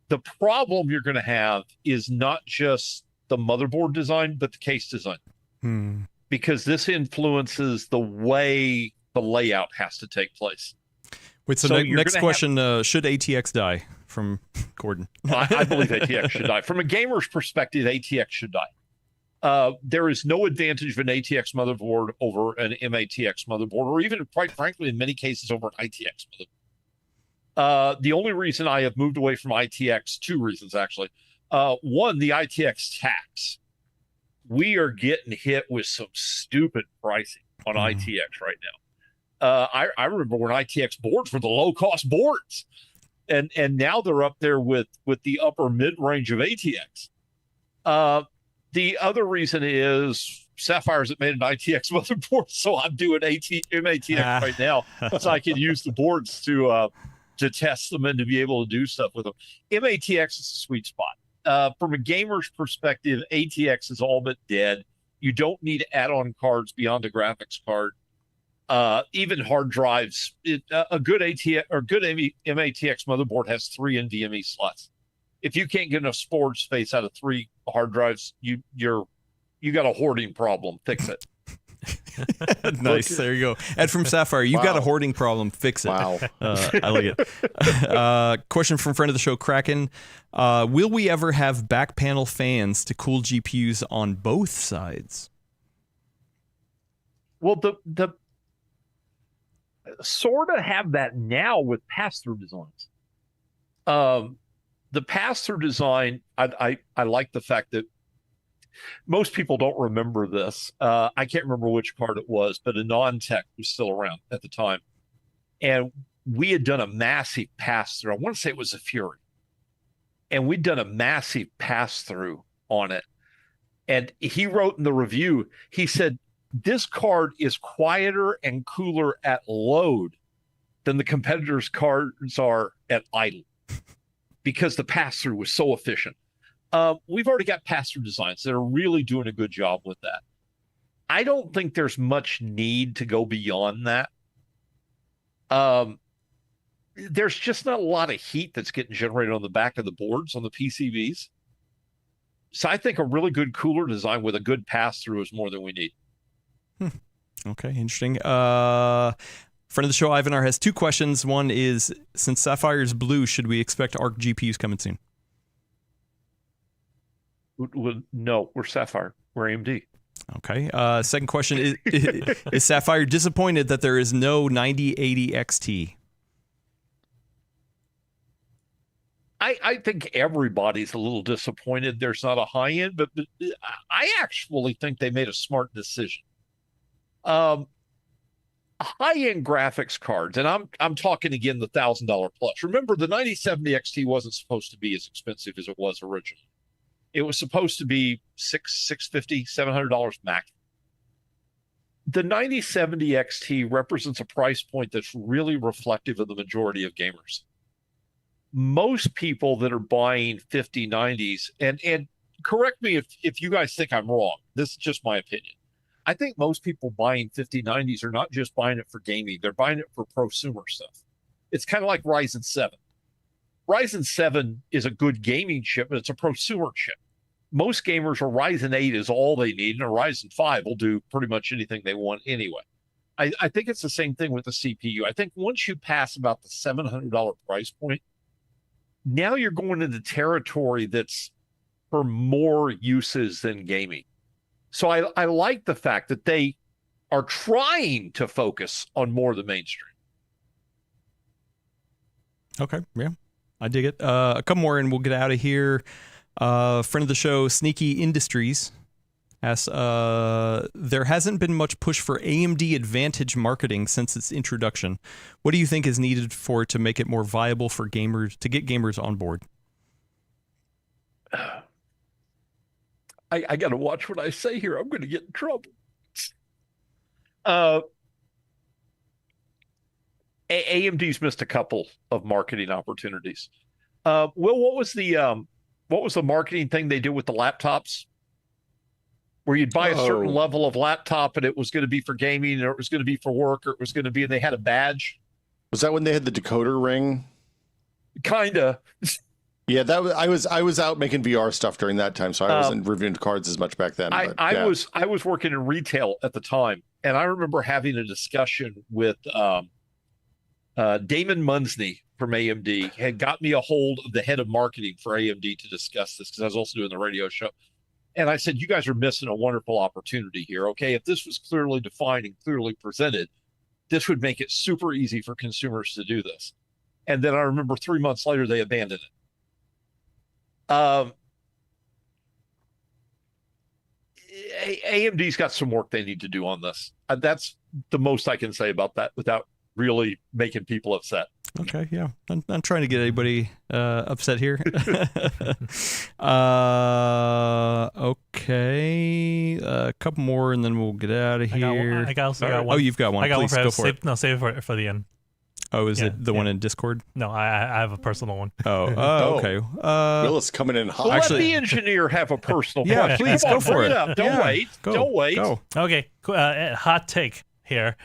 The problem you're going to have is not just the motherboard design, but the case design. Because this influences the way the layout has to take place. Wait, so next question, should ATX die? From Gordon. I believe ATX should die. From a gamer's perspective, ATX should die. There is no advantage of an ATX motherboard over an MATX motherboard, or even, quite frankly, in many cases, over an ITX motherboard. The only reason I have moved away from ITX, 2 reasons, actually. One, the ITX tax. We are getting hit with some stupid pricing on ITX right now. I remember when ITX boards were the low-cost boards, and now they're up there with the upper mid-range of ATX. The other reason is Sapphires that made an ITX motherboard, so I'm doing MATX right now, so I can use the boards to test them and to be able to do stuff with them. MATX is a sweet spot. From a gamer's perspective, ATX is all but dead. You don't need add-on cards beyond a graphics card. Even hard drives, a good ATX or good MATX motherboard has 3 NVMe slots. If you can't get enough storage space out of 3 hard drives, you got a hoarding problem. Fix it. Nice. There you go. Ed from Sapphire, you got a hoarding problem. Fix it. Wow. I like it. Question from friend of the show, Kraken. Will we ever have back panel fans to cool GPUs on both sides? Well, sort of have that now with pass-through designs. The pass-through design, I like the fact that most people don't remember this. I can't remember which card it was, but a non-tech was still around at the time. And we had done a massive pass-through. I want to say it was a Fury. And we'd done a massive pass-through on it. And he wrote in the review, he said, this card is quieter and cooler at load than the competitors' cards are at idle because the pass-through was so efficient. We've already got pass-through designs that are really doing a good job with that. I don't think there's much need to go beyond that. There's just not a lot of heat that's getting generated on the back of the boards on the PCBs. So I think a really good cooler design with a good pass-through is more than we need. Okay, interesting. Friend of the show, Ivanar, has two questions. One is, since Sapphire's blue, should we expect ARC GPUs coming soon? No, we're Sapphire. We're AMD. Okay. Second question is Sapphire disappointed that there is no 9080 XT? I think everybody's a little disappointed there's not a high end, but I actually think they made a smart decision. High end graphics cards, and I'm talking again the $1,000 plus. Remember, the 9070 XT wasn't supposed to be as expensive as it was originally. It was supposed to be $650, $700 max. The 9070 XT represents a price point that's really reflective of the majority of gamers. Most people that are buying 5090s, and correct me if you guys think I'm wrong, this is just my opinion. I think most people buying 5090s are not just buying it for gaming, they're buying it for prosumer stuff. It's kind of like Ryzen 7. Ryzen 7 is a good gaming chip, but it's a prosumer chip. Most gamers, a Ryzen 8 is all they need, and a Ryzen 5 will do pretty much anything they want anyway. I think it's the same thing with the CPU. I think once you pass about the $700 price point, now you're going into territory that's for more uses than gaming. So I like the fact that they are trying to focus on more of the mainstream. Okay, yeah, I dig it. A couple more and we'll get out of here. Friend of the show, Sneaky Industries, asks, there hasn't been much push for AMD Advantage marketing since its introduction. What do you think is needed for it to make it more viable for gamers, to get gamers on board? I got to watch what I say here. I'm going to get in trouble. AMD's missed a couple of marketing opportunities. Will, what was the marketing thing they did with the laptops? Where you'd buy a certain level of laptop and it was going to be for gaming, or it was going to be for work, or it was going to be, and they had a badge. Was that when they had the decoder ring? Kinda. Yeah, I was out making VR stuff during that time, so I wasn't reviewing cards as much back then. I was working in retail at the time, and I remember having a discussion with Damon Munsney from AMD. Had got me a hold of the head of marketing for AMD to discuss this, because I was also doing the radio show. And I said, you guys are missing a wonderful opportunity here. Okay, if this was clearly defined and clearly presented, this would make it super easy for consumers to do this. And then I remember 3 months later, they abandoned it. AMD's got some work they need to do on this. That's the most I can say about that without really making people upset. Okay, yeah. I'm trying to get anybody upset here. Okay. A couple more and then we'll get out of here. I got one. Oh, you've got one. I got Please, one go for it. No, save it for the end. Oh, is it the one in Discord? No, I have a personal one. Oh, okay. Willis coming in hot. Well, let the engineer have a personal yeah, question. please, Come go on, for bring it. up. Don't wait. Don't wait. Go. Okay, hot take here.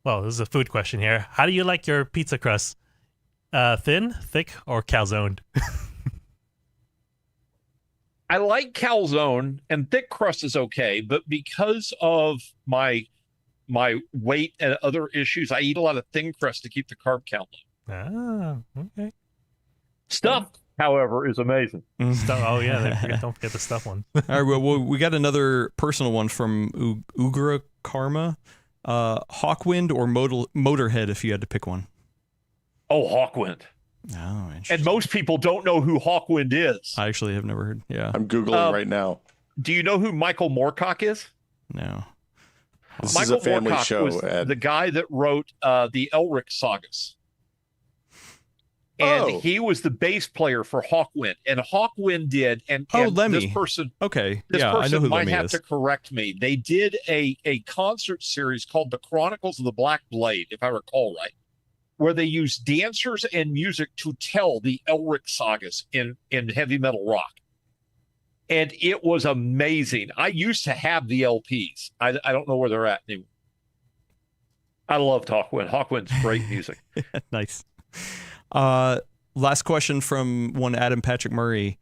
Well, this is a food question here. How do you like your pizza crust? Thin, thick, or calzoned? I like calzone, and thick crust is okay, but because of my weight and other issues, I eat a lot of thin crust to keep the carb count low. Ah, okay. Stuffed, however, is amazing. Oh yeah, don't forget the stuff one. All right, well, we got another personal one from Ugra Karma. Hawkwind or Motorhead if you had to pick one? Oh, Hawkwind. Oh, interesting. And most people don't know who Hawkwind is. I actually have never heard. Yeah. I'm Googling right now. Do you know who Michael Moorcock is? No. This Michael is a family Moorcock show, was Ed. the guy that wrote the Elric sagas. And he was the bass player for Hawkwind. And Hawkwind did. And Lemmy. This person, Okay. this Yeah, I know person who might Lemmy have is. to correct me. They did a concert series called The Chronicles of the Black Blade, if I recall right, where they used dancers and music to tell the Elric sagas in heavy metal rock. And it was amazing. I used to have the LPs. I don't know where they're at anymore. I loved Hawkwind. Hawkwind's great music. Nice. Last question from one Adam Patrick Murray.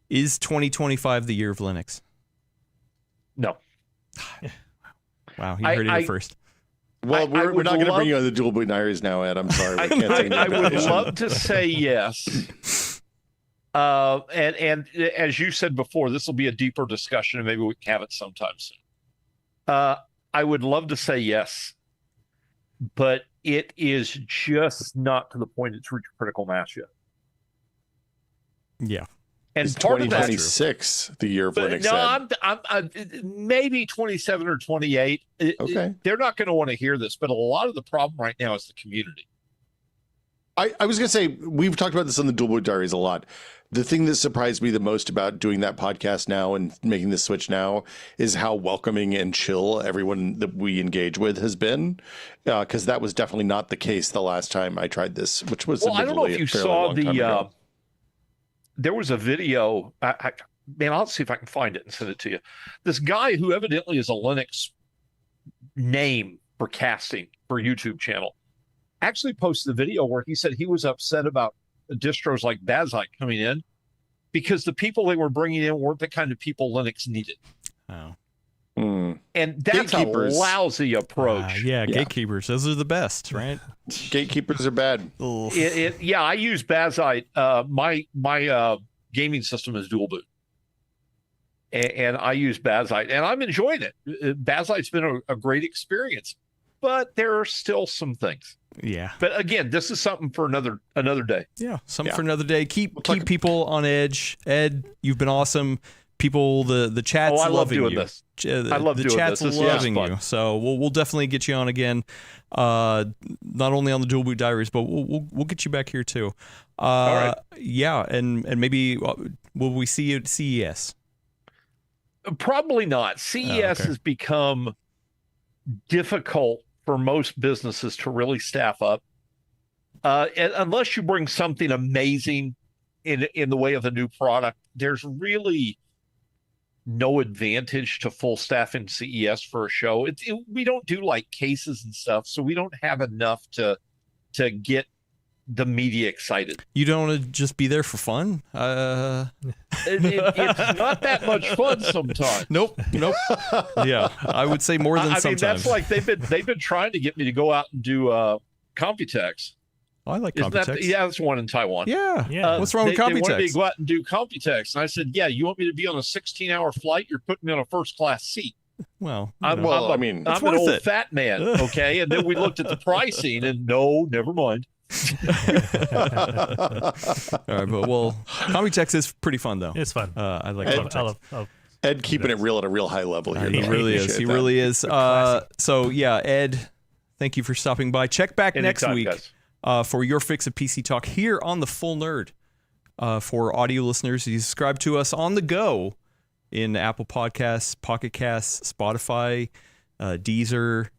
Is 2025 the year of Linux? No. Wow, you heard it here first. Well, we're not going to bring you on the Dual Boot Diaries now, Ed. I'm sorry. We can't take I would love to say yes. And as you said before, this will be a deeper discussion, and maybe we can have it sometime soon. I would love to say yes, but it is just not to the point it's reached critical mass yet. Yeah. And Is part of that, 2026 the year of Linux? no, I'm maybe 27 or 28. Okay. They're not going to want to hear this, but a lot of the problem right now is the community. I was going to say, we've talked about this on the Dual Boot Diaries a lot. The thing that surprised me the most about doing that podcast now and making the switch now is how welcoming and chill everyone that we engage with has been, because that was definitely not the case the last time I tried this, which was I don't know if you saw there was a video. Man, I'll see if I can find it and send it to you. This guy who evidently is a Linux name for casting for a YouTube channel actually posted a video where he said he was upset about distros like Bazite coming in because the people they were bringing in weren't the kind of people Linux needed. Oh. And that's a lousy approach. Yeah, gatekeepers. Those are the best, right? Gatekeepers are bad. Yeah, I use Bazite. My gaming system is dual boot. And I use Bazite, and I'm enjoying it. Bazite's been a great experience, but there are still some things. Yeah. But again, this is something for another day. Yeah, something for another day. Keep people on edge. Ed, you've been awesome. People, the chat's I love loving doing you. this. I love the chat's loving you. So we'll definitely get you on again. Not only on the Dual Boot Diaries, but we'll get you back here too. All right. Yeah, and maybe will we see you at CES? Probably not. CES has become difficult for most businesses to really staff up, unless you bring something amazing in the way of a new product. There's really no advantage to full staff in CES for a show. We don't do like cases and stuff, so we don't have enough to get the media excited. You don't want to just be there for fun? It's not that much fun sometimes. Nope. Yeah, I would say more than sometimes. I mean, that's like they've been trying to get me to go out and do Computex. I like Computex. That's one in Taiwan. Yeah. What's wrong with Computex? They wanted me to go out and do Computex, and I said, "Yeah, you want me to be on a 16-hour flight? You're putting me on a first-class seat." Well, I'm an old fat man, okay? And then we looked at the pricing, and no, never mind. All right, but Computex is pretty fun though. It's fun. I like Computex. I love Ed keeping it real at a real high level here. He really is. He really is. So yeah, Ed, thank you for stopping by. Check back next week for your fix of PC Talk here on the Full Nerd. For audio listeners, you subscribe to us on the go in Apple Podcasts, Pocket Casts, Spotify, Deezer,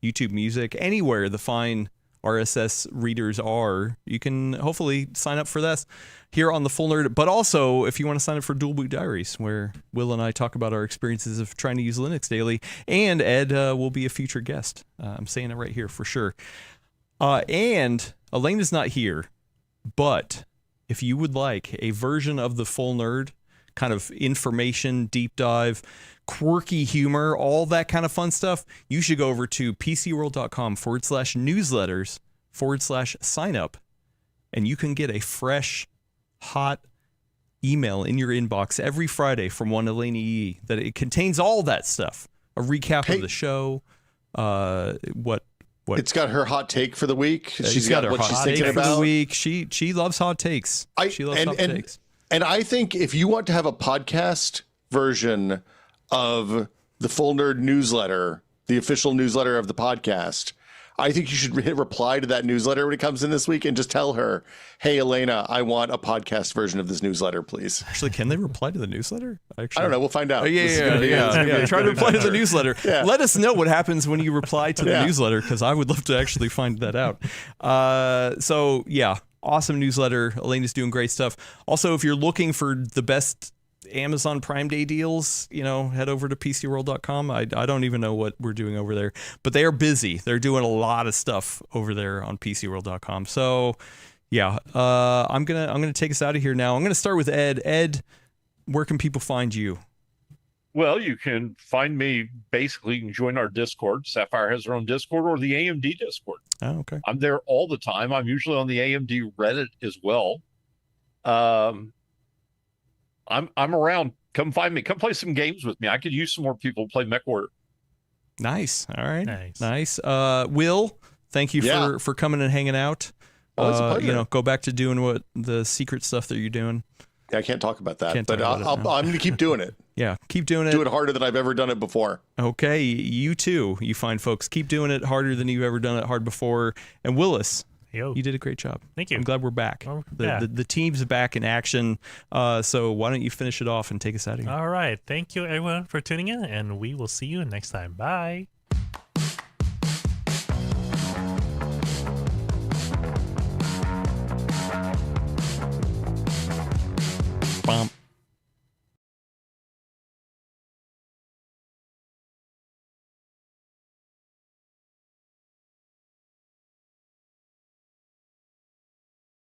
YouTube Music, anywhere the fine RSS readers are. You can hopefully sign up for this here on the Full Nerd, but also if you want to sign up for Dual Boot Diaries, where Will and I talk about our experiences of trying to use Linux daily, and Ed will be a future guest. I'm saying it right here for sure. And Elaine is not here, but if you would like a version of the Full Nerd, kind of information, deep dive, quirky humor, all that kind of fun stuff, you should go over to PCWorld.com/newsletters/sign up, and you can get a fresh, hot email in your inbox every Friday from one Elaine E. that it contains all that stuff. A recap of the show, what It's got her hot take for the week. She's got what she's hot thinking take for about. the week. She loves hot takes. She loves hot takes. And I think if you want to have a podcast version of the Full Nerd newsletter, the official newsletter of the podcast, I think you should hit reply to that newsletter when it comes in this week and just tell her, hey, Elena, I want a podcast version of this newsletter, please. Actually, can they reply to the newsletter? Actually, I don't know. We'll find out. Yeah. Try to reply to the newsletter. Yeah. Let us know what happens when you reply to the newsletter, because I would love to actually find that out. So, yeah, awesome newsletter. Elena's doing great stuff. Also, if you're looking for the best Amazon Prime Day deals, head over to PCWorld.com. I don't even know what we're doing over there, but they are busy. They're doing a lot of stuff over there on PCWorld.com. So yeah, I'm gonna take us out of here now. I'm gonna start with Ed. Ed, where can people find you? Well, you can find me basically. You can join our Discord. Sapphire has her own Discord, or the AMD Discord. Oh, okay. I'm there all the time. I'm usually on the AMD Reddit as well. I'm around. Come find me. Come play some games with me. I could use some more people to play MechWarrior. Nice. All right. Nice. Will, thank you for coming and hanging out. Oh, it's a pleasure. Go back to doing what the secret stuff that you're doing. I can't talk about that, but I'm going to keep doing it. Yeah, keep doing it. Do it harder than I've ever done it before. Okay, you too. You fine folks, keep doing it harder than you've ever done it hard before. And Willis, you did a great job. Thank you. I'm glad we're back. The team's back in action. So why don't you finish it off and take us out of here? All right. Thank you, everyone, for tuning in, and we will see you next time. Bye.